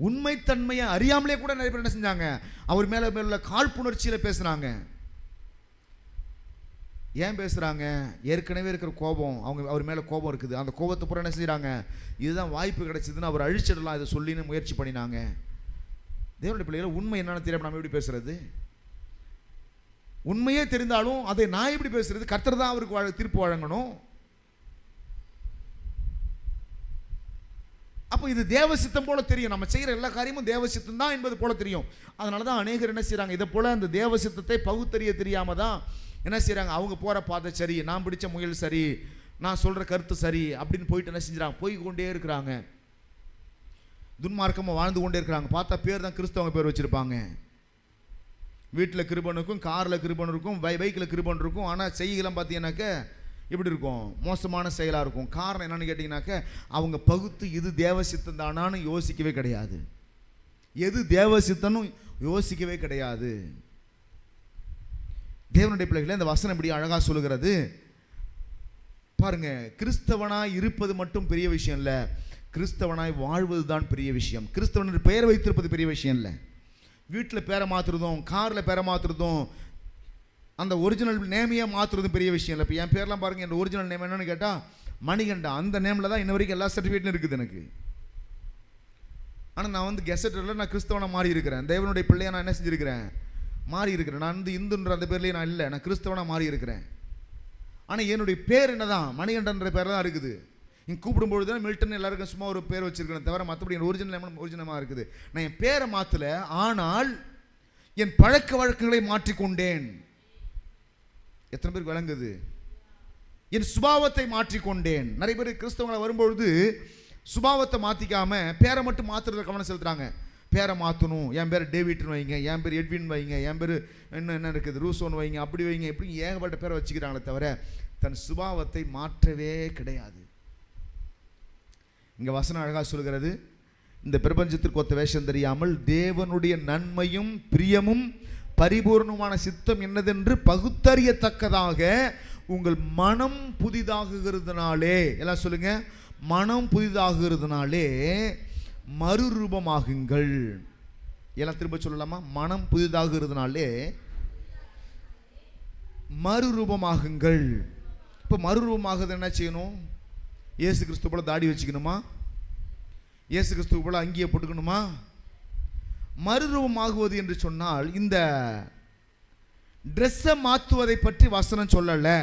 உண்மைத்தன்மையை அறியாமலே கூட நிறைய பேர் என்ன செஞ்சாங்க? அவர் மேலே உள்ள காழ்ப்புணர்ச்சியில் பேசுகிறாங்க. ஏன் பேசுகிறாங்க? ஏற்கனவே இருக்கிற கோபம், அவர் மேலே கோபம் இருக்குது, அந்த கோபத்தை பூரா என்ன செய்கிறாங்க? இதுதான் வாய்ப்பு கிடைச்சதுன்னு அவர் அழிச்சிடலாம் இதை சொல்லின்னு முயற்சி பண்ணினாங்க. தேவனுடைய பிள்ளைகளை உண்மை என்னன்னு தெரியாம நம்ம எப்படி பேசுறது? உண்மையே தெரிந்தாலும் அதை நான் எப்படி பேசுறது? கர்த்தர் தான் அவருக்கு தீர்ப்பு வழங்கணும். அப்போ இது தேவ சித்தம் போல தெரியும். நம்ம செய்கிற எல்லா காரியமும் தேவ சித்தம் தான் என்பது போல தெரியும். அதனால தான் அநேகர் என்ன செய்கிறாங்க? இதை போல அந்த தேவ சித்தத்தை பகுத்தறிய தெரியாம தான் என்ன செய்கிறாங்க? அவங்க போகிற பாதை சரி, நான் பிடிச்ச முயல் சரி, நான் சொல்கிற கருத்து சரி அப்படின்னு போயிட்டு என்ன செஞ்சுறாங்க? போய் கொண்டே இருக்கிறாங்க, துன்மார்க்கமாக வாழ்ந்து கொண்டே இருக்கிறாங்க. பார்த்தா பேர் தான் கிறிஸ்தவங்க பேர் வச்சுருப்பாங்க. வீட்டில் கிருபன் இருக்கும், காரில் கிருபன் இருக்கும், பைக்கில் கிருபன் இருக்கும். ஆனால் செய்கைலாம் பார்த்தீங்கன்னாக்க எப்படி இருக்கும்? மோசமான செயலாக இருக்கும். காரணம் என்னன்னு கேட்டிங்கனாக்க, அவங்க பகுத்து இது தேவ சித்தம் தானான்னு யோசிக்கவே கிடையாது, எது தேவ சித்தனும் யோசிக்கவே கிடையாது. தேவனுடைய பிள்ளைகளை இந்த வசனம் இப்படி அழகாக சொல்லுகிறது பாருங்க. கிறிஸ்தவனாய் இருப்பது மட்டும் பெரிய விஷயம் இல்லை, கிறிஸ்தவனாய் வாழ்வது தான் பெரிய விஷயம். கிறிஸ்தவன் பெயர் வைத்திருப்பது பெரிய விஷயம் இல்லை. வீட்டில் பேரை மாற்றுறதும், காரில் பேரை மாற்றுறதும், அந்த ஒரிஜினல் நேமையை மாற்றுறதும் பெரிய விஷயம் இல்லை. இப்போ என் பேர்லாம் பாருங்கள், என் ஒரிஜினல் நேம் என்னன்னு கேட்டால் மணிகண்டா. அந்த நேமில் தான் இன்ன வரைக்கும் எல்லா சர்டிஃபிகேட்டும் இருக்குது எனக்கு. ஆனால் நான் கெசட்டில் நான் கிறிஸ்தவனாக மாறி இருக்கிறேன். தேவனுடைய பிள்ளையை நான் என்ன செஞ்சுருக்கிறேன்? மாறி இருக்கிறேன். நான் இந்துன்ற அந்த பேர்லேயே நான் இல்லை, நான் கிறிஸ்தவனாக மாறி இருக்கிறேன். ஆனால் என்னுடைய பேர் என்னதான்? மணிகண்டன்ற பேர் தான் இருக்குது. நீங்கள் கூப்பிடும்பொழுது தான் மில்டன் எல்லாருக்கும் சும்மா ஒரு பேர் வச்சிருக்கேன் தவிர மற்றபடி என் ஒரிஜினமாக இருக்குது. நான் என் பேரை மாற்றலை, ஆனால் என் பழக்க வழக்கங்களை மாற்றிக்கொண்டேன். எத்தனை பேருக்கு விளங்குது? என் சுபாவத்தை மாற்றிக்கொண்டேன். நிறைய பேர் கிறிஸ்தவங்களை வரும்பொழுது சுபாவத்தை மாற்றிக்காம பேரை மட்டும் மாற்றுறத கவனம் செலுத்துறாங்க. பேரை மாற்றணும், என் பேர் டேவிட்னு வைங்க, என் பேர் எட்வின் வைங்க, என் பேர் என்ன இருக்குது ரூசோன்னு வைங்க, அப்படி வைங்க, இப்படி ஏகப்பட்ட பேரை வச்சுக்கிறாங்களே தவிர தன் சுபாவத்தை மாற்றவே கிடையாது. இங்கே வசனம் அழகாக சொல்கிறது, இந்த பிரபஞ்சத்திற்கு ஒத்த வேஷம் தெரியாமல் தேவனுடைய நன்மையும் பிரியமும் பரிபூர்ணமான சித்தம் என்னதென்று பகுத்தறியத்தக்கதாக உங்கள் மனம் புதிதாகுகிறதுனாலே, எல்லாம் சொல்லுங்க, மனம் புதிதாகுகிறதுனாலே மறுரூபமாகுங்கள். எல்லாம் திரும்ப சொல்லலாமா? மனம் புதிதாகுகிறதுனாலே மறுரூபமாகுங்கள். இப்போ மறுரூபமாகுது என்ன செய்யணும்? இயேசு கிறிஸ்து போல தாடி வச்சுக்கணுமா? இயேசு கிறிஸ்து போல அங்கேயே போட்டுக்கணுமா? மறுரூபமாகுவது என்று சொன்னால் இந்த ட்ரெஸ்ஸை மாற்றுவதை பற்றி வசனம் சொல்லலை.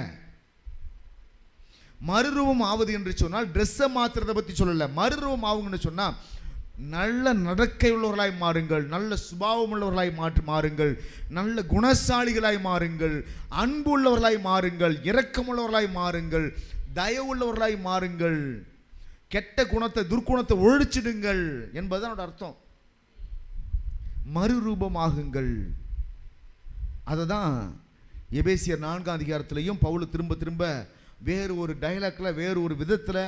மறுரூபம் ஆவது என்று சொன்னால் ட்ரெஸ்ஸை மாற்றுறதை பற்றி சொல்லலை. மறுரூபம் ஆகுங்கன்னு சொன்னால் நல்ல நடக்கை உள்ளவர்களாய் மாறுங்கள், நல்ல சுபாவம் உள்ளவர்களாய் மாறுங்கள், நல்ல குணசாலிகளாய் மாறுங்கள், அன்பு உள்ளவர்களாய் மாறுங்கள், இரக்கமுள்ளவர்களாய் மாறுங்கள், தயவுள்ளவர்களாய் மாறுங்கள், கெட்ட குணத்தை துர்க்குணத்தை ஒழிச்சிடுங்கள் என்பதுதான் அர்த்தம். மறுரூபமாகுங்கள். அதை தான் எபேசியர் 4ஆம் அதிகாரத்திலையும் பவுல் திரும்ப திரும்ப வேறு ஒரு டைலாக்ல வேறு ஒரு விதத்தில்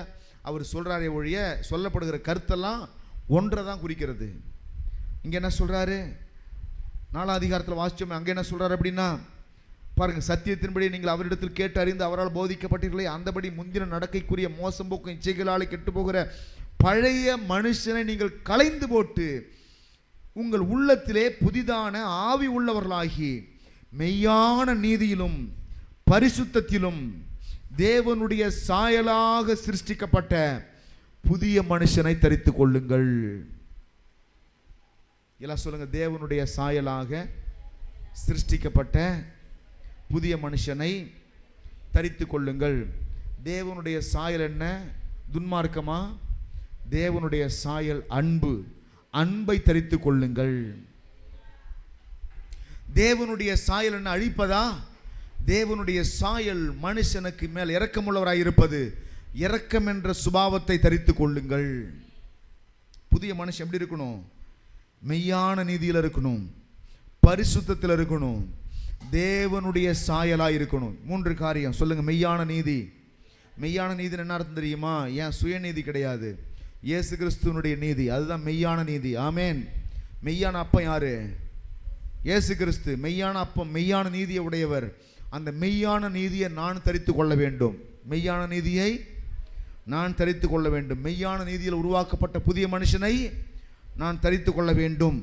அவர் சொல்கிறாரே ஒழிய சொல்லப்படுகிற கருத்தெல்லாம் ஒன்றை தான் குறிக்கிறது. இங்கே என்ன சொல்கிறாரு? 4ஆம் அதிகாரத்தில் வாசிச்சோமே, அங்கே என்ன சொல்கிறாரு அப்படின்னா பாருங்கள், சத்தியத்தின்படி நீங்கள் அவரிடத்தில் கேட்டு அறிந்து அவரால் போதிக்கப்பட்டீர்களே, அந்தபடி முந்தின நடக்கைக்குரிய மோசம் போக்கும் இச்சைகளால் கெட்டு போகிற பழைய மனுஷனை நீங்கள் களைந்து போட்டு உங்கள் உள்ளத்திலே புதிதான ஆவி உள்ளவர்களாகி மெய்யான நீதியிலும் பரிசுத்தத்திலும் தேவனுடைய சாயலாக சிருஷ்டிக்கப்பட்ட புதிய மனுஷனை தரித்து கொள்ளுங்கள். எல்லாம் சொல்லுங்க, தேவனுடைய சாயலாக சிருஷ்டிக்கப்பட்ட புதிய மனுஷனை தரித்து கொள்ளுங்கள். தேவனுடைய சாயல் என்ன? துன்மார்க்கமா? தேவனுடைய சாயல் அன்பு. அன்பை தரித்து கொள்ளுங்கள். தேவனுடைய சாயல் என்ன? அழிப்பதா? தேவனுடைய சாயல் மனுஷனுக்கு மேல் இரக்கமுள்ளவராய் இருப்பது. இரக்கம் என்ற சுபாவத்தை தரித்து கொள்ளுங்கள். புதிய மனுஷன் எப்படி இருக்கணும்? மெய்யான நீதியில் இருக்கணும், பரிசுத்தத்தில் இருக்கணும், தேவனுடைய சாயலாய் இருக்கணும். 3 காரியம் சொல்லுங்க. மெய்யான நீதி. மெய்யான நீதி என்ன அர்த்தம் தெரியுமா? ஏன் சுயநீதி கிடையாது, இயேசு கிறிஸ்துவனுடைய நீதி, அதுதான் மெய்யான நீதி. ஆமேன். மெய்யான அப்பம் யாரு? இயேசு கிறிஸ்து. மெய்யான அப்பம், மெய்யான நீதியை உடையவர். அந்த மெய்யான நீதியை நான் தரித்து கொள்ள வேண்டும். மெய்யான நீதியை நான் தரித்து கொள்ள வேண்டும். மெய்யான நீதியில் உருவாக்கப்பட்ட புதிய மனுஷனை நான் தரித்து கொள்ள வேண்டும்.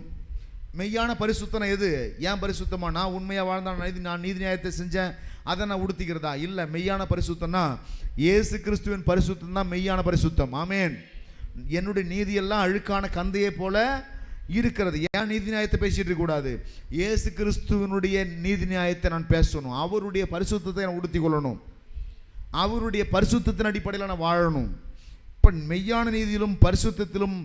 மெய்யான பரிசுத்தனை எது? ஏன் பரிசுத்தமா? நான் உண்மையாக வாழ்ந்தான், நான் நீதி நியாயத்தை செஞ்சேன், அதை நான் உடுத்திக்கிறதா? இல்லை. மெய்யான பரிசுத்தம்னா இயேசு கிறிஸ்துவின் பரிசுத்தம் தான் மெய்யான பரிசுத்தம். ஆமேன். என்னுடைய நீதியெல்லாம் அழுக்கான கந்தையை போல இருக்கிறது. ஏன் நீதி நியாயத்தை பேசிட்டு இருக்க கூடாது? இயேசு கிறிஸ்துவனுடைய நீதி நியாயத்தை நான் பேசணும். அவருடைய பரிசுத்தத்தை நான் உடுத்தி கொள்ளணும். அவருடைய பரிசுத்தத்தின் அடிப்படையில் நான் வாழணும். இப்போ மெய்யான நீதியிலும் பரிசுத்தத்திலும்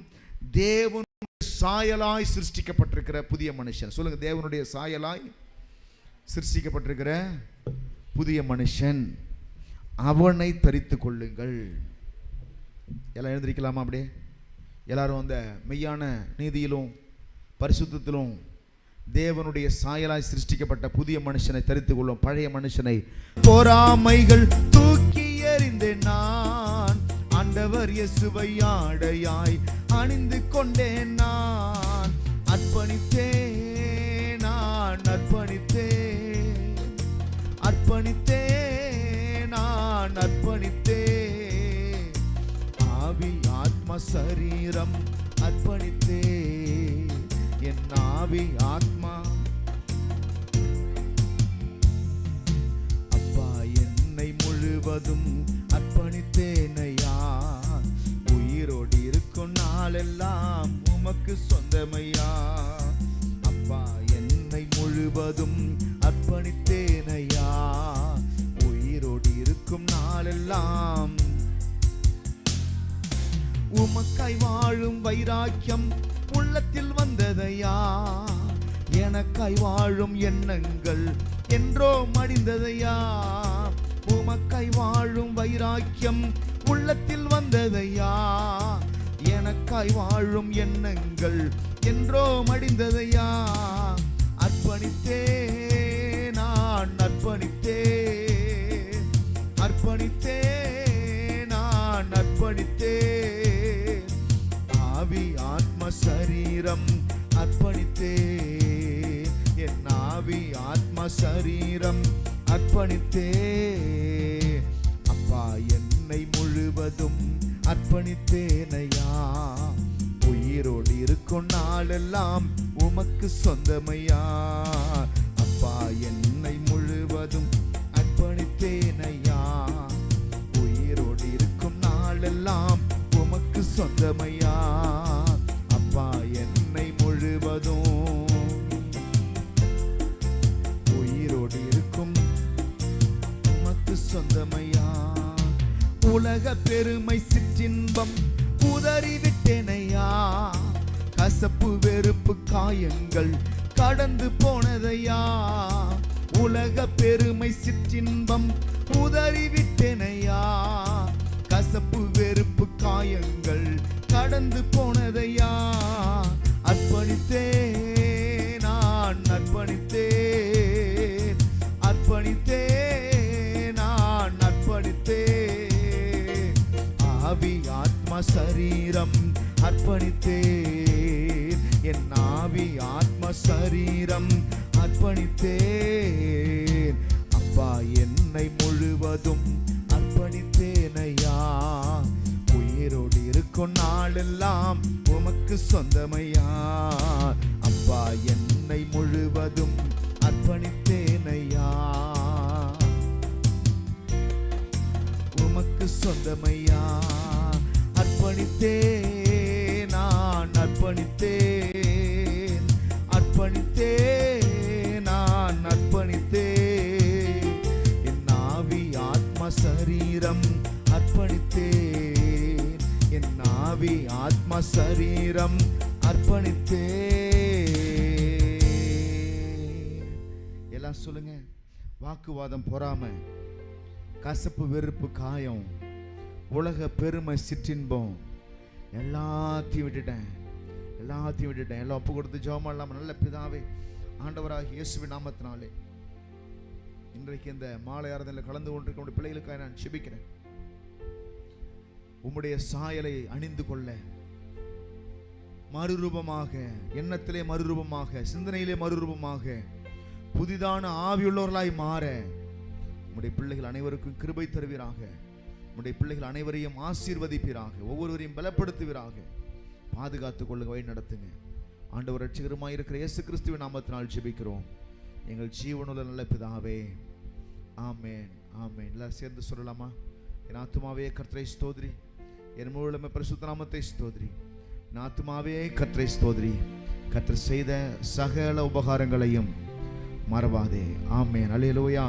தேவனுடைய சாயலாய் சிருஷ்டிக்கப்பட்டிருக்கிற புதிய மனுஷன். சொல்லுங்க, தேவனுடைய சாயலாய் சிருஷ்டிக்கப்பட்டிருக்கிற புதிய மனுஷன், அவனை தரித்து கொள்ளுங்கள். எல்லாம் எழுந்திருக்கலாமா? அப்படியே எல்லாரும் அந்த மெய்யான நீதியிலும் பரிசுத்தத்திலும் தேவனுடைய சாயலாய் சிருஷ்டிக்கப்பட்ட புதிய மனுஷனை தரித்து கொள்ளும். பழைய மனுஷனை பொறாமைகள் தூக்கி எறிந்தேன் நான், ஆண்டவர் இயேசுவை ஆடையாய் அணிந்து கொண்டேன் நான். அர்ப்பணித்தேன், நான் அர்ப்பணித்தேன், அர்ப்பணித்தேன், நான் அர்ப்பணித்தேன். ஆவி ஆத்ம சரீரம் அர்ப்பணித்தேன். என் ஆவி ஆத்மா அப்பா என்னை முழுவதும் அர்ப்பணித்தேனையா. உயிரோடு இருக்கும் நாளெல்லாம் உமக்கு சொந்தமையா. அப்பா என்னை முழுவதும் அர்ப்பணித்தேனையா. உயிரோடு இருக்கும் நாளெல்லாம் உமக்காய் வாழும் வைராக்கியம் உள்ளத்தில் வந்ததையா, எனக்காய் வாழும் எண்ணங்கள் என்றோ மடிந்ததையா. உமக்காய் வாழும் வைராக்கியம் உள்ளத்தில் வந்ததையா, எனக்காய் வாழும் எண்ணங்கள் என்றோ மடிந்ததையா. அர்ப்பணித்தேன், நான் அர்ப்பணித்தேன், அர்ப்பணித்தேன், நான் அர்ப்பணித்தேன். ஆவி ஆத்ம சரீரம் அர்ப்பணித்தேன், என் ஆவி ஆத்ம சரீரம் அர்ப்பணித்தேன். அப்பா, என்னை முழுவதும் அர்ப்பணித்தேனையா. உயிரோடு இருக்கும் நாளெல்லாம் உமக்கு சொந்தமையா. அப்பா, என்னை முழுவதும் அர்ப்பணித்தேனையா. உயிரோடு இருக்கும் நாளெல்லாம் உமக்கு சொந்தமையா. அப்பா, என்னை முழுவதும் உயிரோடு இருக்கும் உமக்கு சொந்தமையா. உலக பெருமை சிற்றின்பம் உதறிவிட்டேனையா. கசப்பு வெறுப்பு காயங்கள் கடந்து போனதையா. உலக பெருமை சிற்றின்பம் உதறிவிட்டேனையா. கசப்பு வெறுப்பு காயங்கள் கடந்து போனதையா. அர்ப்பணித்தேன், நான் அர்ப்பணித்தேன், அர்ப்பணித்தேன், நான் அர்ப்பணித்தேன். ஆவி ஆத்ம சரீரம் அர்ப்பணித்தேன், என் ஆவி ஆத்ம சரீரம் அர்ப்பணித்தேன். அப்பா, என்னை முழுவதும் அர்ப்பணித்தேனையா. உயிரோடு இருக்கும் நாளெல்லாம் உமக்கு சொந்தமையா. அப்பா, என்னை முழுவதும் அர்ப்பணித்தேனையா. உமக்கு சொந்தமையா. அர்ப்பணித்தேன், நான் அர்ப்பணித்தேன், அர்ப்பணித்தேன், நான் அர்ப்பணித்தேன். என் ஆவி ஆத்ம சரீரம் அர்ப்பணித்தேன், என் ஆவி ஆத்ம சரீரம் அர்ப்பணித்தேன். எல்லாம் சொல்லுங்க. வாக்குவாதம், பொறாமை, கசப்பு வெறுப்பு காயம், உலக பெருமை சிற்றின்பம் எல்லாத்தையும் விட்டுட்டேன், எல்லாத்தையும் விட்டுட்டேன். எல்லாம் ஒப்பு கொடுத்து ஜெபம் பண்ணலாம். நல்ல பிதாவே, ஆண்டவராகிய இயேசுவின் நாமத்தினாலே இன்றைக்கு இந்த மாலை ஆராதனையில் கலந்து கொண்டிருக்கிற பிள்ளைகளுக்காக நான் ஜெபிக்கிறேன். உம்முடைய சாயலை அணிந்து கொள்ள, மறுரூபமாக, எண்ணத்திலே மறுரூபமாக, சிந்தனையிலே மறுரூபமாக, புதிதான ஆவியுள்ளவர்களாய் மாற உம்முடைய பிள்ளைகள் அனைவருக்கும் கிருபை தருவீராக. உம்முடைய பிள்ளைகள் அனைவரையும் ஆசீர்வதிப்பீராக. ஒவ்வொருவரையும் பலப்படுத்துவீராக. பாதுகாத்துக் கொள்ளுங்க, வழி நடத்துங்க. ஆண்டவர் ரட்சகருமாய் இருக்கிற இயேசு கிறிஸ்துவின் நாமத்தினால் ஜெபிக்கிறோம் எங்கள் ஜீவனுள்ள நல்ல பிதாவே, ஆமென், ஆமென். எல்லாரும் சேர்ந்து சொல்லலாமா? என் ஆத்துமாவே கர்த்தரை ஸ்தோத்ரி, என் முழுமே பரிசுத்த நாமத்தை ஸ்தோத்ரி. என் ஆத்துமாவே கர்த்தரை ஸ்தோத்ரி, கர்த்தர் செய்த சகல உபகாரங்களையும் மறவாதே. ஆமென். அல்லேலூயா.